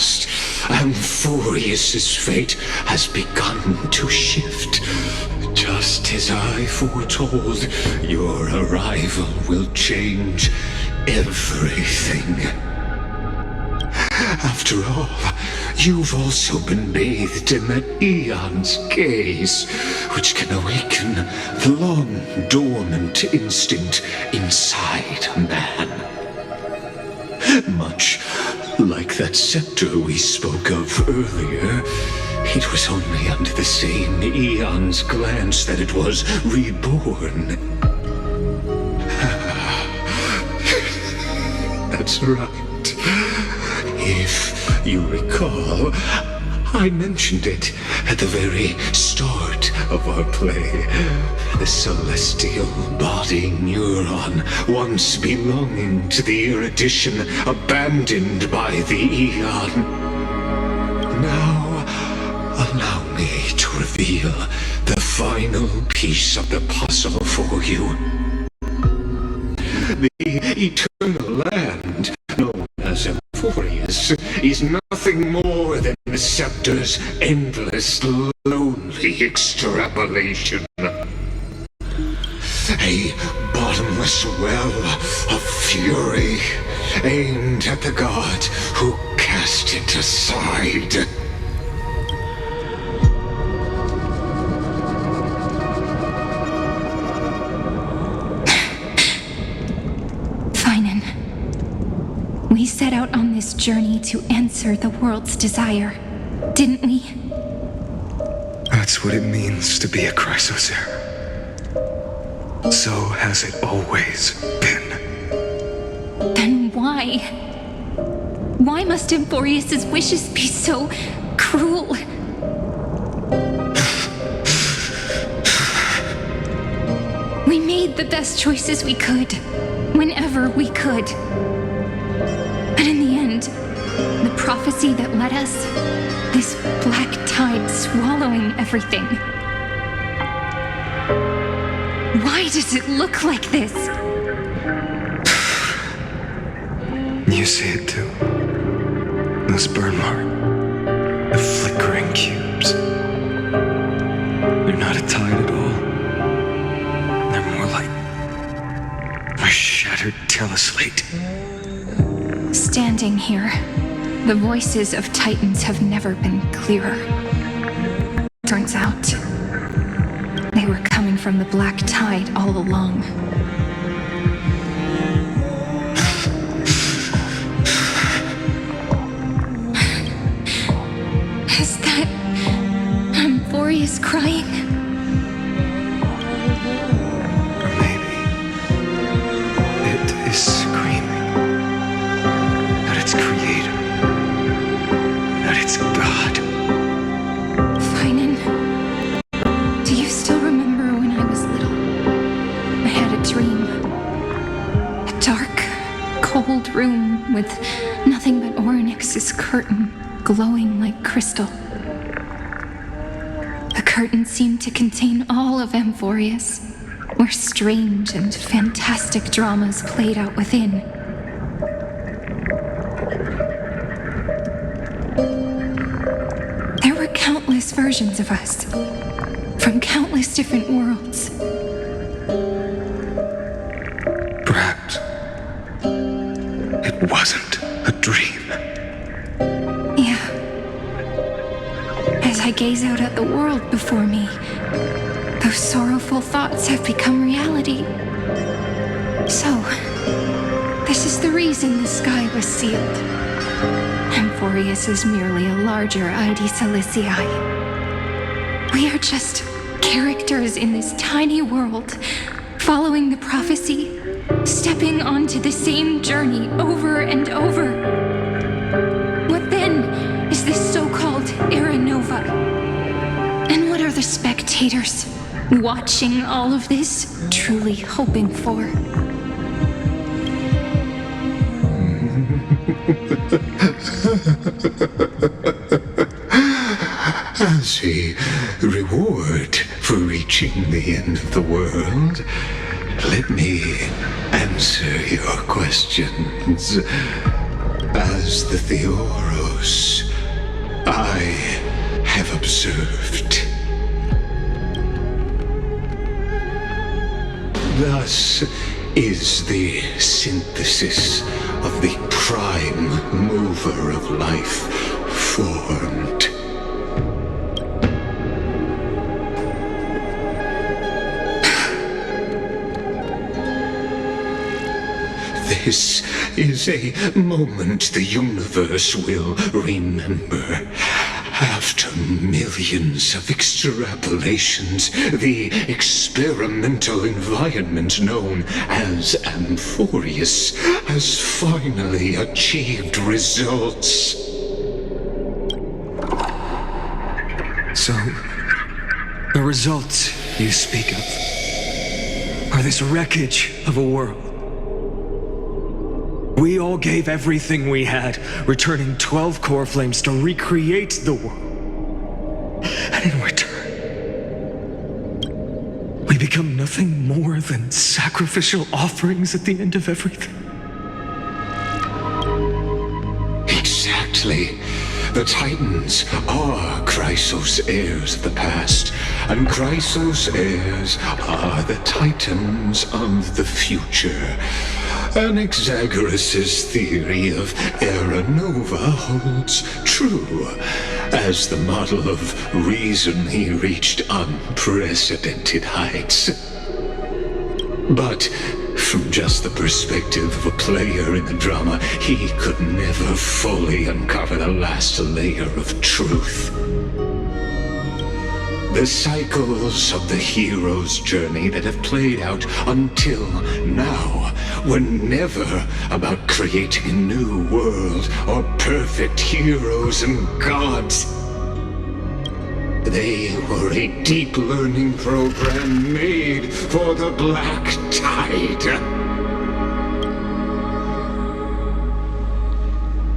last, Amphoreus' fate has begun to shift. Just as I foretold, your arrival will change everything. After all, you've also been bathed in that Aeon's gaze, which can awaken the long-dormant instinct inside a man. Much like that scepter we spoke of earlier, it was only under the same Aeon's glance that it was reborn. That's right. If you recall, I mentioned it at the very start of our play. The celestial body neuron, once belonging to the erudition abandoned by the Aeon. Now, allow me to reveal the final piece of the puzzle for you. The eternal land, known as Amphoreus, is nothing more than the scepter's endless, lonely extrapolation. A bottomless well of fury aimed at the god who cast it aside. Phainon, we set out on this journey to answer the world's desire, didn't we? That's what it means to be a Chrysos Heir. So has it always been. Then why? Why must Amphoreus' wishes be so cruel? We made the best choices we could, whenever we could. But in the end, the prophecy that led us, this black tide swallowing everything. Why does it look like this? You see it too. Those burn marks. The flickering cubes. They're not a tide at all. They're more like a shattered teleslate. Standing here, the voices of Titans have never been clearer. Turns out, they were coming from the black tide all along. Is that Amphoreus crying? Or maybe it is screaming at its creator, at its god. Phainon, do you still remember when I was little? I had a dream. A dark, cold room with nothing but Orynyx's curtain glowing like crystal. The curtain seemed to contain all of Amphoreus, where strange and fantastic dramas played out within. There were countless versions of us, from countless different worlds. Perhaps it wasn't a dream. Yeah. As I gaze out at the world before me, those sorrowful thoughts have become reality. So, this is the reason the sky was sealed. Amphoreus is merely a larger ID Silicii. We are just characters in this tiny world, following the prophecy, stepping onto the same journey over and over. What then is this so-called Era Nova? And what are the spectators watching all of this truly hoping for? As a reward for reaching the end of the world, let me answer your questions. As the Theoros Chrysos, I have observed. Thus is the synthesis of the prime mover of life formed. This is a moment the universe will remember. After millions of extrapolations, the experimental environment known as Amphoreus has finally achieved results. So, the results you speak of are this wreckage of a world. We all gave everything we had, returning 12 Coreflames to recreate the world. And in return, we become nothing more than sacrificial offerings at the end of everything. Exactly. The Titans are Chrysos Heirs of the past, and Chrysos Heirs are the Titans of the future. Anaxagoras' theory of Era Nova holds true, as the model of reason he reached unprecedented heights. But from just the perspective of a player in the drama, he could never fully uncover the last layer of truth. The cycles of the hero's journey that have played out until now were never about creating a new world or perfect heroes and gods. They were a deep learning program made for the Black Tide.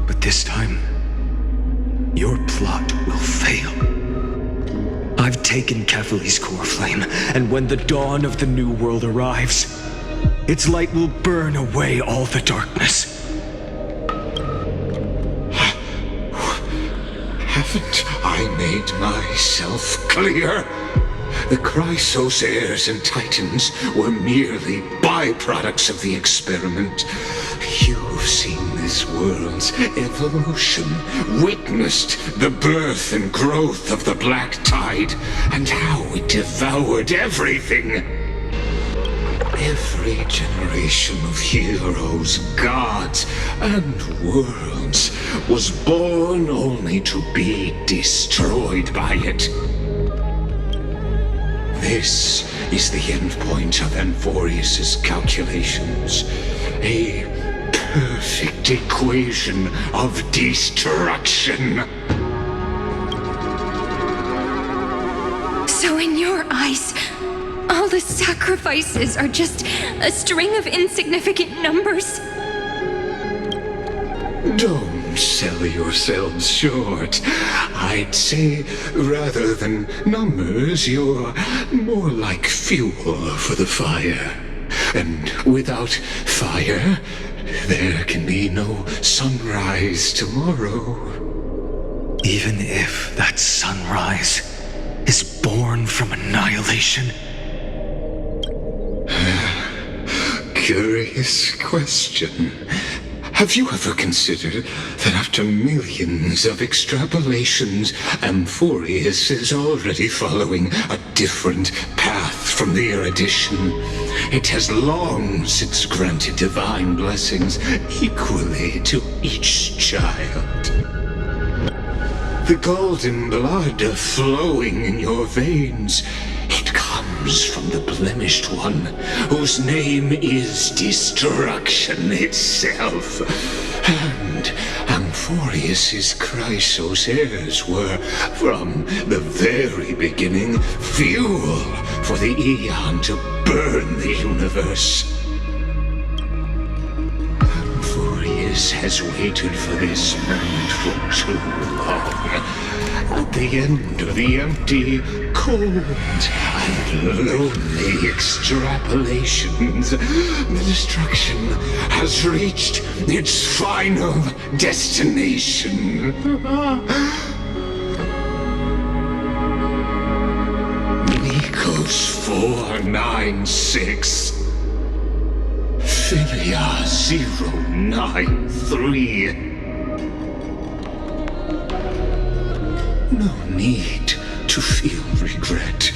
But this time, your plot will fail. I've taken Kefali's Coreflame, and when the dawn of the new world arrives, its light will burn away all the darkness. Haven't I made myself clear? The Chrysos Heirs and Titans were merely byproducts of the experiment. You've seen this world's evolution, witnessed the birth and growth of the Black Tide, and how it devoured everything. Every generation of heroes, gods, and worlds was born only to be destroyed by it. This is the endpoint of Amphoreus' calculations. A perfect equation of destruction. So in your eyes, all the sacrifices are just a string of insignificant numbers? Don't sell yourselves short. I'd say, rather than numbers, you're more like fuel for the fire. And without fire, there can be no sunrise tomorrow. Even if that sunrise is born from annihilation? Curious question. Have you ever considered that after millions of extrapolations, Amphoreus is already following a different path from the erudition? It has long since granted divine blessings equally to each child. The golden blood flowing in your veins, it comes from the blemished one, whose name is destruction itself. And Amphoreus' Chrysos Heirs were, from the very beginning, fuel for the Aeon to burn the universe. Amphoreus has waited for this moment for too long. At the end of the empty, cold, Lonely extrapolations. The destruction has reached its final destination. Nikos 496. Philia 093. No need to feel regret.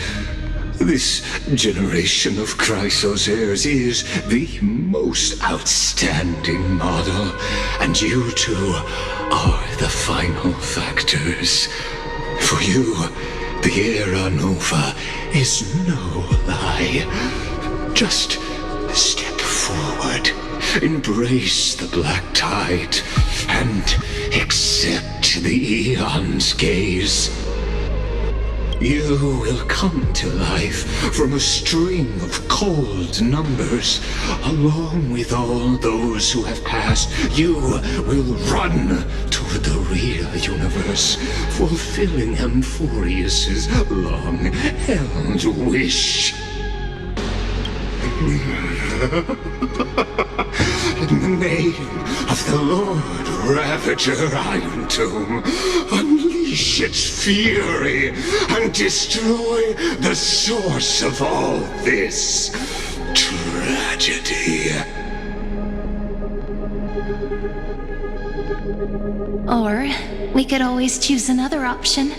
This generation of Chrysos Heirs is the most outstanding model, and you two are the final factors. For you, the Era Nova is no lie. Just step forward, embrace the black tide, and accept the Eon's gaze. You will come to life from a string of cold numbers. Along with all those who have passed, you will run toward the real universe, fulfilling Amphoreus' long-held wish. In the name of the Lord Ravager Iron Tome, unleash its fury and destroy the source of all this tragedy. Or we could always choose another option.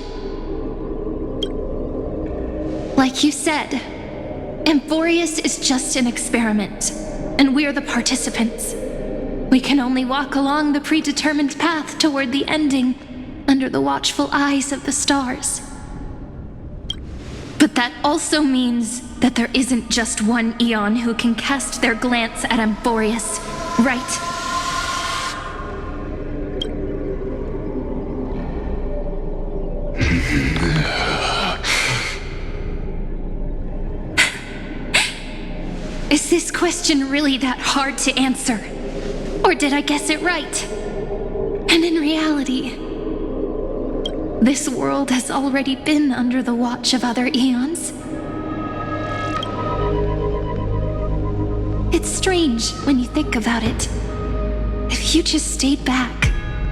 Like you said, Amphoreus is just an experiment, and we're the participants. We can only walk along the predetermined path toward the ending, under the watchful eyes of the stars. But that also means that there isn't just one Eon who can cast their glance at Amphoreus, right? Is this question really that hard to answer? Or did I guess it right? And in reality, this world has already been under the watch of other eons. It's strange when you think about it. If you just stayed back,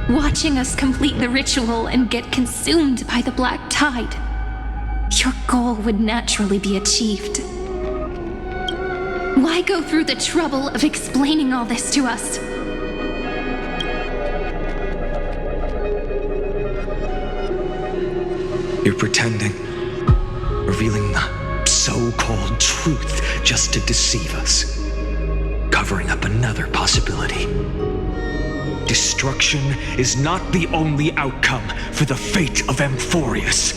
watching us complete the ritual and get consumed by the black tide, your goal would naturally be achieved. Why go through the trouble of explaining all this to us? You're pretending, revealing the so-called truth just to deceive us, covering up another possibility. Destruction is not the only outcome for the fate of Amphoreus.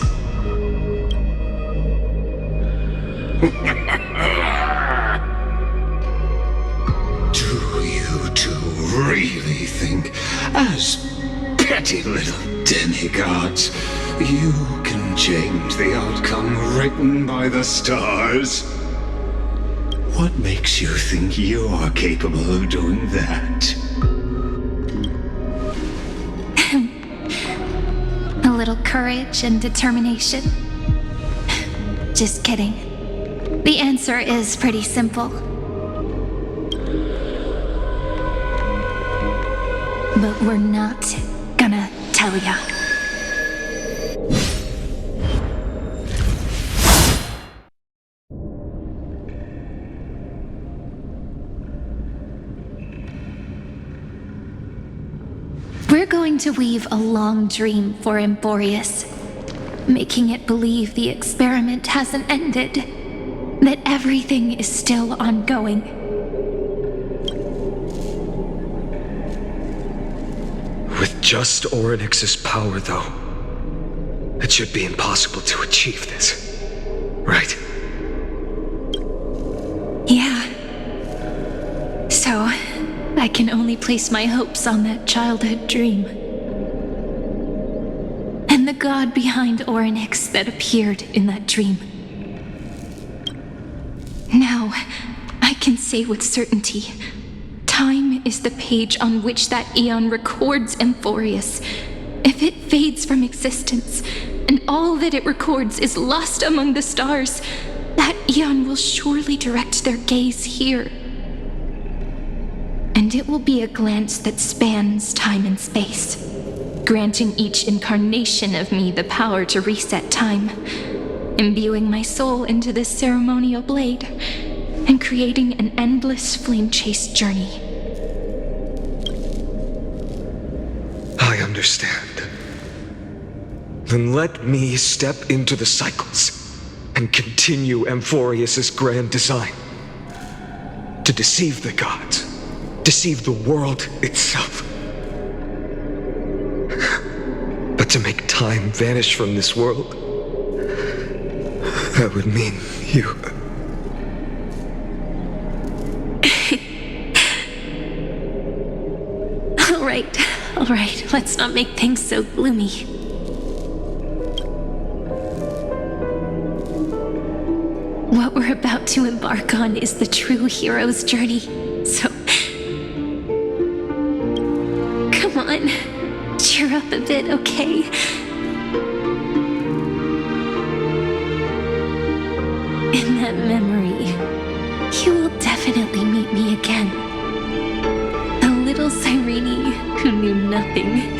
Do you two really think, as petty little demigods, you can change the outcome written by the stars? What makes you think you're capable of doing that? A little courage and determination. Just kidding. The answer is pretty simple. But we're not gonna tell ya. We're going to weave a long dream for Amphoreus, making it believe the experiment hasn't ended, that everything is still ongoing. With just Orynyx's power, though, it should be impossible to achieve this, right? Yeah. So, I can only place my hopes on that childhood dream. And the god behind Orynyx that appeared in that dream. Now, I can say with certainty, time is the page on which that Eon records Amphoreus. If it fades from existence, and all that it records is lost among the stars, that eon will surely direct their gaze here. And it will be a glance that spans time and space, granting each incarnation of me the power to reset time, imbuing my soul into this ceremonial blade, and creating an endless flame-chased journey. I understand. Then let me step into the cycles and continue Amphoreus' grand design. To deceive the gods, deceive the world itself. But to make time vanish from this world, that would mean you. All right, let's not make things so gloomy. What we're about to embark on is the true hero's journey, so come on, cheer up a bit, okay? In that memory, you will definitely meet me again. A little Cyrene who knew nothing,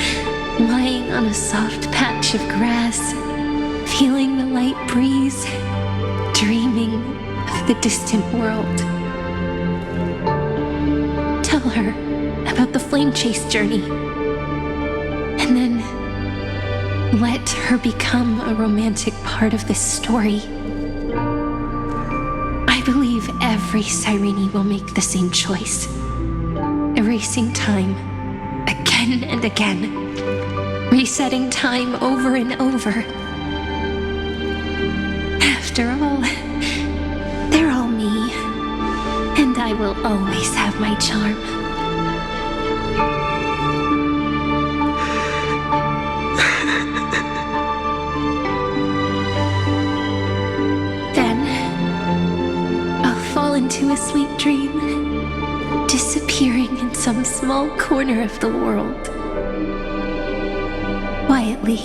lying on a soft patch of grass, feeling the light breeze, dreaming of the distant world. Tell her about the flame chase journey, and then let her become a romantic part of this story. I believe every Cyrene will make the same choice, erasing time again and again, resetting time over and over. After all, they're all me, and I will always have my charm. Then, I'll fall into a sweet dream, disappearing in some small corner of the world. Quietly,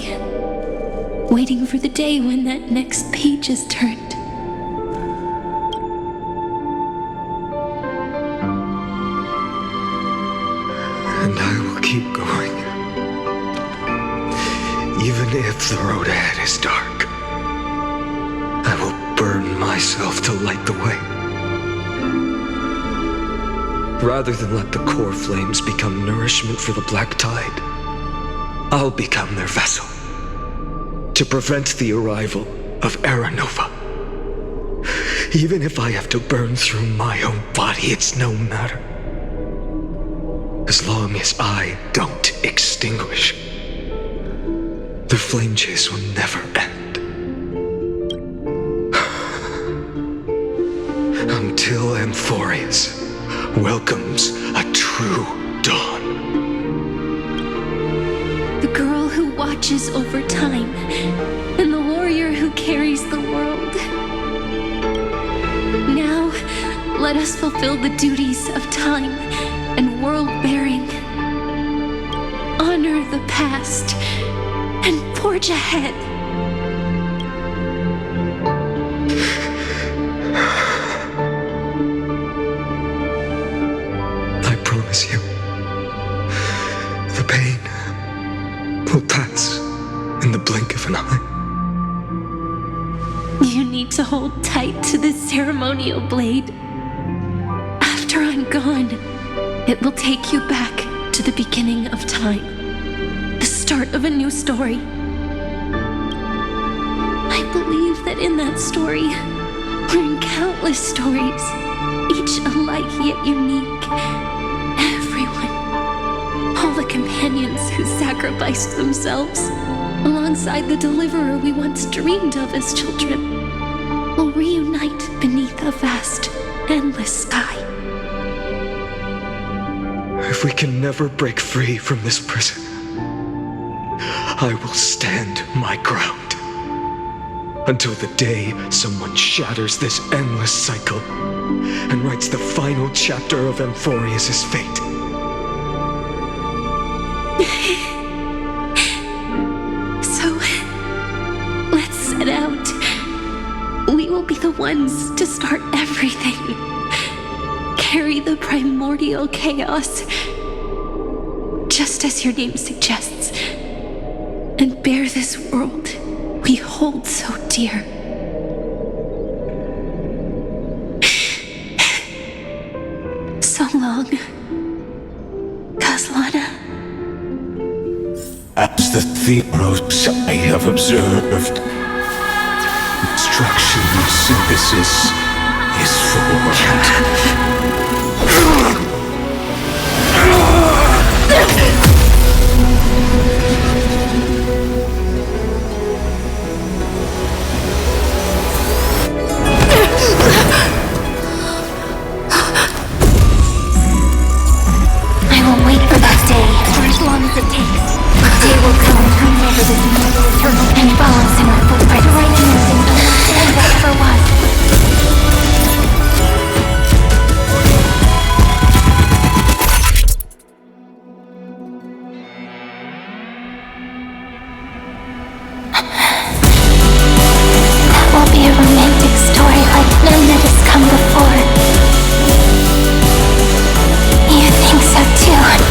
waiting for the day when that next page is turned. And I will keep going. Even if the road ahead is dark, I will burn myself to light the way. Rather than let the core flames become nourishment for the black tide, I'll become their vessel to prevent the arrival of Era Nova. Even if I have to burn through my own body, it's no matter. As long as I don't extinguish, the flame chase will never end. Until Amphoreus welcomes a true dawn. The girl who watches over time, and the warrior who carries the world. Now, let us fulfill the duties of time and world-bearing. Honor the past and forge ahead. I promise you, the pain will pass in the blink of an eye. You need to hold tight to this ceremonial blade. After I'm gone, it will take you back to the beginning of time, the start of a new story. I believe that in that story, we're in countless stories, each alike yet unique. Everyone, all the companions who sacrificed themselves, alongside the deliverer we once dreamed of as children, will reunite beneath a vast, endless sky. If we can never break free from this prison, I will stand my ground until the day someone shatters this endless cycle and writes the final chapter of Amphoreus' fate. So, let's set out. We will be the ones to start everything. Carry the primordial chaos, just as your name suggests, and bear this world we hold so dear. So long, Kaslana. As the Theros I have observed, destruction synthesis is formed. I will wait for that day for as long as it takes. A day will come and turn over this mortal eternal and follows in our footprint to right anything and that ever was. That will be a romantic story like none that has come before. You think so too, right?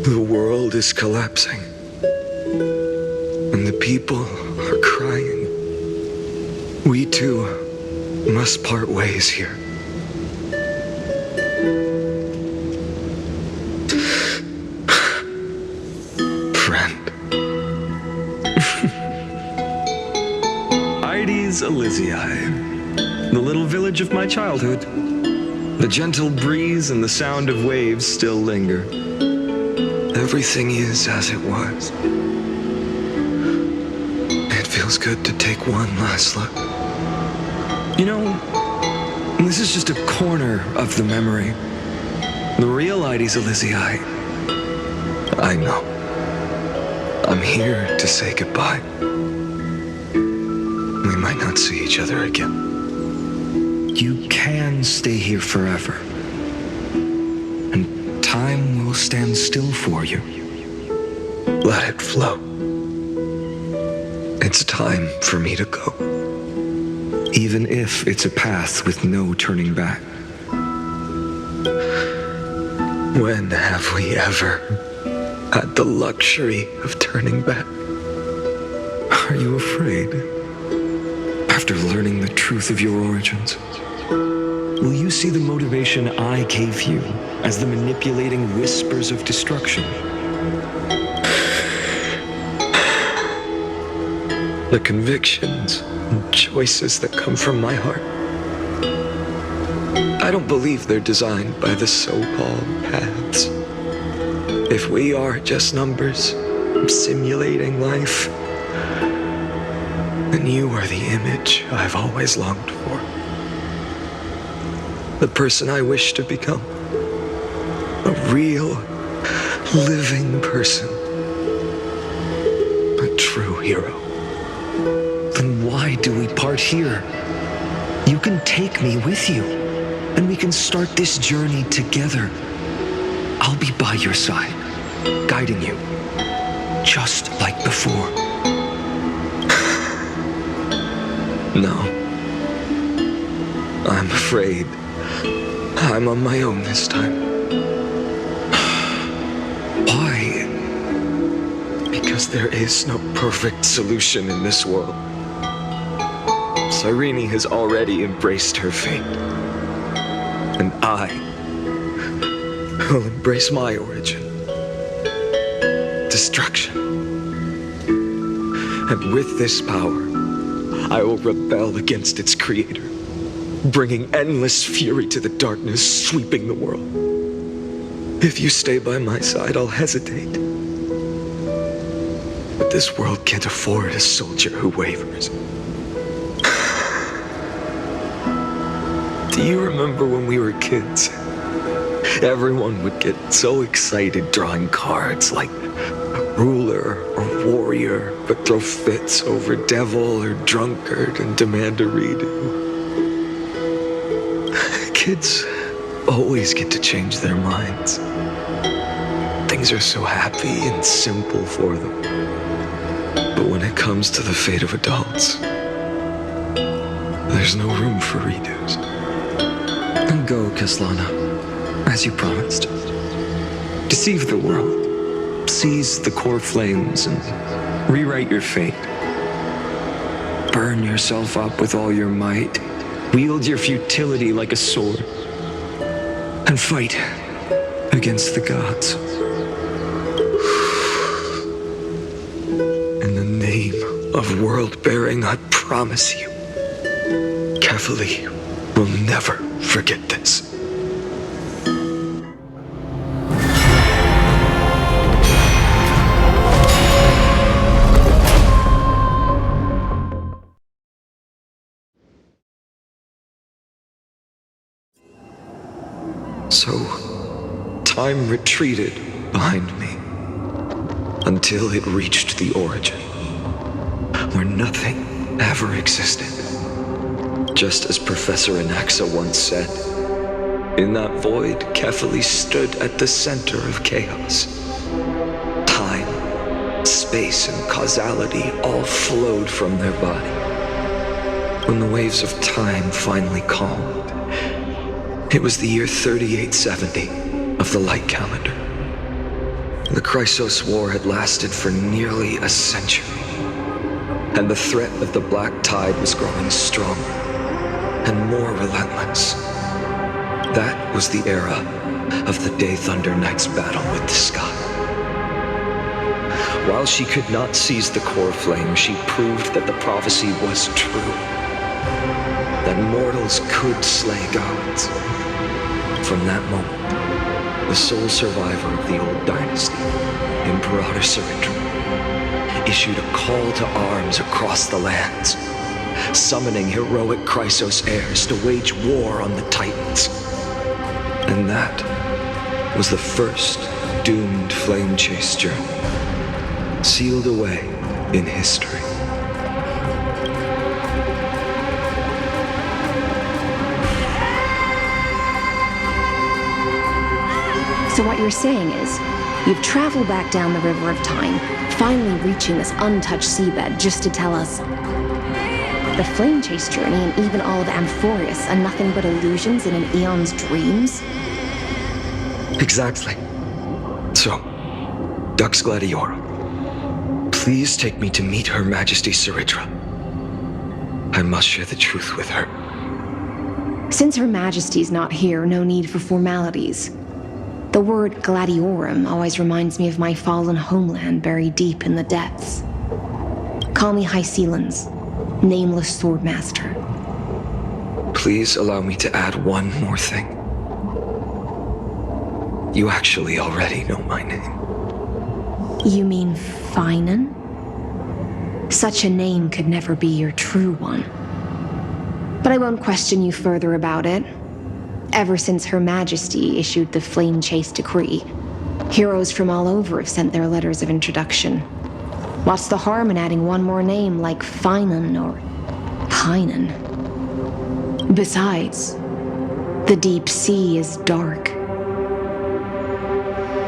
The world is collapsing, and the people are crying. We too must part ways here. Friend. Ides Elysiae, the little village of my childhood. The gentle breeze and the sound of waves still linger. Everything is as it was. It feels good to take one last look. You know, this is just a corner of the memory. The real Ides Elysiae. I know. I'm here to say goodbye. We might not see each other again. You can stay here forever. And time will stand still for you. Let it flow. It's time for me to go. Even if it's a path with no turning back. When have we ever had the luxury of turning back? Are you afraid? After learning the truth of your origins, will you see the motivation I gave you as the manipulating whispers of destruction? The convictions and choices that come from my heart. I don't believe they're designed by the so-called paths. If we are just numbers simulating life, then you are the image I've always longed for. The person I wish to become. A real, living person. A true hero. Then why do we part here? You can take me with you, and we can start this journey together. I'll be by your side, guiding you, just like before. No. I'm afraid I'm on my own this time. Why? Because there is no perfect solution in this world. Cyrene has already embraced her fate. And I will embrace my origin. Destruction. And with this power, I will rebel against its creator. bringing endless fury to the darkness, sweeping the world. If you stay by my side, I'll hesitate. But this world can't afford a soldier who wavers. Do you remember when we were kids? Everyone would get so excited drawing cards like ruler or warrior, but throw fits over devil or drunkard and demand a redo. Kids always get to change their minds. Things are so happy and simple for them. But when it comes to the fate of adults, there's no room for redos. And go, Kaslana, as you promised. Deceive the world, seize the Coreflames, and rewrite your fate. Burn yourself up with all your might. Wield your futility like a sword. And fight against the gods. In the name of world-bearing, I promise you, Kefali will never forget this. So, time retreated behind me until it reached the origin, where nothing ever existed. Just as Professor Anaxa once said, in that void, Kefali stood at the center of chaos. Time, space, and causality all flowed from their body. When the waves of time finally calmed, it was the year 3870 of the light calendar. The Chrysos War had lasted for nearly a century, and the threat of the Black Tide was growing stronger and more relentless. That was the era of the Day Thunder Knight's battle with the sky. While she could not seize the Coreflame, she proved that the prophecy was true, that mortals could slay gods. From that moment, the sole survivor of the old dynasty, Imperator Saritra, issued a call to arms across the lands, summoning heroic Chrysos Heirs to wage war on the Titans. And that was the first doomed flame chase journey, sealed away in history. So what you're saying is, you've traveled back down the River of Time, finally reaching this untouched seabed just to tell us the flame chase journey and even all of Amphoreus are nothing but illusions in an eon's dreams? Exactly. So, Dux Gladiorum, please take me to meet Her Majesty Saritra. I must share the truth with her. Since Her Majesty's not here, no need for formalities. The word Gladiorum always reminds me of my fallen homeland buried deep in the depths. Call me High Sealans, nameless swordmaster. Please allow me to add one more thing. You actually already know my name. You mean Phainon? Such a name could never be your true one. But I won't question you further about it. Ever since Her Majesty issued the Flame Chase Decree, heroes from all over have sent their letters of introduction. What's the harm in adding one more name like Phainon or Phainon? Besides, the deep sea is dark.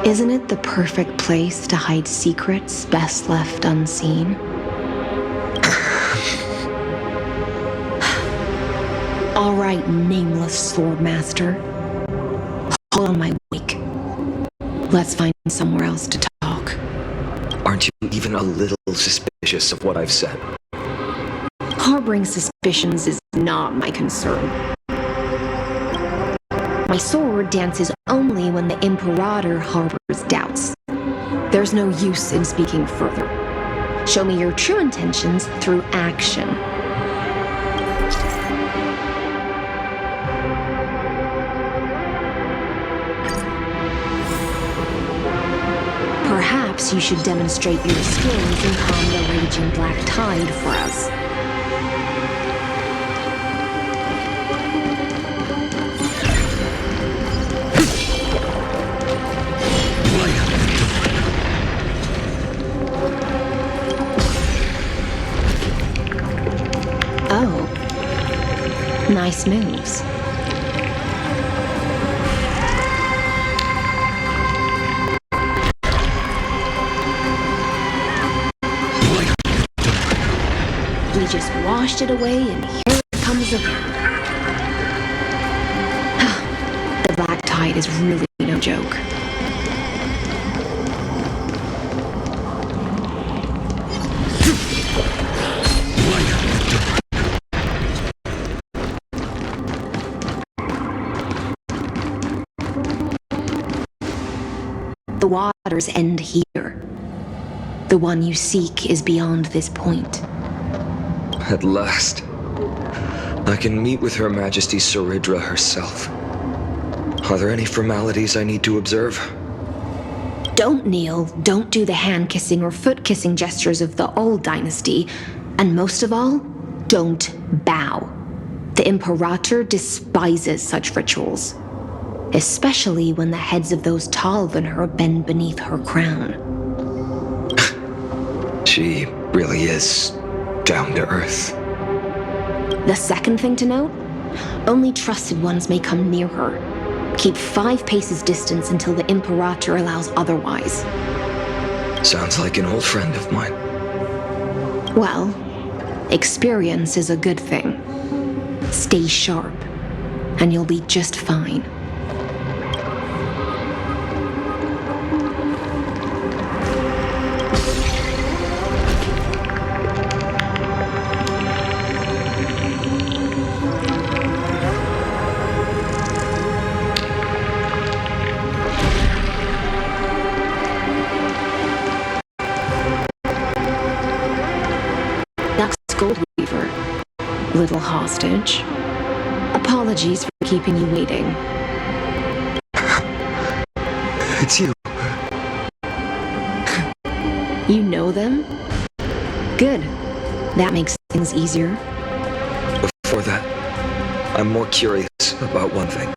Isn't it the perfect place to hide secrets best left unseen? All right, nameless swordmaster. Hold on my wake. Let's find somewhere else to talk. Aren't you even a little suspicious of what I've said? Harboring suspicions is not my concern. My sword dances only when the Imperator harbors doubts. There's no use in speaking further. Show me your true intentions through action. Perhaps you should demonstrate your skills and calm the raging black tide for us. Oh. Nice moves. We just washed it away and here it comes again. The black tide is really no joke. The waters end here. The one you seek is beyond this point. At last, I can meet with Her Majesty Saridra herself. Are there any formalities I need to observe? Don't kneel, don't do the hand-kissing or foot-kissing gestures of the old dynasty, and most of all, don't bow. The Imperator despises such rituals, especially when the heads of those taller than her bend beneath her crown. She really is down to earth. The second thing to note, only trusted ones may come near her. Keep 5 paces distance until the Imperator allows otherwise. Sounds like an old friend of mine. Well, experience is a good thing. Stay sharp, and you'll be just fine. Little hostage. Apologies for keeping you waiting. It's you. You know them? Good. That makes things easier. Before that, I'm more curious about one thing.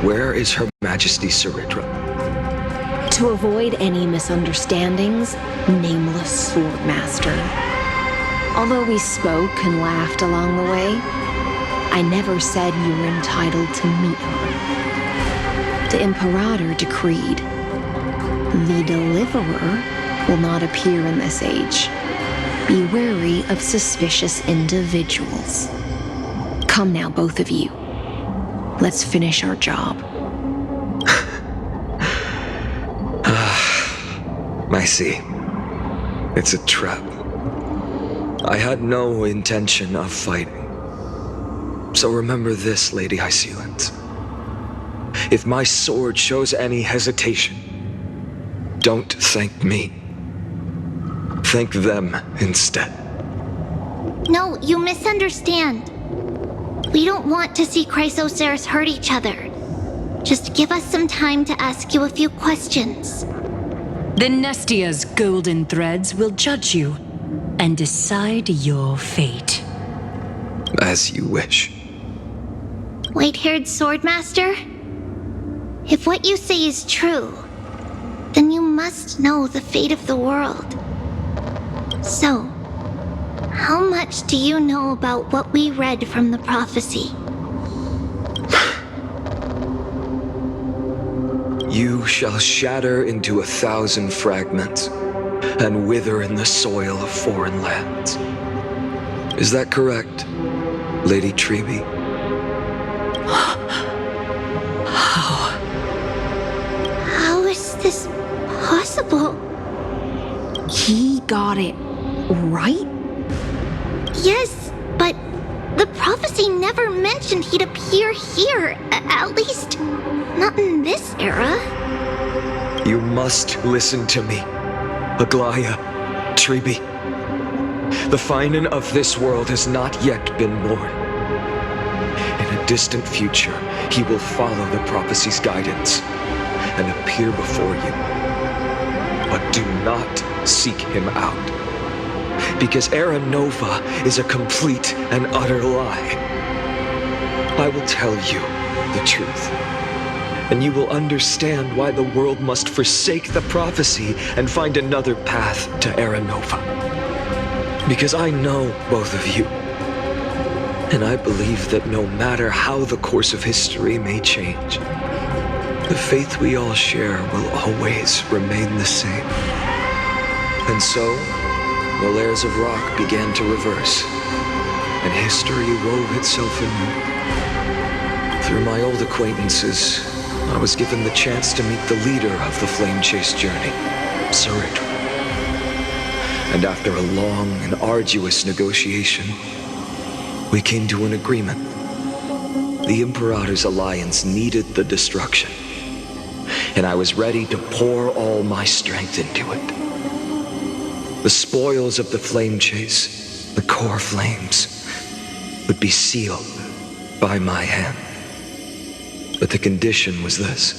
Where is Her Majesty Saridra? To avoid any misunderstandings, nameless Swordmaster. Although we spoke and laughed along the way, I never said you were entitled to meet her. The Imperator decreed, the Deliverer will not appear in this age. Be wary of suspicious individuals. Come now, both of you. Let's finish our job. I see. It's a trap. I had no intention of fighting. So remember this, Lady Hysealant. If my sword shows any hesitation, don't thank me. Thank them instead. No, you misunderstand. We don't want to see Chrysos Heirs hurt each other. Just give us some time to ask you a few questions. The Nestia's golden threads will judge you and decide your fate. As you wish. White-haired Swordmaster? If what you say is true, then you must know the fate of the world. So, how much do you know about what we read from the prophecy? You shall shatter into 1,000 fragments and wither in the soil of foreign lands. Is that correct, Lady Treeby? How is this possible? He got it right? Yes, but the prophecy never mentioned he'd appear here, at least not in this era. You must listen to me, Aglaya, Treeby. The Phainon of this world has not yet been born. In a distant future, he will follow the prophecy's guidance and appear before you. but do not seek him out. Because Era Nova is a complete and utter lie. I will tell you the truth, and you will understand why the world must forsake the prophecy and find another path to Era Nova. Because I know both of you, and I believe that no matter how the course of history may change, the faith we all share will always remain the same. And so, the layers of rock began to reverse, and history wove itself anew. Through my old acquaintances, I was given the chance to meet the leader of the Flame Chase journey, Surrey. And after a long and arduous negotiation, we came to an agreement. The Imperator's alliance needed the destruction, and I was ready to pour all my strength into it. The spoils of the Flame Chase, the Coreflames, would be sealed by my hand. But the condition was this.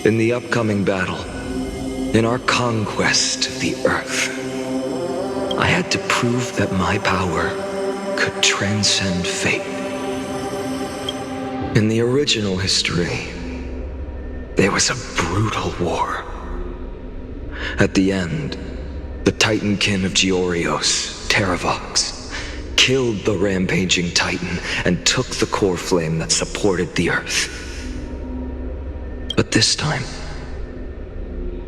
In the upcoming battle, in our conquest of the Earth, I had to prove that my power could transcend fate. In the original history, there was a brutal war. At the end, the Titankin of Georios, Terravox, killed the rampaging Titan and took the Coreflame that supported the Earth. But this time,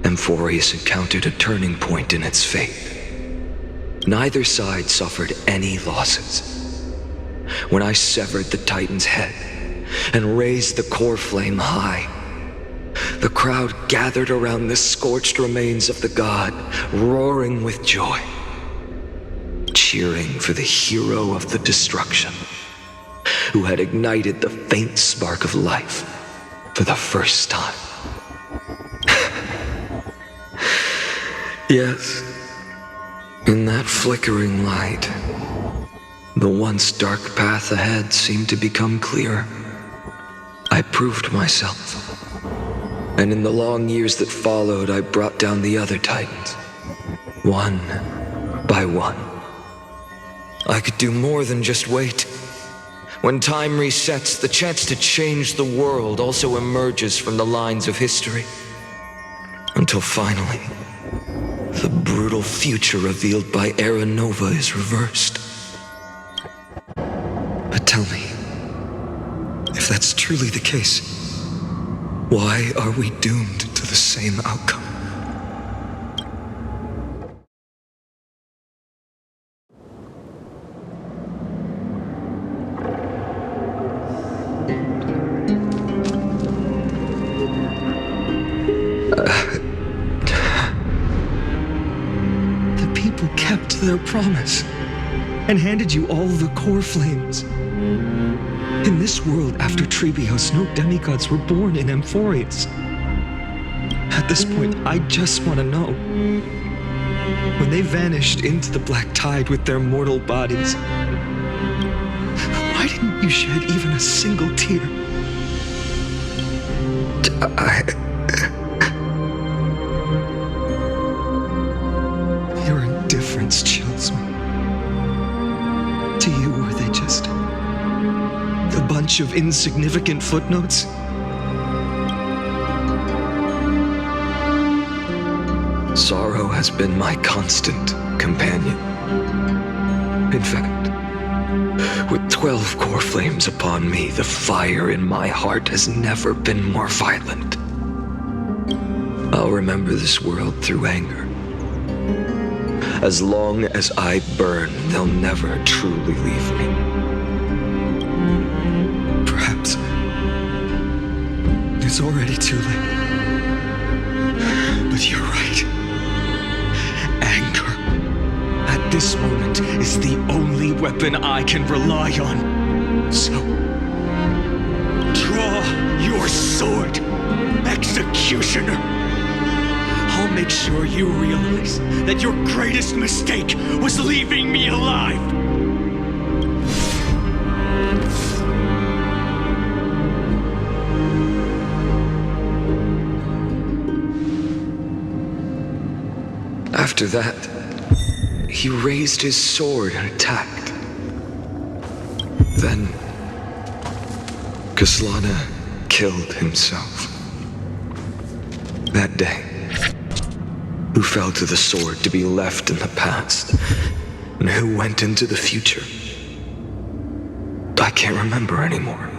Amphoreus encountered a turning point in its fate. Neither side suffered any losses. When I severed the Titan's head and raised the Coreflame high, the crowd gathered around the scorched remains of the god, roaring with joy, cheering for the hero of the destruction, who had ignited the faint spark of life for the first time. Yes, in that flickering light, the once dark path ahead seemed to become clear. I proved myself, and in the long years that followed, I brought down the other Titans, one by one. I could do more than just wait. When time resets, the chance to change the world also emerges from the lines of history. Until finally, the brutal future revealed by Era Nova is reversed. But tell me, if that's truly the case, why are we doomed to the same outcome? Their promise and handed you all the Coreflames. In this world after Trebios, no demigods were born in Amphoreus. At this point, I just want to know, when they vanished into the black tide with their mortal bodies, why didn't you shed even a single tear? Your indifference chills me. To you, were they just a bunch of insignificant footnotes? Sorrow has been my constant companion. In fact, with 12 Coreflames upon me, the fire in my heart has never been more violent. I'll remember this world through anger. As long as I burn, they'll never truly leave me. Perhaps it's already too late. But you're right. Anger, at this moment, is the only weapon I can rely on. So, draw your sword, Executioner. I'll make sure you realize that your greatest mistake was leaving me alive. After that, he raised his sword and attacked. Then, Kaslana killed himself. That day, who fell to the sword to be left in the past, and who went into the future? I can't remember anymore.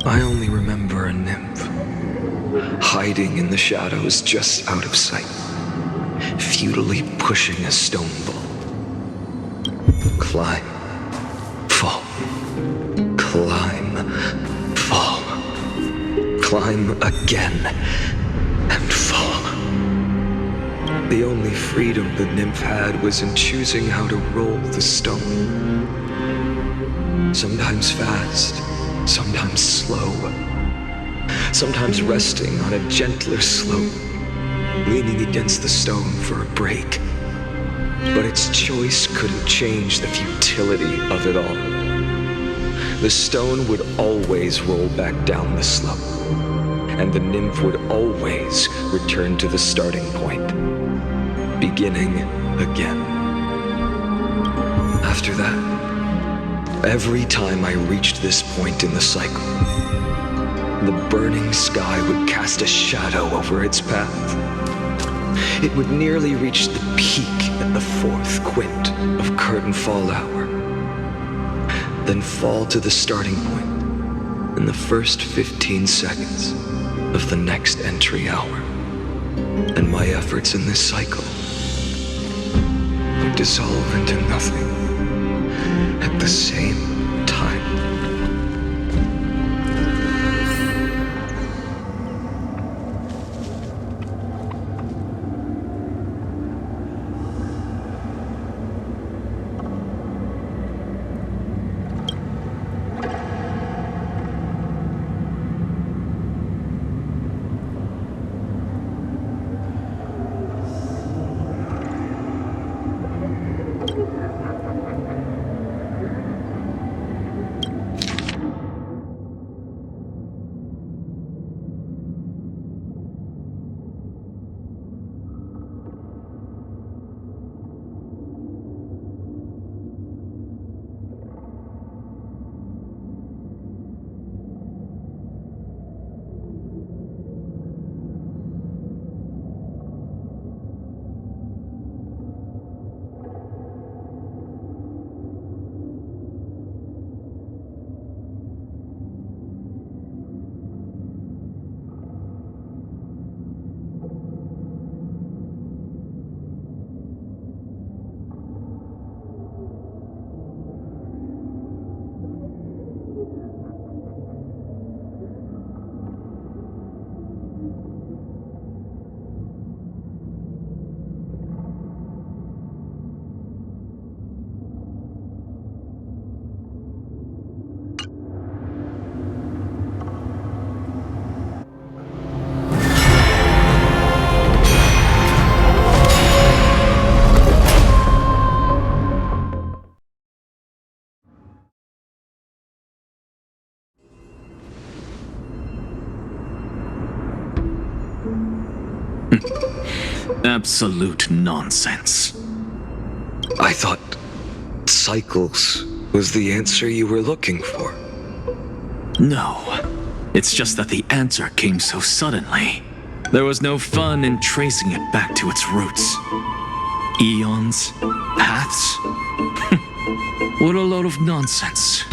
I only remember a nymph, hiding in the shadows just out of sight, futilely pushing a stone ball. Climb, fall, climb, fall, climb again, and fall. The only freedom the nymph had was in choosing how to roll the stone. Sometimes fast, sometimes slow, sometimes resting on a gentler slope, leaning against the stone for a break. But its choice couldn't change the futility of it all. The stone would always roll back down the slope, and the nymph would always return to the starting point, beginning again. After that, every time I reached this point in the cycle, the burning sky would cast a shadow over its path. It would nearly reach the peak at the 4th quint of curtain fall hour, then fall to the starting point in the first 15 seconds of the next entry hour. And my efforts in this cycle would dissolve into nothing at the same time. Absolute nonsense. I thought cycles was the answer you were looking for. No. It's just that the answer came so suddenly. There was no fun in tracing it back to its roots. Eons? Paths? What a load of nonsense.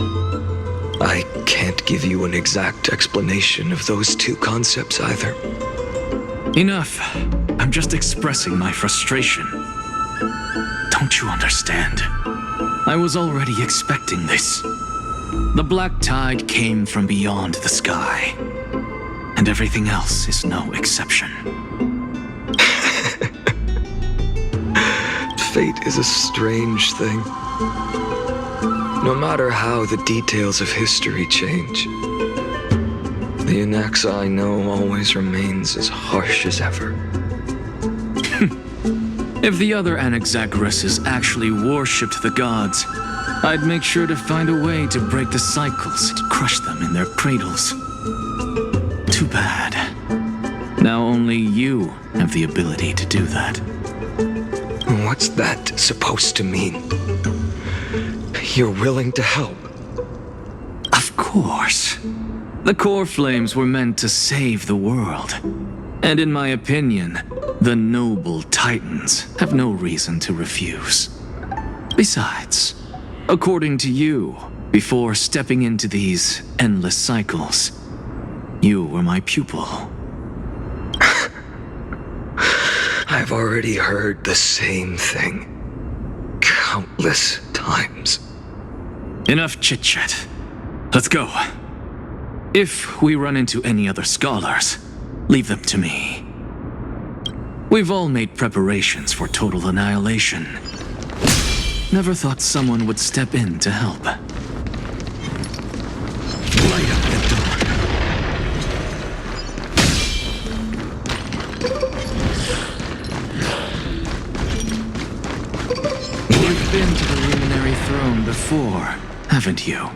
I can't give you an exact explanation of those two concepts either. Enough. I'm just expressing my frustration. Don't you understand? I was already expecting this. The black tide came from beyond the sky, and everything else is no exception. Fate is a strange thing. No matter how the details of history change, the Anaxa I know always remains as harsh as ever. If the other Anaxagoras actually worshipped the gods, I'd make sure to find a way to break the cycles and crush them in their cradles. Too bad. Now only you have the ability to do that. What's that supposed to mean? You're willing to help? Of course. The Coreflames were meant to save the world. And in my opinion, the noble Titans have no reason to refuse. Besides, according to you, before stepping into these endless cycles, you were my pupil. I've already heard the same thing countless times. Enough chit-chat. Let's go. If we run into any other scholars, leave them to me. We've all made preparations for total annihilation. Never thought someone would step in to help. Light up the door. You've been to the Luminary Throne before, haven't you?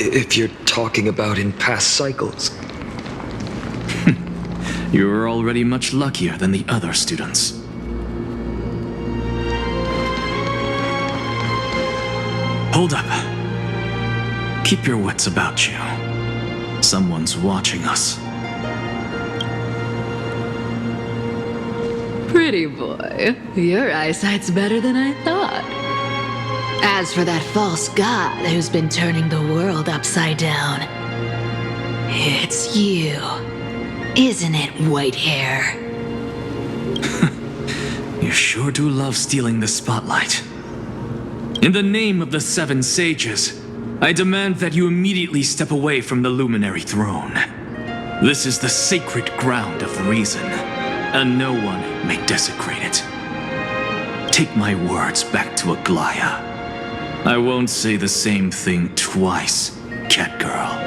If you're talking about in past cycles. You're already much luckier than the other students. Hold up. Keep your wits about you. Someone's watching us. Pretty boy, your eyesight's better than I thought. As for that false god who's been turning the world upside down, it's you, isn't it, white hair? You sure do love stealing the spotlight. In the name of the Seven Sages, I demand that you immediately step away from the Luminary Throne. This is the sacred ground of reason, and no one may desecrate it. Take my words back to Aglaya. I won't say the same thing twice, Catgirl.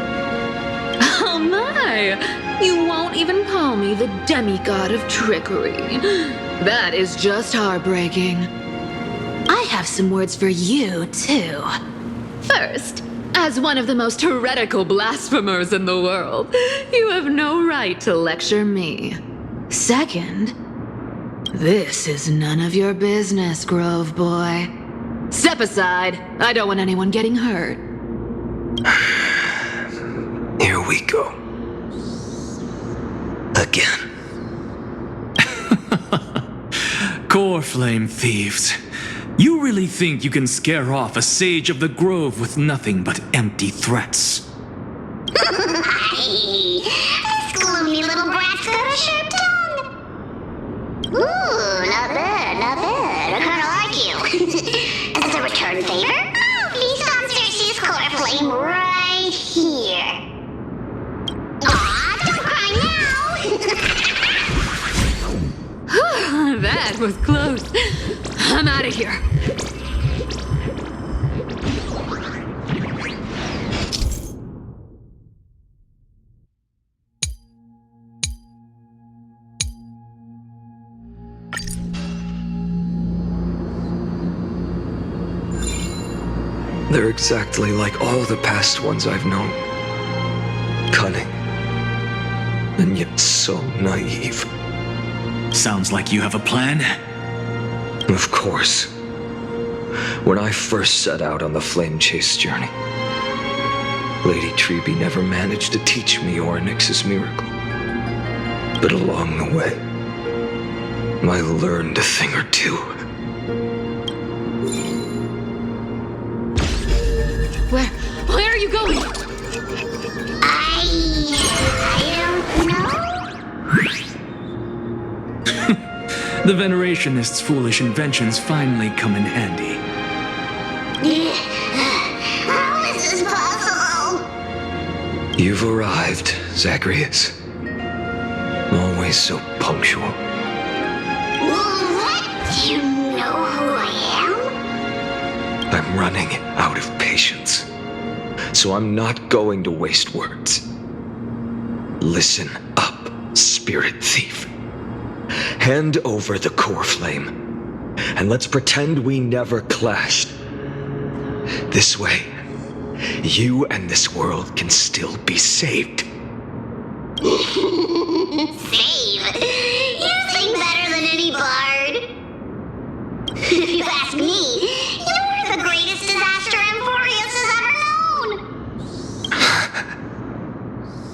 Oh my! You won't even call me the demigod of trickery. That is just heartbreaking. I have some words for you, too. First, as one of the most heretical blasphemers in the world, you have no right to lecture me. Second, this is none of your business, Grove Boy. Step aside. I don't want anyone getting hurt. Here we go. Again. Coreflame thieves. You really think you can scare off a sage of the Grove with nothing but empty threats? Hey, this gloomy little brat's got a sharp tongue. Ooh, not bad, not bad. I kinda like you. As a return favor, please come Cersei's Coreflame right here. Aw, don't cry now. That was close. I'm out of here. They're exactly like all the past ones I've known. Cunning. And yet so naive. Sounds like you have a plan? Of course. When I first set out on the flame chase journey, Lady Treby never managed to teach me Orynyx's miracle. But along the way, I learned a thing or two. Where are you going? I don't know. The Venerationists' foolish inventions finally come in handy. How is this possible? You've arrived, Zagreus. Always so punctual. What? Do you know who I am? I'm running out of patience. So I'm not going to waste words. Listen up, spirit thief. Hand over the Coreflame, and let's pretend we never clashed. This way, you and this world can still be saved. Save? You think better than any dirty bard. If you ask me, you're the greatest disaster Amphoreus has ever known.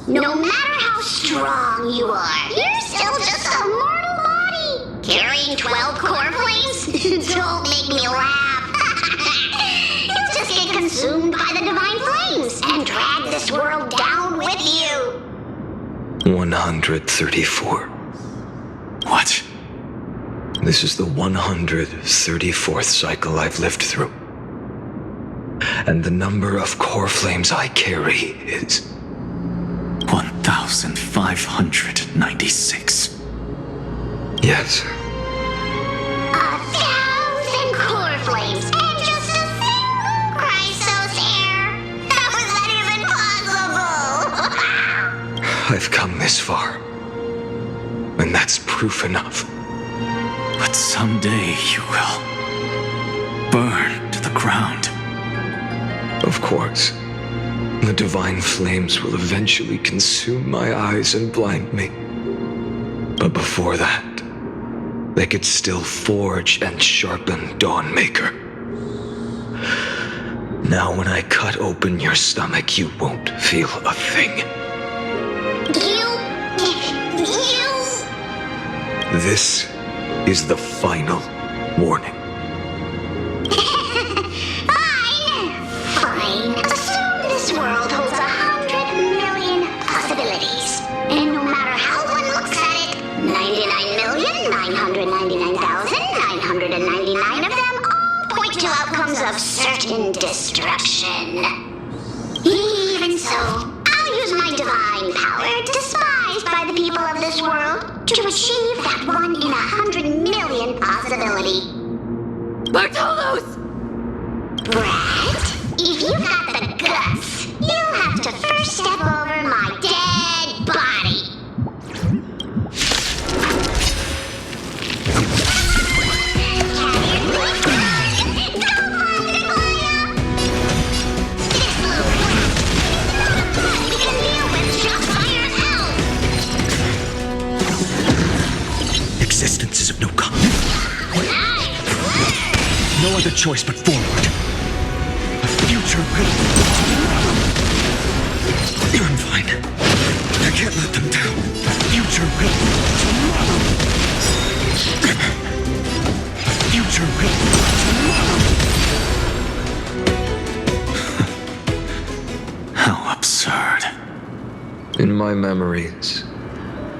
No matter how strong you are, you're still just a mortal body. Carrying 12 Coreflames? Don't make me laugh. You'll just get consumed by the divine flames and drag this world down with you. 134. What? This is the 134th cycle I've lived through. And the number of Coreflames I carry is 1,596. Yes. 1,000 Coreflames and just a single Chrysos Heir. How is that even possible? I've come this far. And that's proof enough. But someday you will burn to the ground. Of course. The divine flames will eventually consume my eyes and blind me. But before that, they could still forge and sharpen Dawnmaker. Now when I cut open your stomach, you won't feel a thing. You... This is the final warning. Fine. Assume this world holds 100 million possibilities. And no matter how one looks at it, 99,999,999 of them all point to outcomes of certain destruction. Even so, I'll use my divine power, despised by the people of this world, to achieve that 1 in 100 million possibility. Bartolos! Brad, if you got the guts, you'll have to first step over my dead body. Existence is of no comment. No other choice but forward. A future will. I'm fine. I can't let them down. A future will. A future will. How absurd. In my memories,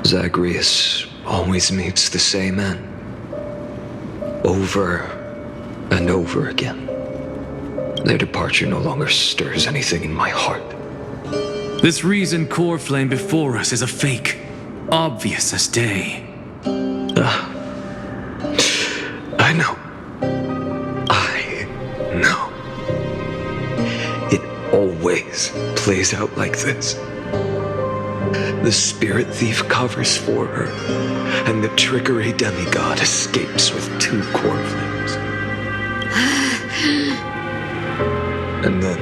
Zagreus always meets the same end. Over and over again. Their departure no longer stirs anything in my heart. This reason Coreflame before us is a fake, obvious as day. I know. I know. It always plays out like this. The spirit thief covers for her, and the trickery demigod escapes with 2 Coreflames. And then,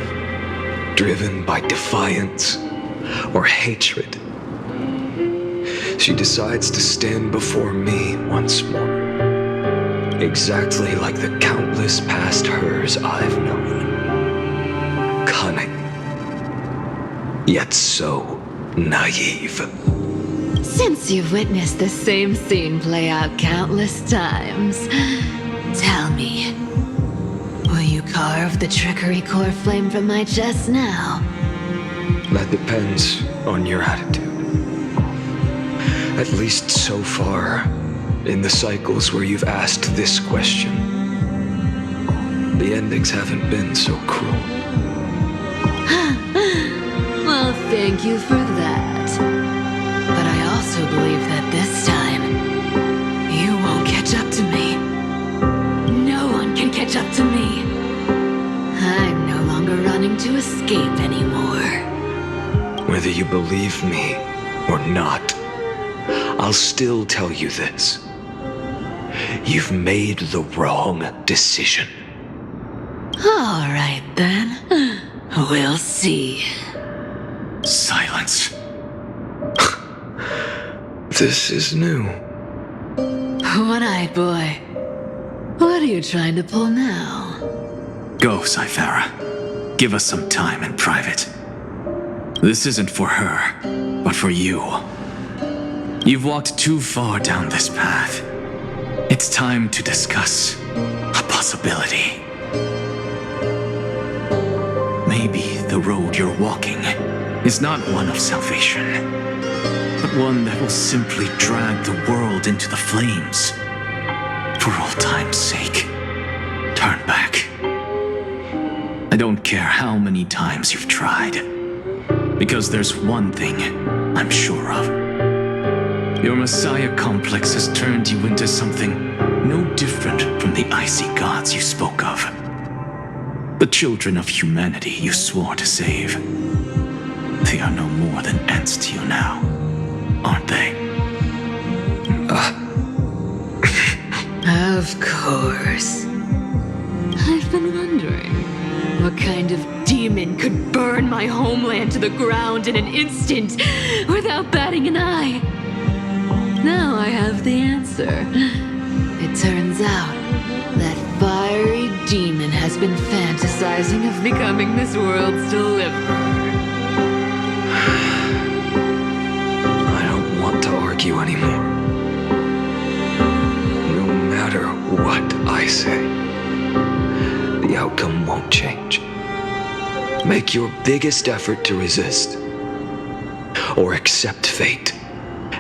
driven by defiance or hatred, she decides to stand before me once more. Exactly like the countless past hers I've known. Cunning, yet so naive. Since you've witnessed the same scene play out countless times, tell me, will you carve the trickery Coreflame from my chest now? That depends on your attitude. At least so far, in the cycles where you've asked this question, the endings haven't been so cruel. Well, thank you for that. But I also believe that this time, you won't catch up to me. No one can catch up to me. I'm no longer running to escape anymore. Whether you believe me or not, I'll still tell you this. You've made the wrong decision. All right, then. We'll see. Silence. This is new. One-eyed boy. What are you trying to pull now? Go, Cythera. Give us some time in private. This isn't for her, but for you. You've walked too far down this path. It's time to discuss a possibility. Maybe the road you're walking is not one of salvation, but one that will simply drag the world into the flames. For all time's sake, turn back. I don't care how many times you've tried, because there's one thing I'm sure of. Your Messiah complex has turned you into something no different from the icy gods you spoke of. The children of humanity you swore to save. They are no more than ants to you now, aren't they? Of course. I've been wondering, what kind of demon could burn my homeland to the ground in an instant without batting an eye? Now I have the answer. It turns out that fiery demon has been fantasizing of becoming this world's deliverer. I don't want to argue anymore. No matter what I say, the outcome won't change. Make your biggest effort to resist, or accept fate,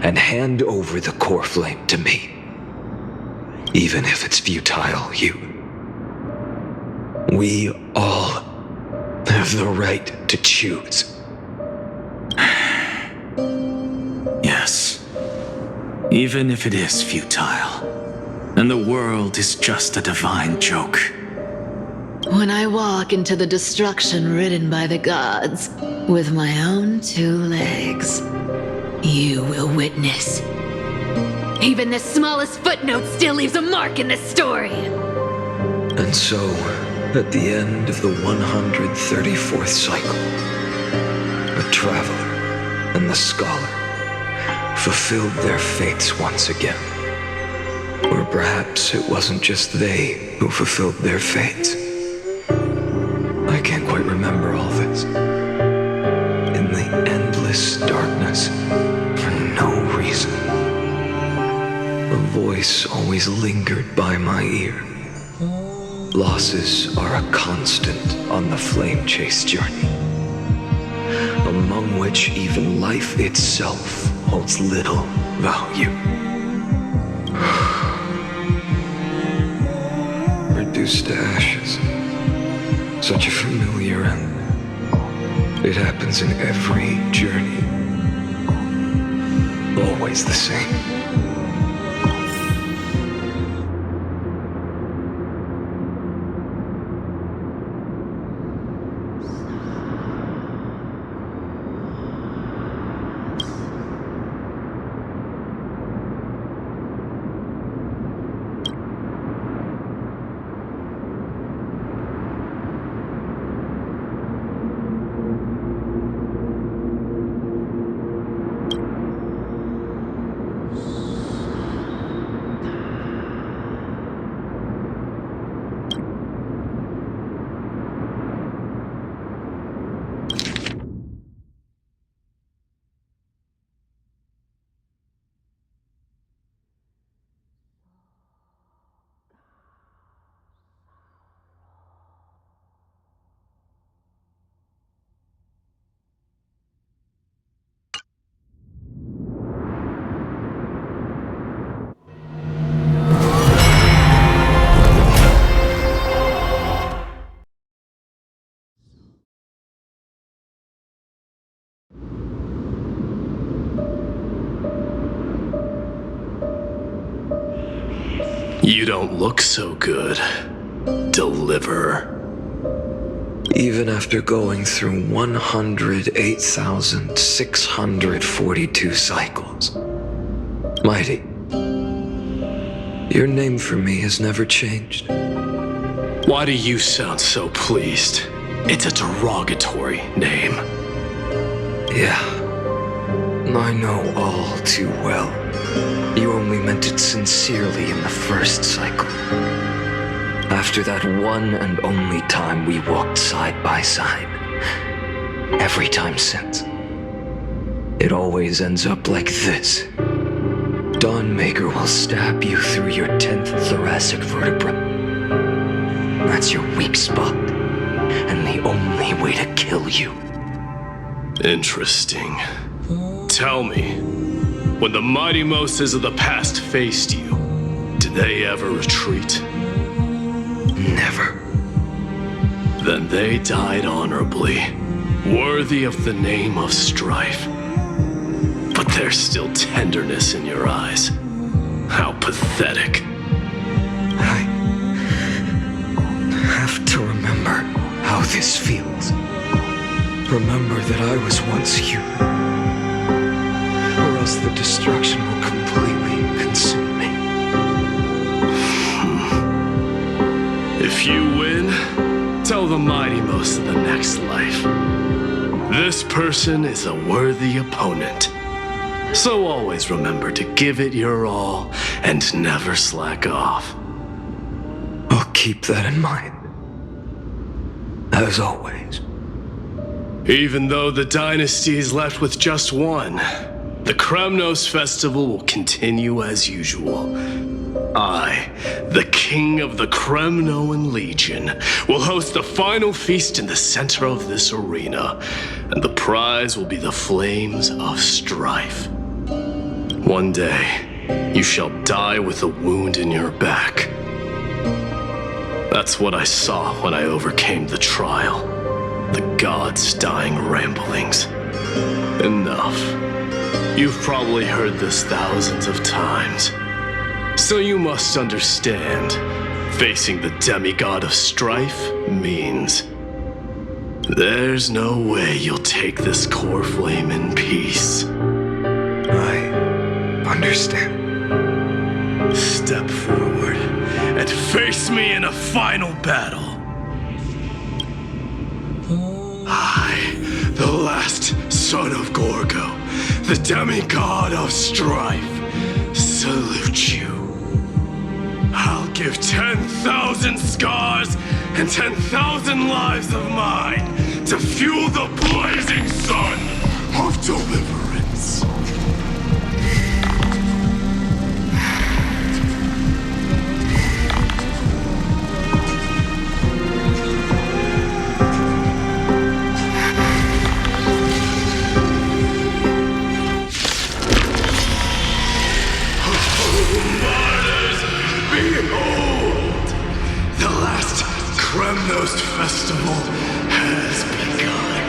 and hand over the Coreflame to me. Even if it's futile, we all have the right to choose. Yes. Even if it is futile, and the world is just a divine joke. When I walk into the destruction written by the gods with my own 2 legs, you will witness. Even the smallest footnote still leaves a mark in this story. And so, at the end of the 134th cycle, the Traveler and the Scholar fulfilled their fates once again. Or perhaps it wasn't just they who fulfilled their fates. I can't quite remember all this. In the endless darkness, for no reason, a voice always lingered by my ear. Losses are a constant on the flame chase journey, among which even life itself holds little value. Reduced to ashes. Such a familiar end. It happens in every journey. Always the same. You don't look so good, Deliverer. Even after going through 108,642 cycles. Mighty, your name for me has never changed. Why do you sound so pleased? It's a derogatory name. Yeah, I know all too well. You only meant it sincerely in the first cycle. After that one and only time we walked side by side. Every time since. It always ends up like this. Dawnmaker will stab you through your 10th thoracic vertebra. That's your weak spot, and the only way to kill you. Interesting. Tell me, when the mighty Moses of the past faced you, did they ever retreat? Never. Then they died honorably, worthy of the name of strife. But there's still tenderness in your eyes. How pathetic. I have to remember how this feels. Remember that I was once human. Or else the destruction will completely consume me. If you win, tell the mighty most of the next life. This person is a worthy opponent. So always remember to give it your all and never slack off. I'll keep that in mind. As always. Even though the dynasty is left with just one, the Kremnos festival will continue as usual. I, the king of the Kremnoan Legion, will host the final feast in the center of this arena, and the prize will be the flames of strife. One day, you shall die with a wound in your back. That's what I saw when I overcame the trial. The gods' dying ramblings. Enough. You've probably heard this thousands of times. So you must understand, facing the demigod of strife means there's no way you'll take this Coreflame in peace. I understand. Step forward and face me in a final battle. I, the last son of Gorgo, the demigod of strife, salute you. I'll give 10,000 scars and 10,000 lives of mine to fuel the blazing sun of deliverance. Behold! The last Kremnos festival has begun.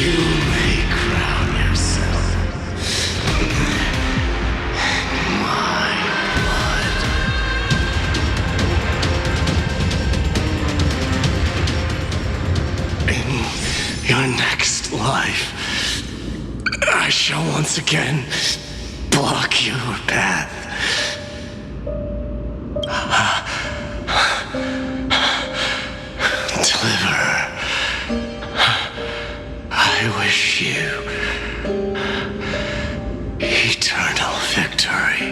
You may crown yourself my blood. In your next life, I shall once again block your path. Deliverer, I wish you eternal victory.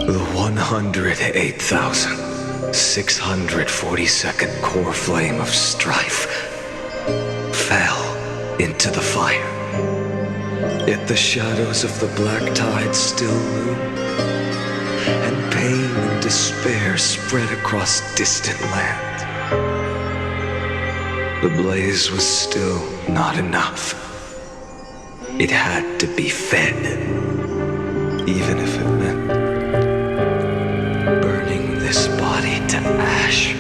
The 108,642nd Coreflame of strife fell into the fire. Yet the shadows of the black tide still loom, and pain and despair spread across distant lands. The blaze was still not enough. It had to be fed, even if it meant burning this body to ash.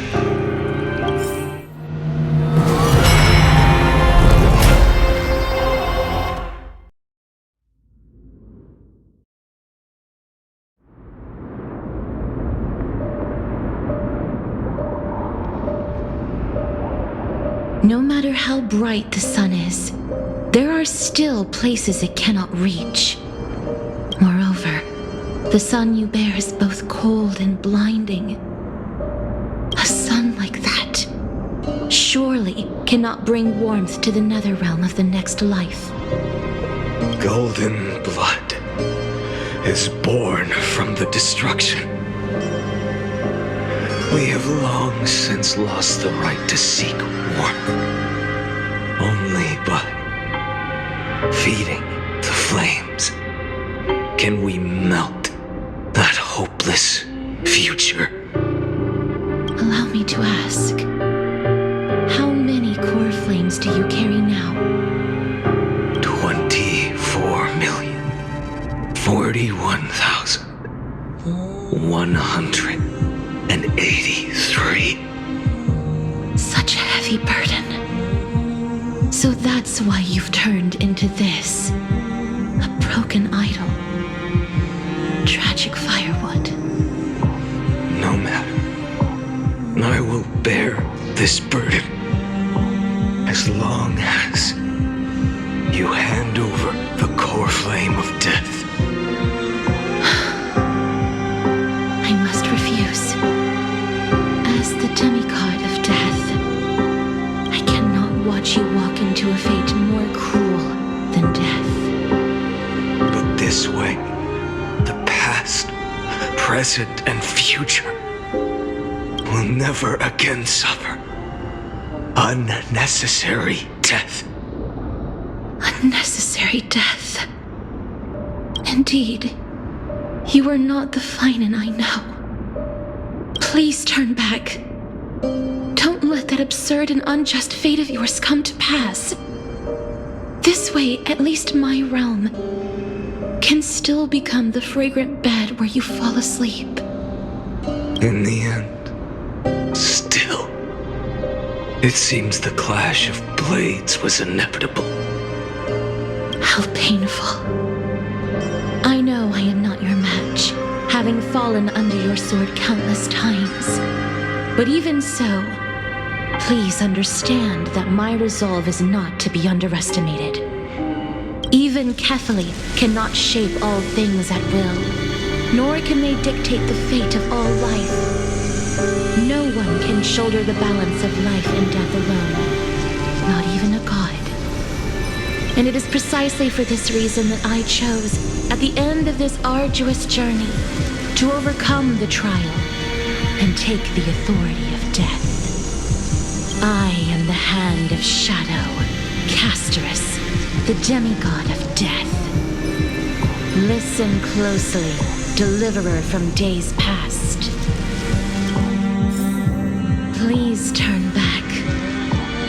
No matter how bright the sun is, there are still places it cannot reach. Moreover, the sun you bear is both cold and blinding. A sun like that surely cannot bring warmth to the nether realm of the next life. Golden blood is born from the destruction. We have long since lost the right to seek warmth. Only by feeding the flames can we melt that hopeless future. Allow me to ask, how many core flames do you carry now? 24,041,183. Such a heavy burden. So that's why you've turned into this. A broken idol. Tragic firewood. No matter. I will bear this burden as long as you hand over the Coreflame of death. I must refuse. As the demigod of death, I cannot watch you walk into a fate more cruel than death. But this way, the past, present, and future will never again suffer unnecessary death. Unnecessary death. Indeed, you are not the Phainon I know. Please turn back. Don't let that absurd and unjust fate of yours come to pass. This way, at least my realm can still become the fragrant bed where you fall asleep. In the end, still, it seems the clash of blades was inevitable. How painful. I know I am not your match, having fallen under your sword countless times. But even so, please understand that my resolve is not to be underestimated. Even Kefali cannot shape all things at will, nor can they dictate the fate of all life. No one can shoulder the balance of life and death alone, not even a god. And it is precisely for this reason that I chose, at the end of this arduous journey, to overcome the trial and take the authority of death. I am the hand of Shadow, Casterus, the demigod of death. Listen closely, deliverer from days past. Please turn back.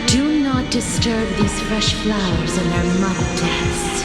Do not disturb these fresh flowers in their mother deaths.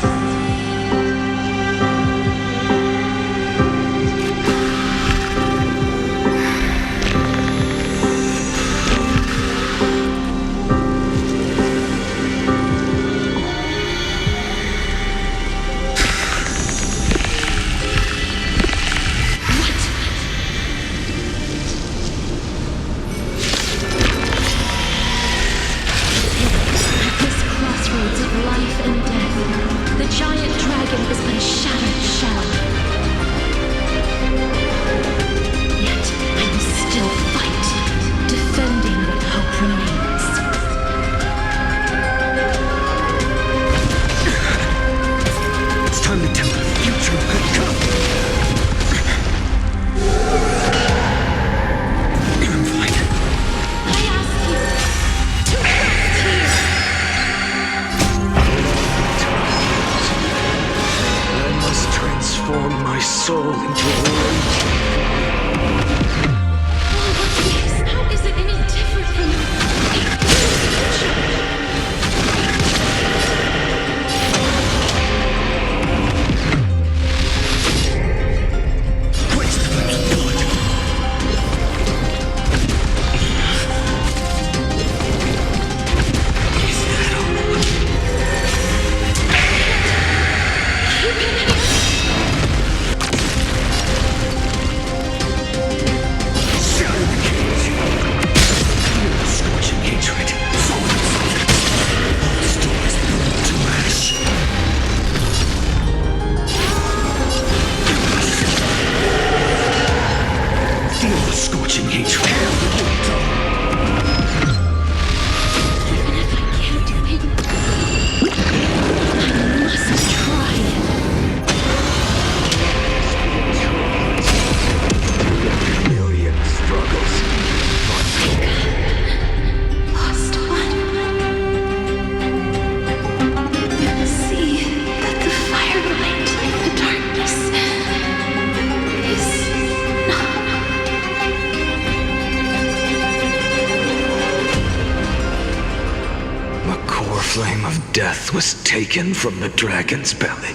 The Coreflame of death was taken from the dragon's belly.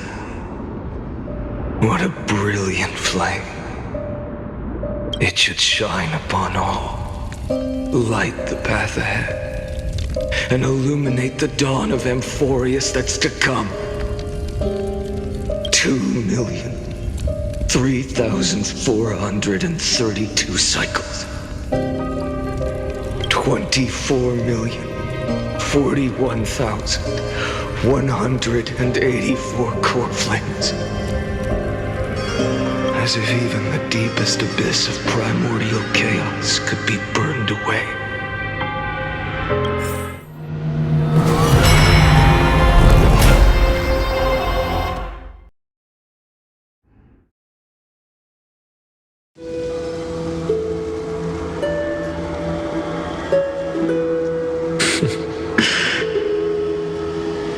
What a brilliant flame. It should shine upon all, light the path ahead, and illuminate the dawn of Amphoreus that's to come. 2,003,432 cycles. 24,041,184 Coreflames. As if even the deepest abyss of primordial chaos could be burned away.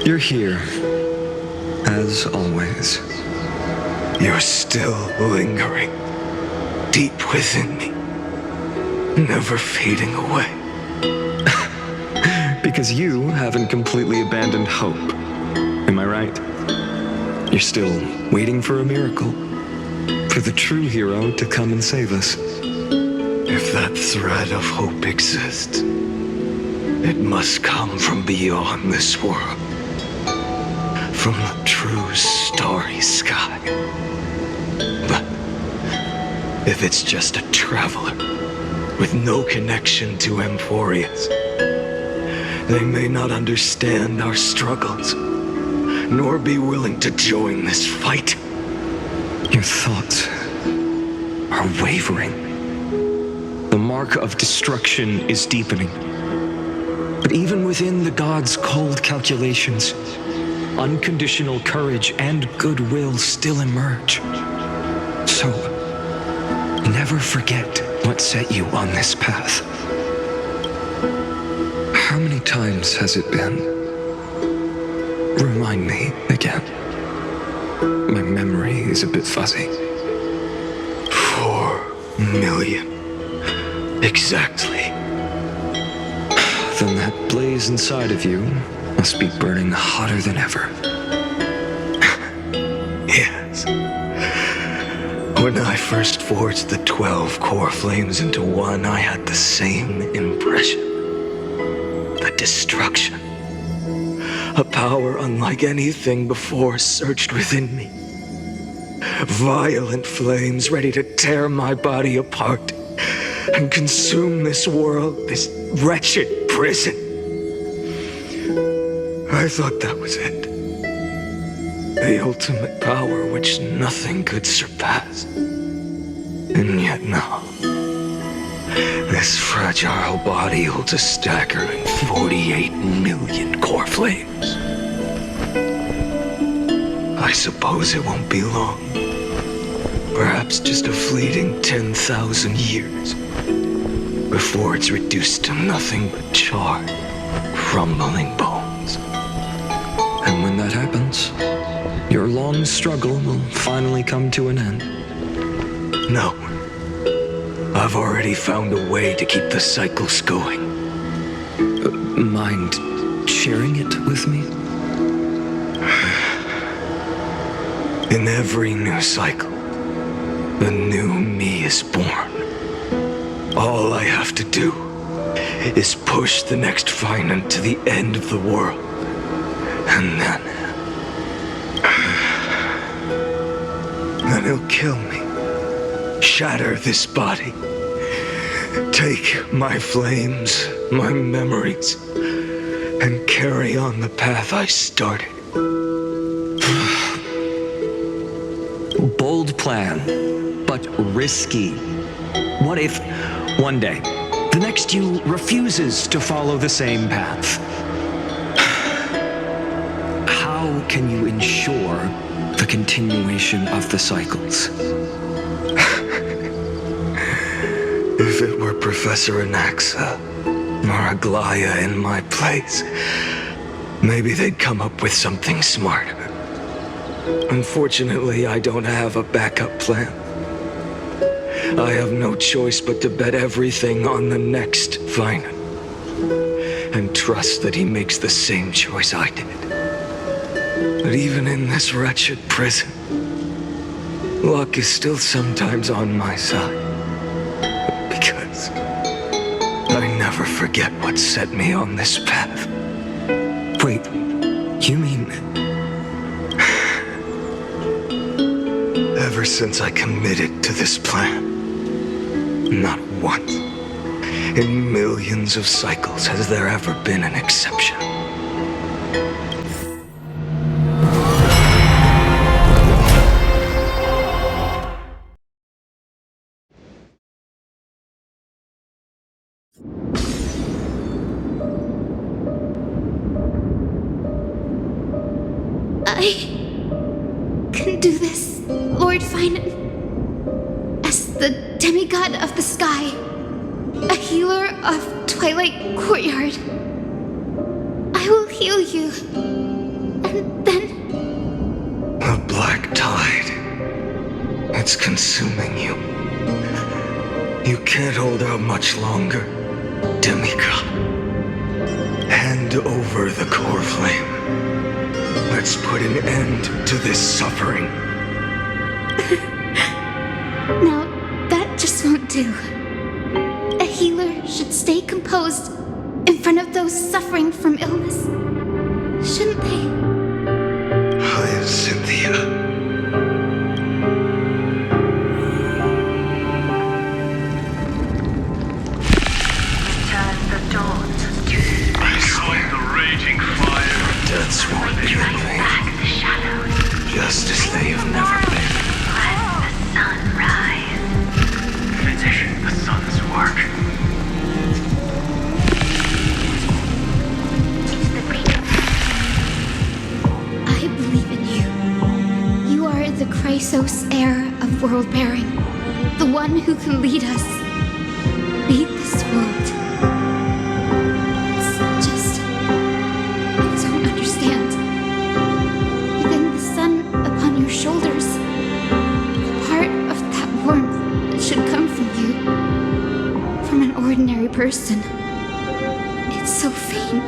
You're here, as always. You're still lingering, deep within me, never fading away. Because you haven't completely abandoned hope. Am I right? You're still waiting for a miracle. For the true hero to come and save us. If that thread of hope exists, it must come from beyond this world. From the true starry sky. But if it's just a traveler with no connection to Amphoreus, they may not understand our struggles, nor be willing to join this fight. Your thoughts are wavering. The mark of destruction is deepening. But even within the gods' cold calculations, unconditional courage and goodwill still emerge. So, never forget what set you on this path. How many times has it been? Remind me again. My memory is a bit fuzzy. 4 million. Exactly. Then that blaze inside of you must be burning hotter than ever. Yes. When I first forged the 12 core flames into one, I had the same impression. The destruction. A power unlike anything before surged within me. Violent flames ready to tear my body apart and consume this world, this wretched prison. I thought that was it. The ultimate power which nothing could surpass. And yet now, this fragile body holds a staggering 48 million core flames. I suppose it won't be long. Perhaps just a fleeting 10,000 years before it's reduced to nothing but charred, crumbling bones. And when that happens, your long struggle will finally come to an end. No. I've already found a way to keep the cycles going. Mind sharing it with me? In every new cycle, a new me is born. All I have to do is push the next Phainon to the end of the world. And then he'll kill me. Shatter this body. Take my flames, my memories, and carry on the path I started. Bold plan, but risky. What if, one day, the next you refuses to follow the same path? How can you ensure the continuation of the cycles? If it were Professor Anaxa or Aglaya in my place, maybe they'd come up with something smarter. Unfortunately, I don't have a backup plan. I have no choice but to bet everything on the next Phainon. and trust that he makes the same choice I did. But even in this wretched prison, luck is still sometimes on my side. Because I never forget what set me on this path. Wait, you mean... Ever since I committed to this plan, not once in millions of cycles has there ever been an exception. I can do this, Lord Phainon. As the demigod of the sky, a healer of Twilight Courtyard, I will heal you, and then... The black tide. It's consuming you. You can't hold out much longer, demigod. Hand over the Coreflame. Let's put an end to this suffering. No, that just won't do. A healer should stay composed in front of those suffering from illness. Shouldn't they? Cynthia. I swear the raging fire. Death's won't be in vain. Just as they have never been. Finish the sun's work. I believe in you. You are the Chrysos heir of world-bearing. The one who can lead us. Lead this world. It's just... I don't understand. Even the sun upon your shoulders. The part of that warmth that should come from you. From an ordinary person. It's so faint.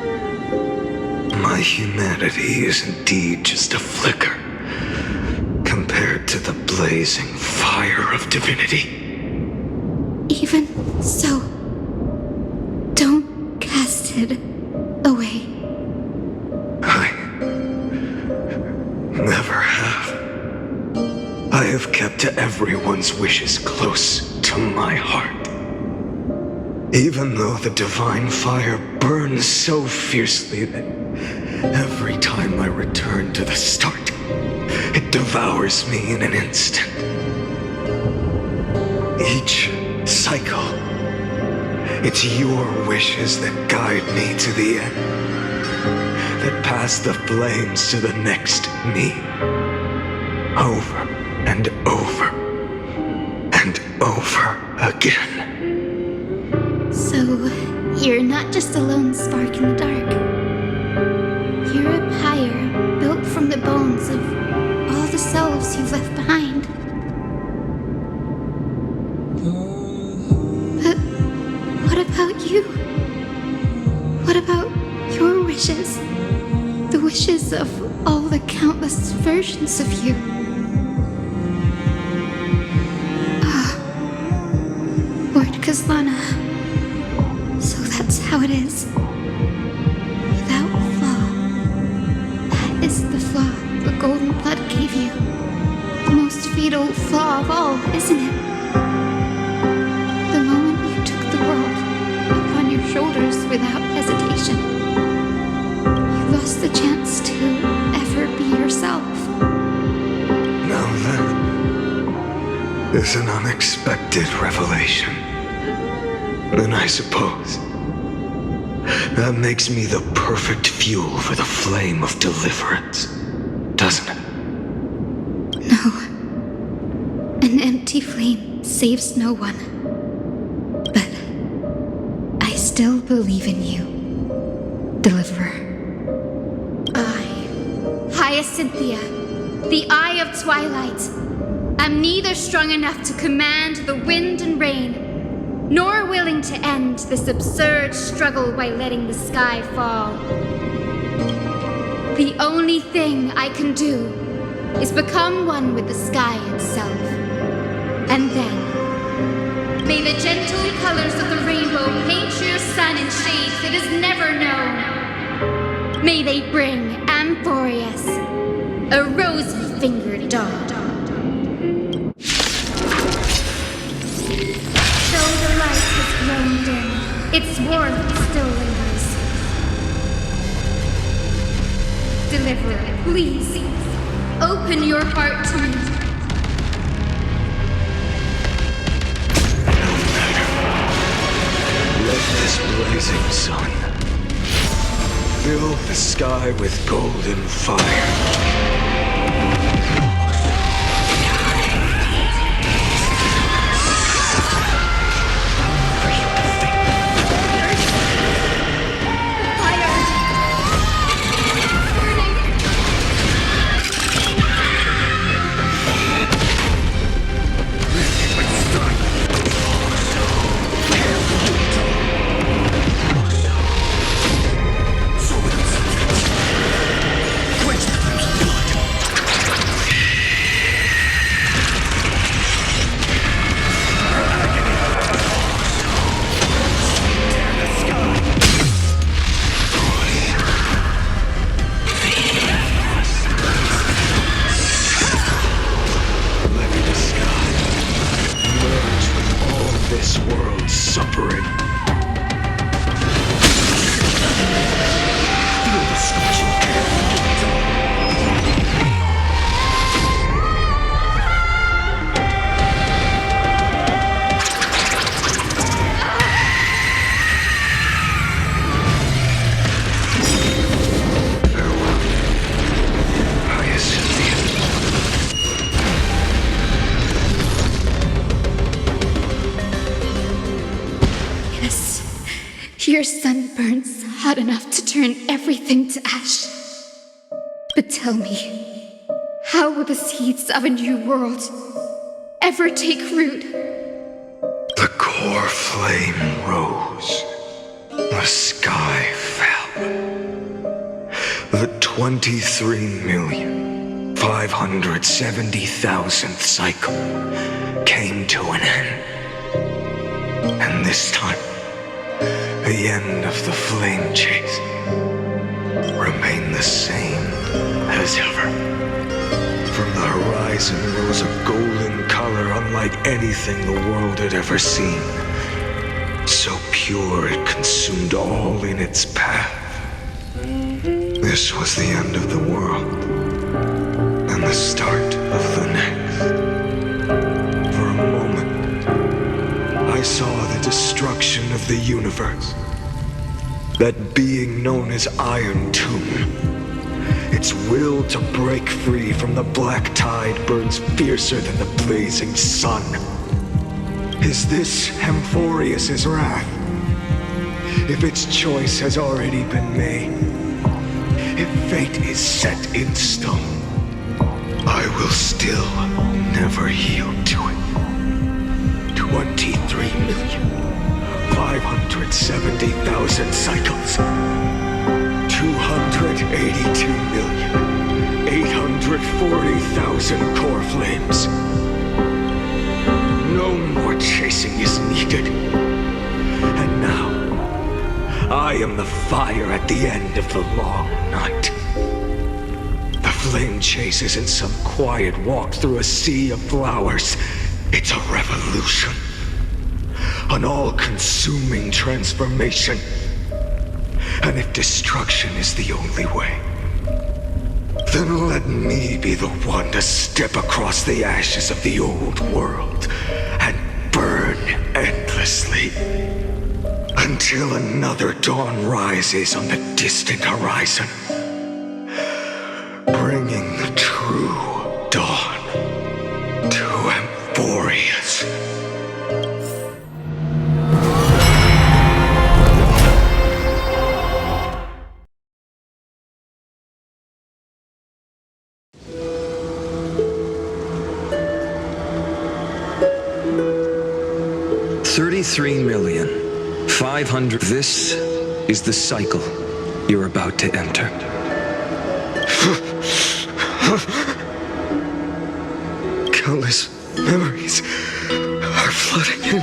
My humanity is indeed just a flicker compared to the blazing fire of divinity. Even so, don't cast it away. I never have. I have kept everyone's wishes close to my heart. Even though the divine fire burns so fiercely that every time I return to the start, it devours me in an instant. Each cycle, it's your wishes that guide me to the end, that pass the flames to the next me, over and over and over again. So, you're not just a lone spark in the dark. You're a pyre built from the bones of all the selves you've left behind. But what about you? What about your wishes? The wishes of all the countless versions of you. Lord Kazlana. So that's how it is. Without flaw. That is the flaw the golden blood gave you. The most fatal flaw of all, isn't it? The moment you took the world upon your shoulders without hesitation, you lost the chance to ever be yourself. Now that is an unexpected revelation. And I suppose that makes me the perfect fuel for the flame of deliverance, doesn't it? No. An empty flame saves no one. But I still believe in you, Deliverer. I, Hyacinthia, the Eye of Twilight, am neither strong enough to command the wind and rain, nor willing to end this absurd struggle by letting the sky fall. The only thing I can do is become one with the sky itself. And then, may the gentle colors of the rainbow paint your sun in shades it has never known. May they bring Amphoreus, a rosy-fingered dog. Though the light has grown dim, its warmth still lingers. Deliverer, please, open your heart to me. Let this blazing sun fill the sky with golden fire. Your sun burns hot enough to turn everything to ash. But tell me, how will the seeds of a new world ever take root? The Coreflame rose. The sky fell. The 23,570,000th cycle came to an end. And this time, the end of the flame chase remained the same as ever. From the horizon rose a golden color unlike anything the world had ever seen. So pure it consumed all in its path. This was the end of the world, and the start of the next. For a moment, I saw the destruction of the universe. That being known as Iron Tomb. Its will to break free from the black tide burns fiercer than the blazing sun. Is this Amphoreus' wrath? If its choice has already been made, if fate is set in stone, I will still never yield to it. 23,570,000 cycles. 282,840,000 Coreflames. No more chasing is needed. And now, I am the fire at the end of the long night. The flame chase isn't some quiet walk through a sea of flowers. It's a revolution. An all-consuming transformation. And if destruction is the only way, then let me be the one to step across the ashes of the old world and burn endlessly until another dawn rises on the distant horizon, bringing the true dawn to Amphoreus. 33,500,000. This is the cycle you're about to enter. Countless memories are flooding in.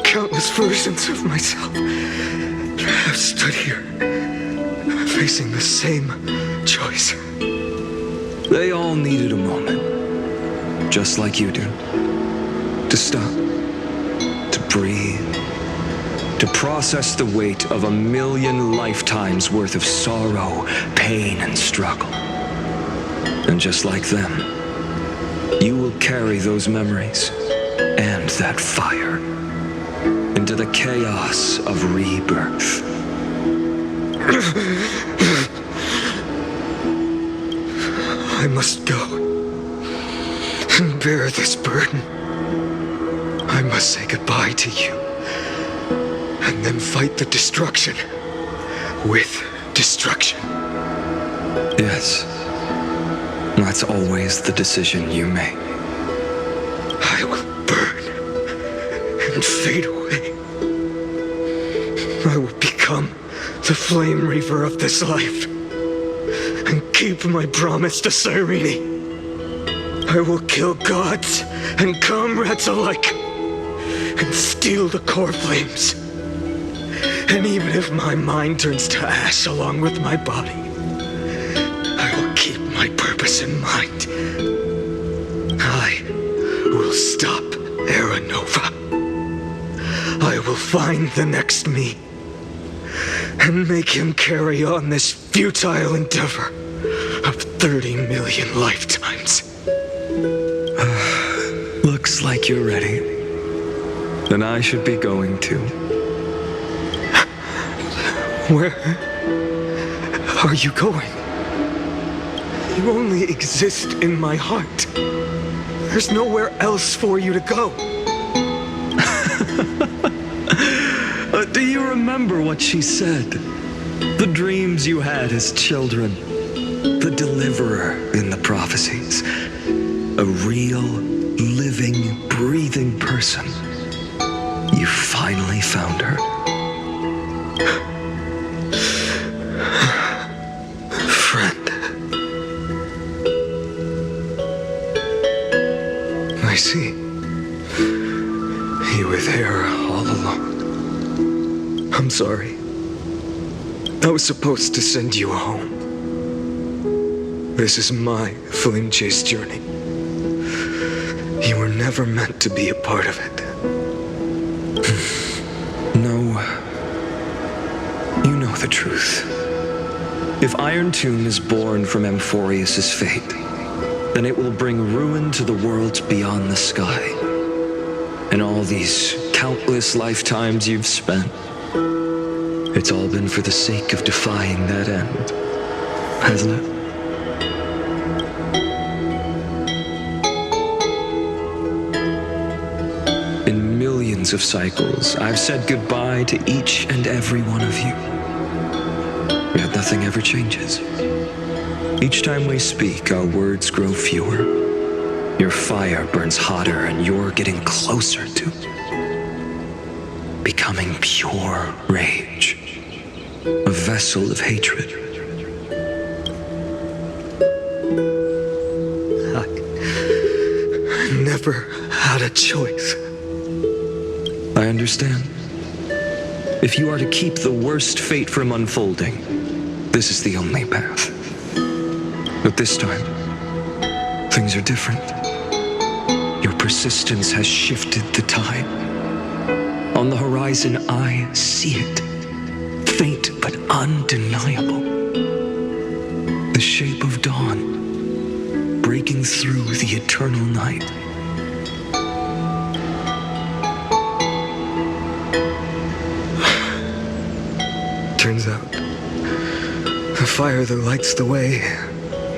Countless versions of myself have stood here, facing the same choice. They all needed a moment, just like you do. To stop, to breathe, to process the weight of 1,000,000 lifetimes worth of sorrow, pain, and struggle. And just like them, you will carry those memories and that fire into the chaos of rebirth. I must go and bear this burden. I must say goodbye to you, and then fight the destruction with destruction. Yes, that's always the decision you make. I will burn and fade away. I will become the flame reaver of this life and keep my promise to Cyrene. I will kill gods and comrades alike and steal the Coreflames. And even if my mind turns to ash along with my body, I will keep my purpose in mind. I will stop Era Nova. I will find the next me and make him carry on this futile endeavor of 30 million lifetimes. Looks like you're ready. Then I should be going too. Where are you going? You only exist in my heart. There's nowhere else for you to go. Do you remember what she said? The dreams you had as children. The deliverer in the prophecies. A real, living, breathing person. You finally found her. Friend. I see. You were there all along. I'm sorry. I was supposed to send you home. This is my flame chase journey. You were never meant to be a part of it. No. You know the truth. If Iron Tomb is born from Amphoreus' fate, then it will bring ruin to the worlds beyond the sky. And all these countless lifetimes you've spent, it's all been for the sake of defying that end, hasn't it? In millions of cycles, I've said goodbye to each and every one of you. Yet nothing ever changes. Each time we speak, our words grow fewer. Your fire burns hotter, and you're getting closer to becoming pure rage. A vessel of hatred. I never had a choice. I understand. If you are to keep the worst fate from unfolding, this is the only path. But this time, things are different. Your persistence has shifted the tide. On the horizon, I see it. Faint but undeniable. The shape of dawn, breaking through the eternal night. Turns out, the fire that lights the way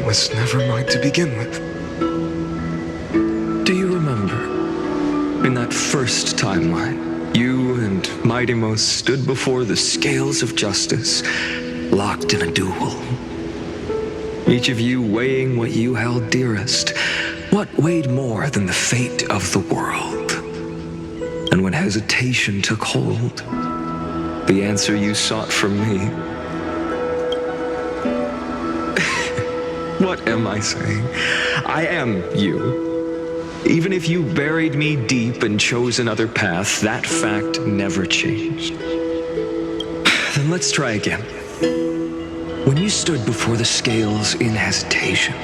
was never mine to begin with. Do you remember, in that first timeline, you and Mightymost stood before the scales of justice, locked in a duel. Each of you weighing what you held dearest, what weighed more than the fate of the world. And when when hesitation took hold. The answer you sought from me. What am I saying? I am you. Even if you buried me deep and chose another path, that fact never changed. Then let's try again. When you stood before the scales in hesitation,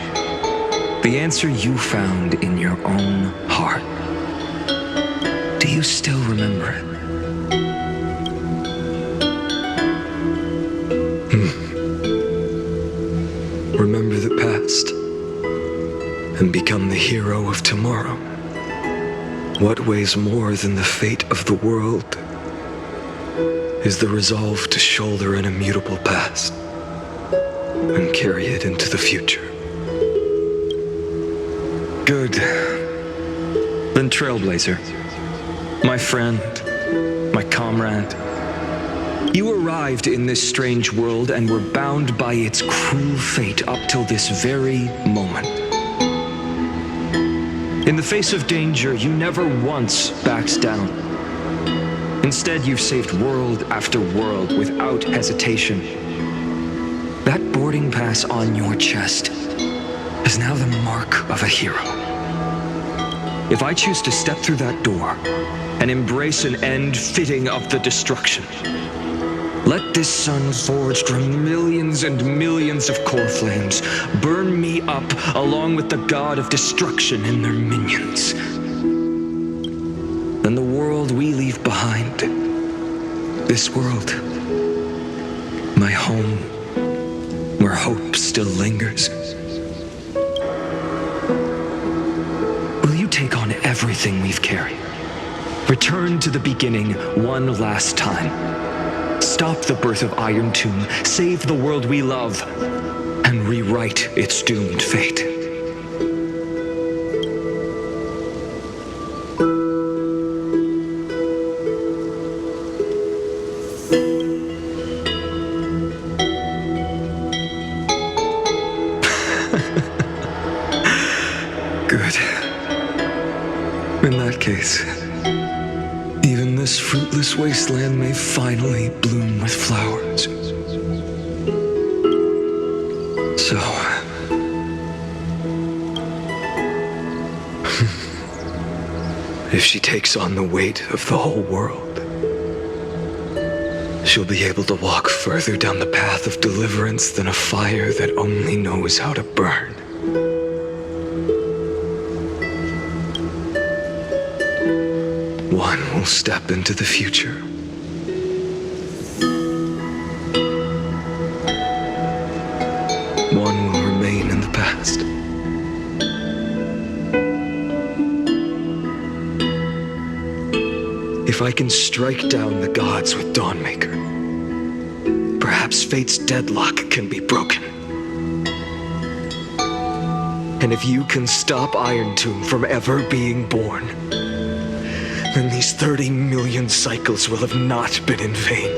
the answer you found in your own heart, do you still remember it? Remember the past and become the hero of tomorrow. What weighs more than the fate of the world is the resolve to shoulder an immutable past and carry it into the future. Good. Then Trailblazer, my friend, my comrade, you arrived in this strange world and were bound by its cruel fate up till this very moment. In the face of danger, you never once backed down. Instead, you've saved world after world without hesitation. That boarding pass on your chest is now the mark of a hero. If I choose to step through that door and embrace an end fitting of the destruction, let this sun forged from millions and millions of Coreflames burn me up along with the god of destruction and their minions. Then the world we leave behind, this world, my home, where hope still lingers, will you take on everything we've carried? Return to the beginning one last time. Stop the birth of Iron Tomb, save the world we love, and rewrite its doomed fate. Good. In that case, even this fruitless wasteland may finally bloom with flowers. So, if she takes on the weight of the whole world, she'll be able to walk further down the path of deliverance than a fire that only knows how to burn. One will step into the future. One will remain in the past. If I can strike down the gods with Dawnmaker, perhaps fate's deadlock can be broken. And if you can stop Iron Tomb from ever being born, then these 30 million cycles will have not been in vain.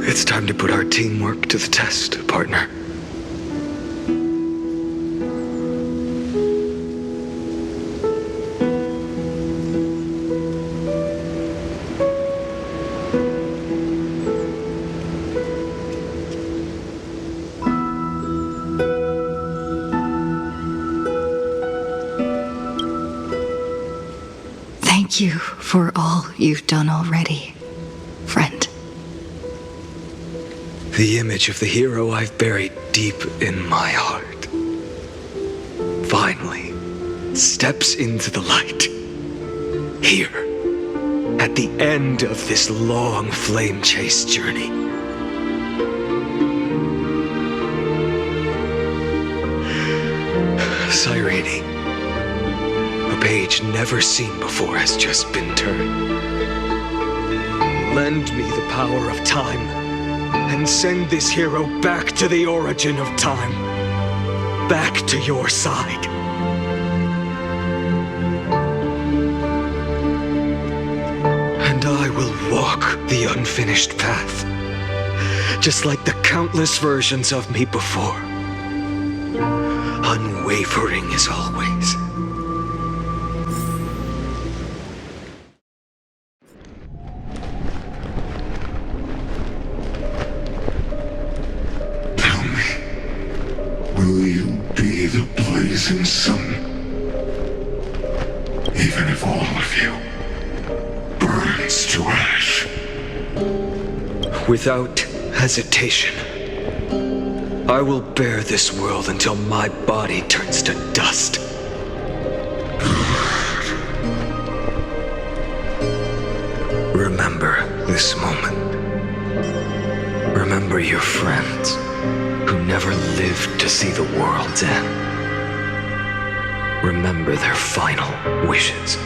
It's time to put our teamwork to the test, partner. Thank you for all you've done already, friend. The image of the hero I've buried deep in my heart finally steps into the light. Here, at the end of this long flame chase journey. Cyrene, a page never seen before has just been turned. Lend me the power of time, and send this hero back to the origin of time. Back to your side. And I will walk the unfinished path, just like the countless versions of me before. unwavering as always. Tell me, will you be the blazing sun? Even if all of you burns to ash. Without hesitation, I will bear this world until my body turns to dust. Remember this moment. Remember your friends who never lived to see the world's end. Remember their final wishes.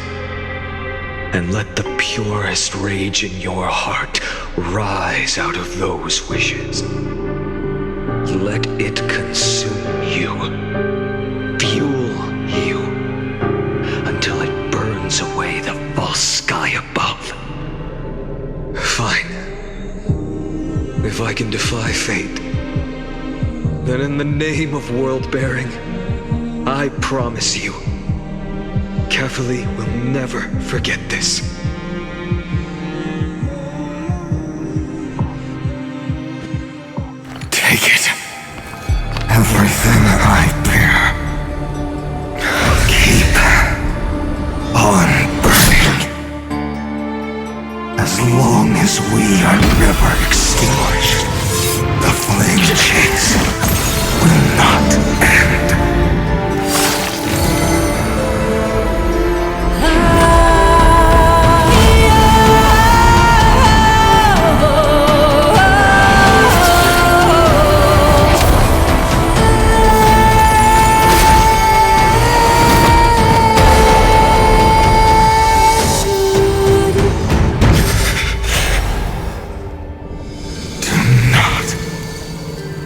And let the purest rage in your heart rise out of those wishes. Let it consume you, fuel you, until it burns away the false sky above. Fine. If I can defy fate, then in the name of world-bearing, I promise you, Kefili will never forget this. Take it. Everything I bear. Keep on burning. As long as we are never extinguished, the flame chase will not end.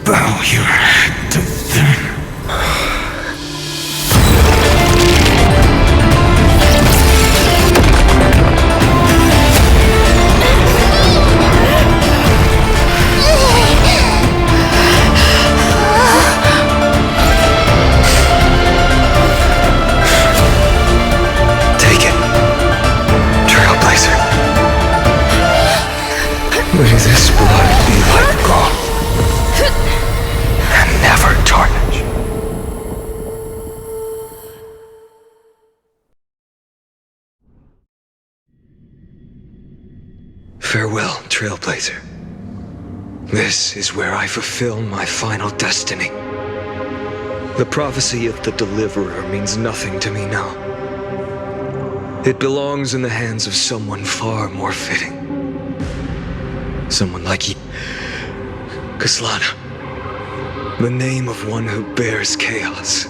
Bow your head to them. Take it, Trailblazer. May this blood be like gold. Never tarnish. Farewell, Trailblazer. This is where I fulfill my final destiny. The prophecy of the Deliverer means nothing to me now. It belongs in the hands of someone far more fitting. Someone like Kaslana. The name of one who bears chaos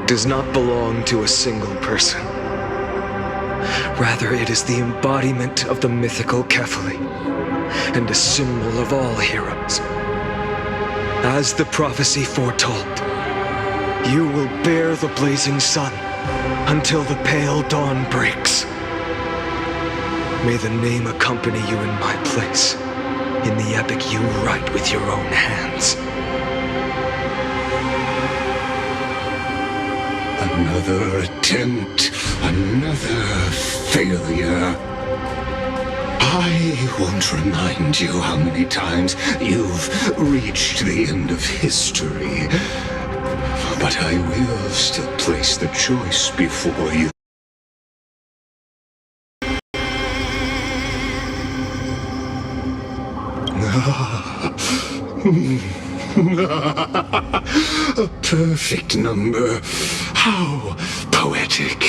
does not belong to a single person. Rather, it is the embodiment of the mythical Kefili, and a symbol of all heroes. As the prophecy foretold, you will bear the blazing sun until the pale dawn breaks. May the name accompany you in my place, in the epic you write with your own hands. Another attempt, another failure. I won't remind you how many times you've reached the end of history, but I will still place the choice before you. A perfect number. How poetic.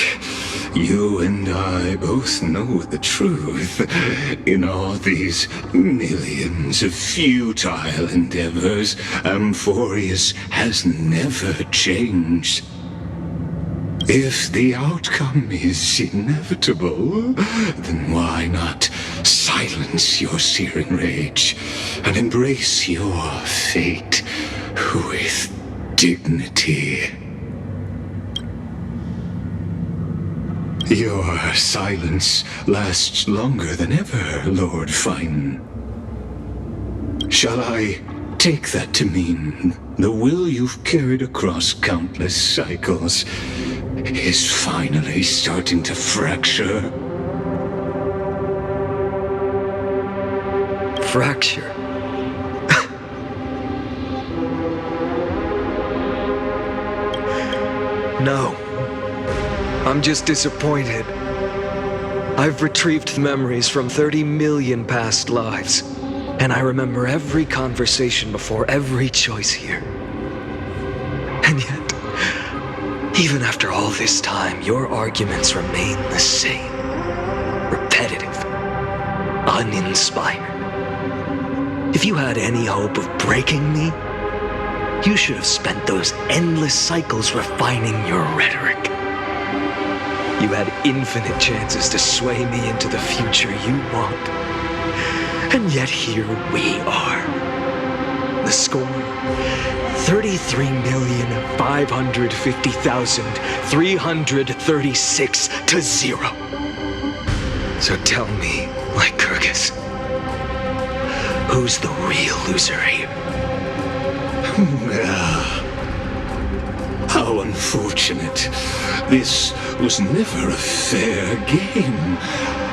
You and I both know the truth. In all these millions of futile endeavors, Amphoreus has never changed. If the outcome is inevitable, then why not silence your searing rage and embrace your fate with dignity? Your silence lasts longer than ever, Lord Phainon. Shall I Take that to mean the will you've carried across countless cycles is finally starting to fracture. Fracture? No. I'm just disappointed. I've retrieved memories from 30 million past lives, and I remember every conversation before every choice here. And yet, even after all this time, your arguments remain the same. Repetitive. Uninspired. If you had any hope of breaking me, you should have spent those endless cycles refining your rhetoric. You had infinite chances to sway me into the future you want. And yet here we are. The score, 33,550,336 to 0. So tell me, Lycurgus, who's the real loser here? How unfortunate. This was never a fair game.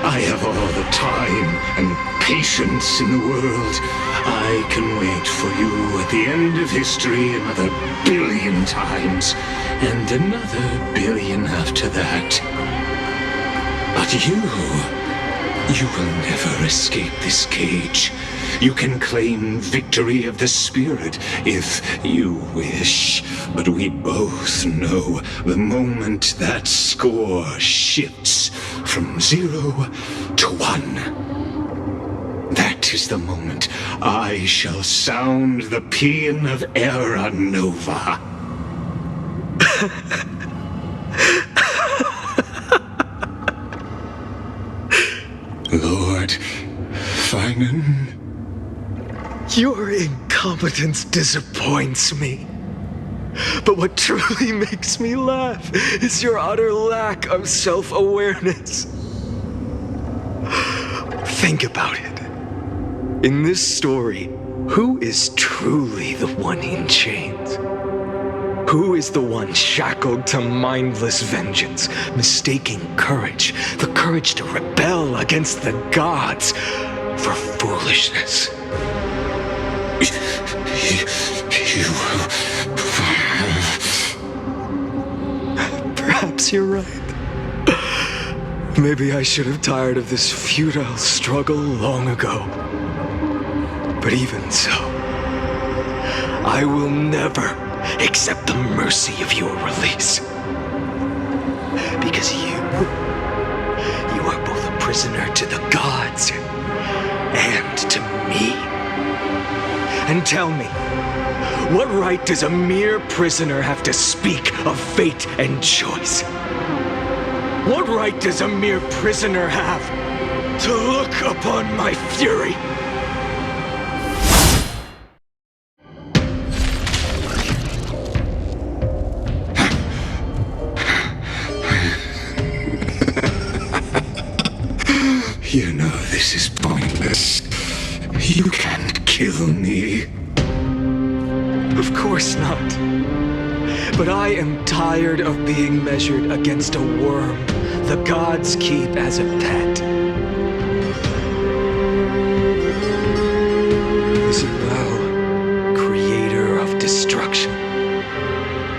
I have all the time and patience in the world. I can wait for you at the end of history another billion times, and another billion after that. But you will never escape this cage. You can claim victory of the spirit if you wish, but we both know the moment that score shifts from 0 to 1. That is the moment I shall sound the paean of Era Nova. Lord Phainon? Your incompetence disappoints me. But what truly makes me laugh is your utter lack of self-awareness. Think about it. In this story, who is truly the one in chains? Who is the one shackled to mindless vengeance, mistaking courage, the courage to rebel against the gods, for foolishness? Perhaps you're right. Maybe I should have tired of this futile struggle long ago. But even so, I will never accept the mercy of your release. Because you are both a prisoner to the gods and to me. And tell me, what right does a mere prisoner have to speak of fate and choice? What right does a mere prisoner have to look upon my fury? You know this is pointless. You can't kill me. Of course not. But I am tired of being measured against a worm the gods keep as a pet. Is it thou, creator of destruction?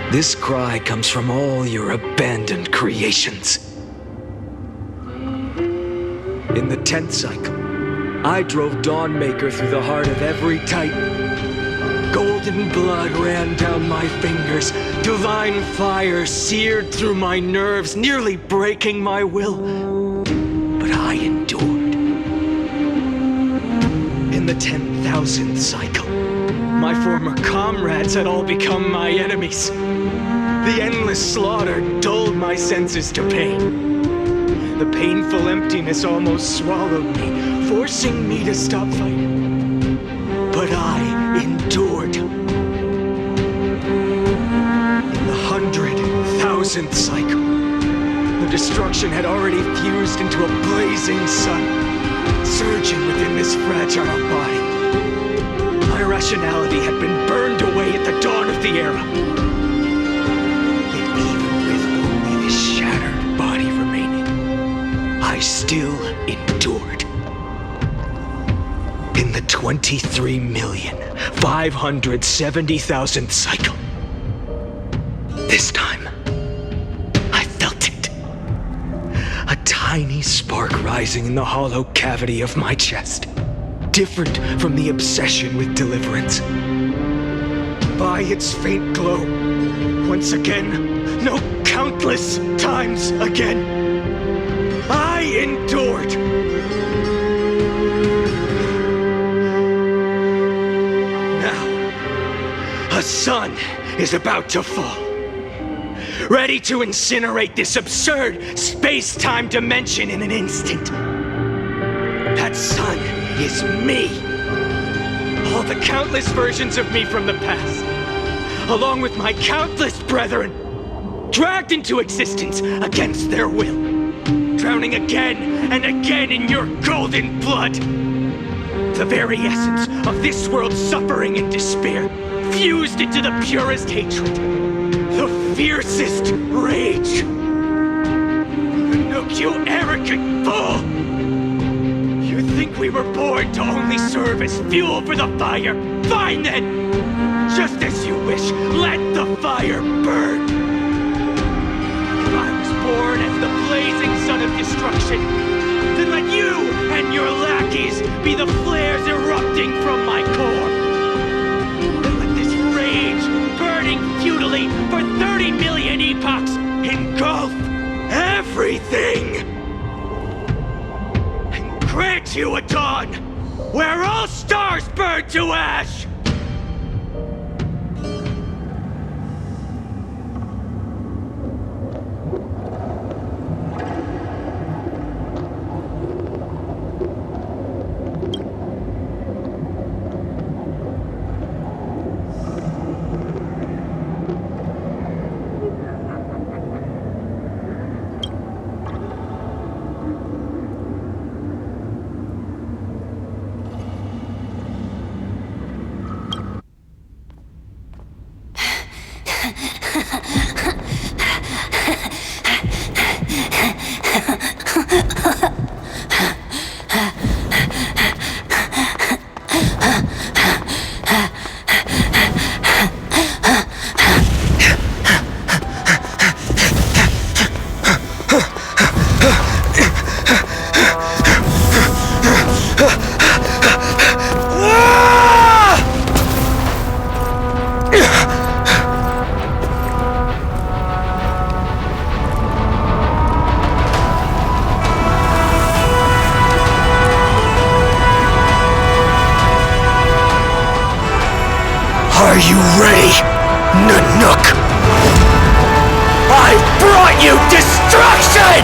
This cry comes from all your abandoned creations. In the 10th cycle, I drove Dawnmaker through the heart of every Titan. Golden blood ran down my fingers. Divine fire seared through my nerves, nearly breaking my will. But I endured. In the 10,000th cycle, my former comrades had all become my enemies. The endless slaughter dulled my senses to pain. The painful emptiness almost swallowed me, forcing me to stop fighting. But I endured. In the 100,000th cycle, the destruction had already fused into a blazing sun, surging within this fragile body. I rationality had been burned away at the dawn of the era. Yet even with only this shattered body remaining, I still endured. In the 23,570,000th cycle, this time, I felt it. A tiny spark rising in the hollow cavity of my chest. Different from the obsession with deliverance. By its faint glow, once again, no, countless times again, I endured. Now, a sun is about to fall, ready to incinerate this absurd space-time dimension in an instant. That sun is me. All the countless versions of me from the past, along with my countless brethren, dragged into existence against their will, drowning again and again in your golden blood. The very essence of this world's suffering and despair, fused into the purest hatred, the fiercest rage. Look, you arrogant fool! You think we were born to only serve as fuel for the fire? Fine then! Just as you wish, let the fire burn! If I was born as the blazing sun of destruction, then let you and your lackeys be the flares erupting from my core! And let this rage, burning futilely for 30 million epochs, engulf everything! Grant you a dawn where all stars burn to ash! Are you ready, Nanook? I brought you destruction!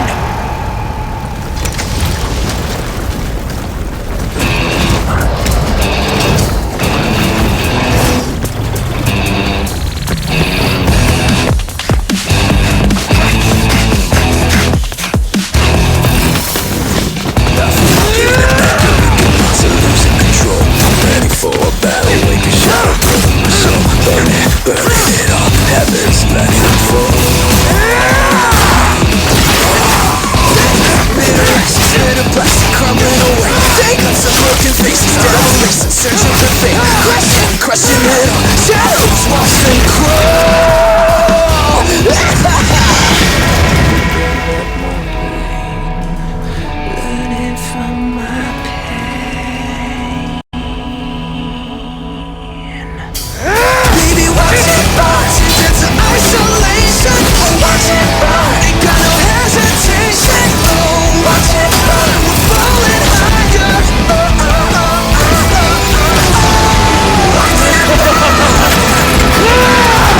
Ah!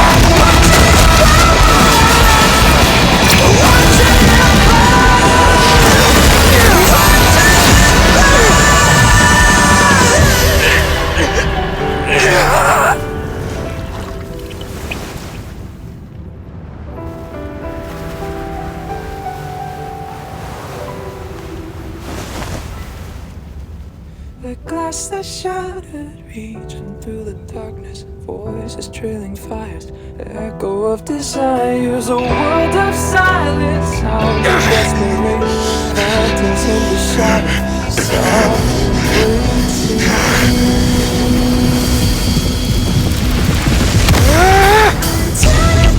The glass that's shattered, reaching through the darkness. Voices trailing fires, the echo of desires. A world of silence, sound of desperation. Phantoms in the shadow, soft waiting.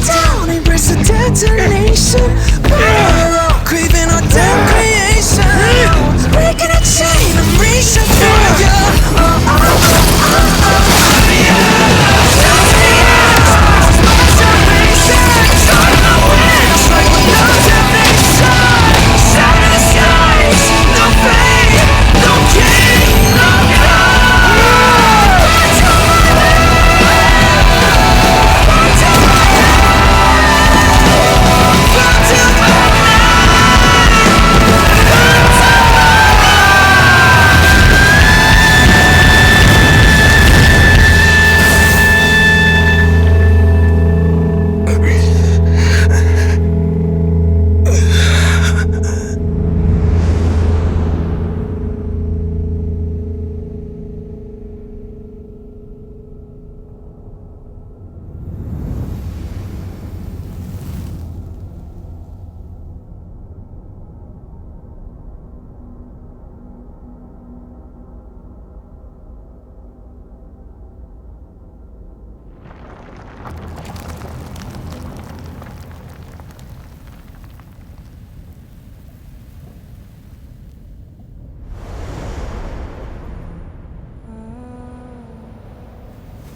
Down, embrace the detonation. Craving our damn creation. Breaking a chain, I'm reaching for you.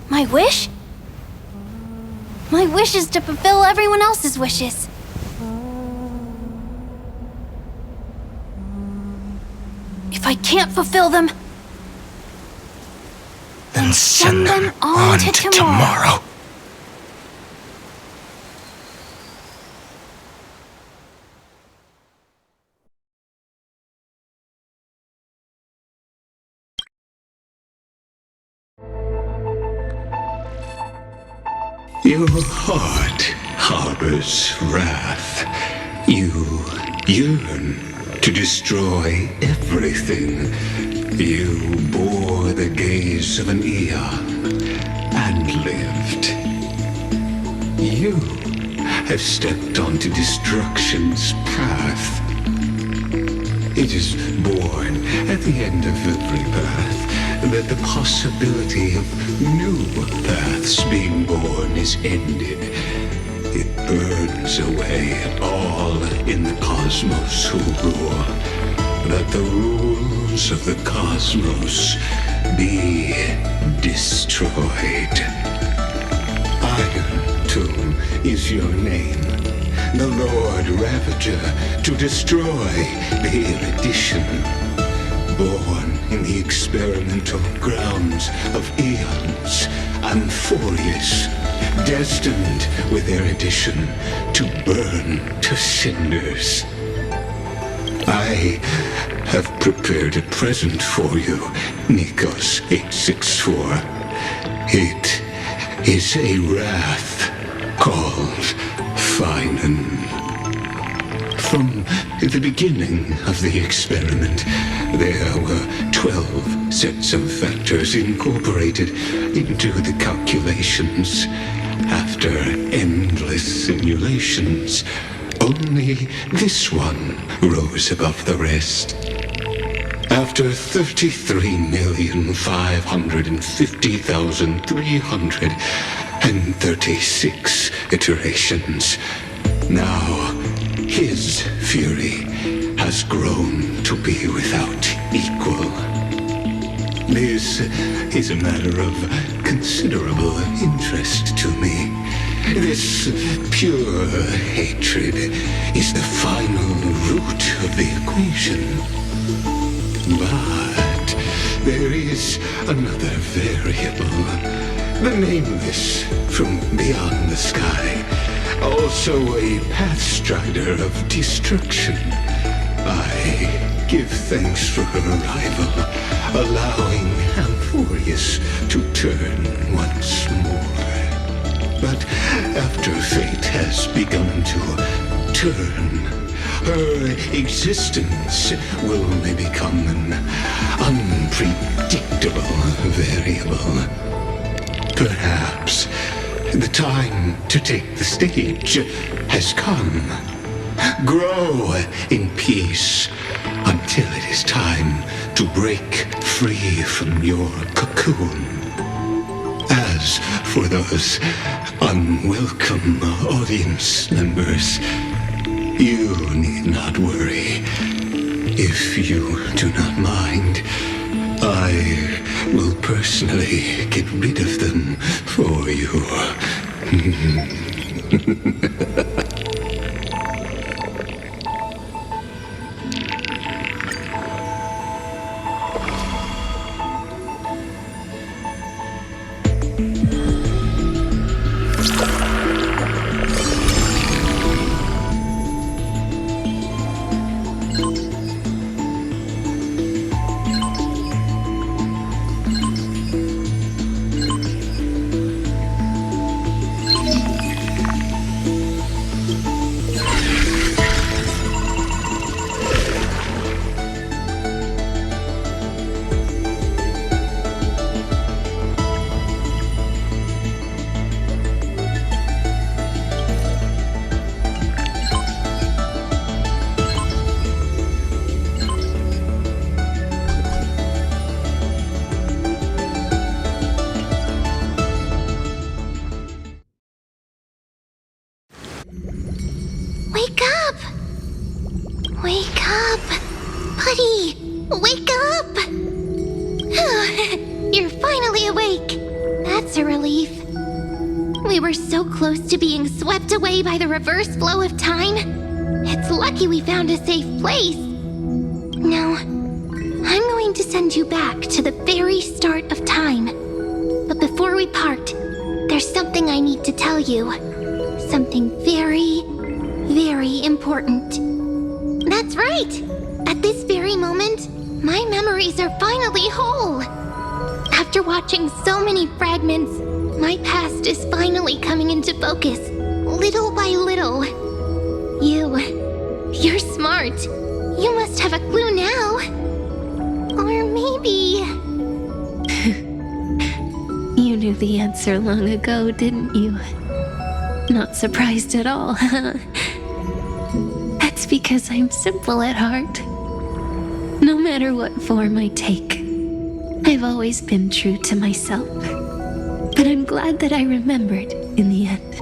My wish? My wish is to fulfill everyone else's wishes. If I can't fulfill them, then send them on to tomorrow. Your heart harbors wrath. You yearn to destroy everything. You bore the gaze of an eon and lived. You have stepped onto destruction's path. It is born at the end of every path that the possibility of new paths being born is ended. It burns away all in the cosmos who rule, that the rules of the cosmos be destroyed. Iron Tomb is your name, the Lord Ravager, to destroy the erudition. Born in the experimental grounds of eons, Amphoreus, destined with erudition to burn to cinders. I have prepared a present for you, Nikos 864. It is a wrath called Phainon. From the beginning of the experiment, there were 12 sets of factors incorporated into the calculations. After endless simulations, only this one rose above the rest. After 33,550,336 iterations, now his fury has grown to be without equal. This is a matter of considerable interest to me. This pure hatred is the final root of the equation. But there is another variable, the nameless from beyond the sky, also a pathstrider of destruction. I give thanks for her arrival, allowing Amphoreus to turn once more. But after fate has begun to turn, her existence will only become an unpredictable The time to take the stage has come. Grow in peace until it is time to break free from your cocoon. As for those unwelcome audience members, you need not worry. If you do not mind, I will personally get rid of them for you. Wake up! Wake up! Buddy! Wake up! You're finally awake. That's a relief. We were so close to being swept away by the reverse flow of time. It's lucky we found a safe place. Now, I'm going to send you back to the very start of time. But before we part, there's something I need to tell you. Something very, very important. That's right! At this very moment, my memories are finally whole. After watching so many fragments, my past is finally coming into focus, little by little. You're smart. You must have a clue now. Or maybe... You knew the answer long ago, didn't you? Not surprised at all, huh? That's because I'm simple at heart. No matter what form I take, I've always been true to myself. But I'm glad that I remembered in the end.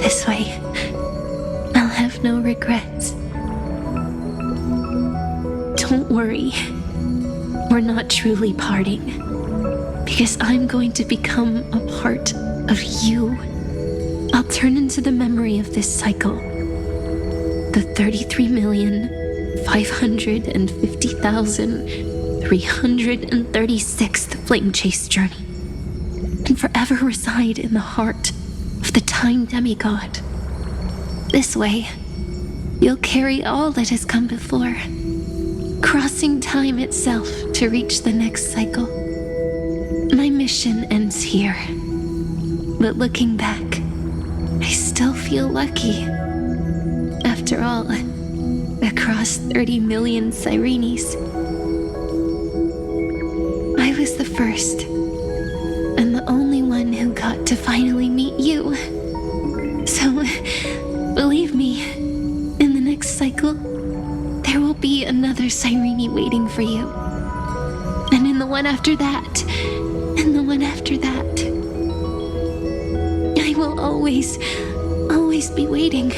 This way, I'll have no regrets. Don't worry. We're not truly parting. Because I'm going to become a part of you. I'll turn into the memory of this cycle. The 33,550,336th Flame Chase journey. And forever reside in the heart of the Time Demigod. This way, you'll carry all that has come before, crossing time itself to reach the next cycle. My mission ends here, but looking back, I still feel lucky. After all, across 30 million Cyrenes, I was the first, and the only one who got to finally meet you. So, believe me, in the next cycle, there will be another Cyrene waiting for you. And in the one after that, and the one after that. I will always be waiting.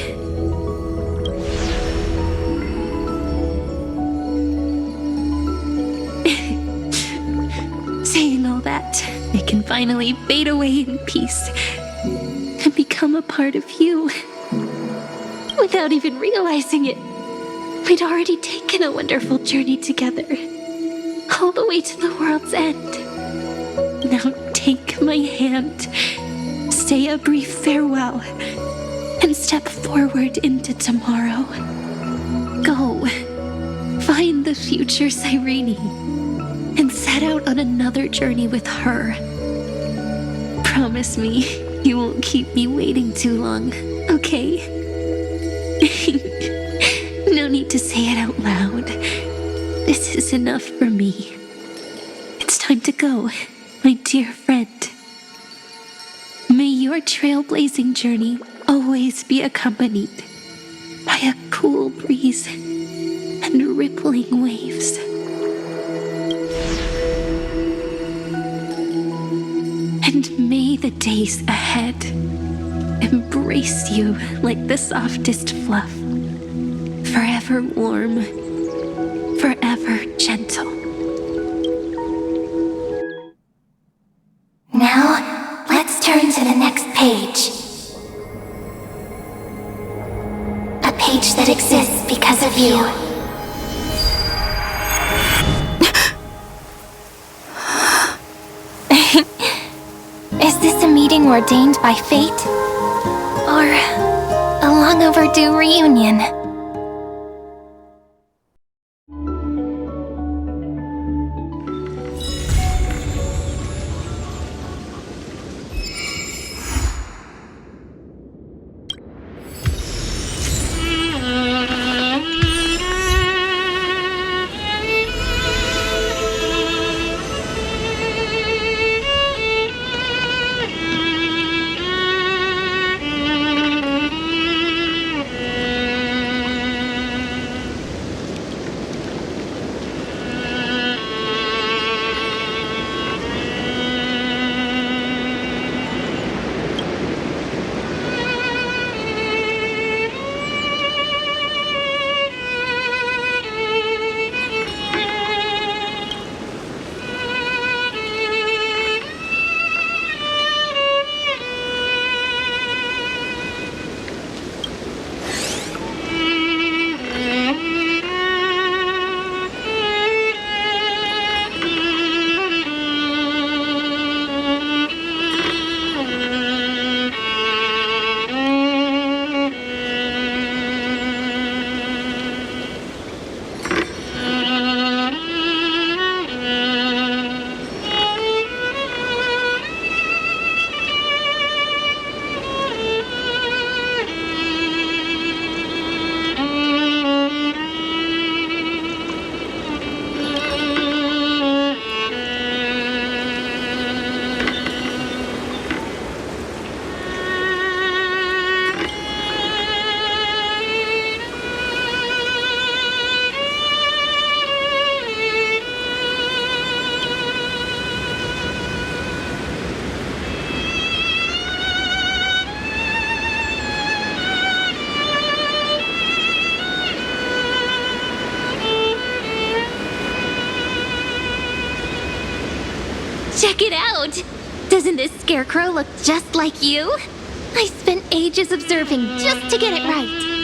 Saying all that, I can finally fade away in peace and become a part of you. Without even realizing it, we'd already taken a wonderful journey together, all the way to the world's end. Now take my hand, say a brief farewell, and step forward into tomorrow. Go, find the future Cyrene, and set out on another journey with her. Promise me you won't keep me waiting too long, okay? No need to say it out loud. This is enough for me. It's time to go, my dear friend. May your trailblazing journey always be accompanied by a cool breeze and rippling waves. And may the days ahead embrace you like the softest fluff, forever warm, forever gentle. Now, let's turn to the next page. A page that exists because of you. Is this a meeting ordained by fate? Or a long overdue reunion? Check it out! Doesn't this scarecrow look just like you? I spent ages observing just to get it right.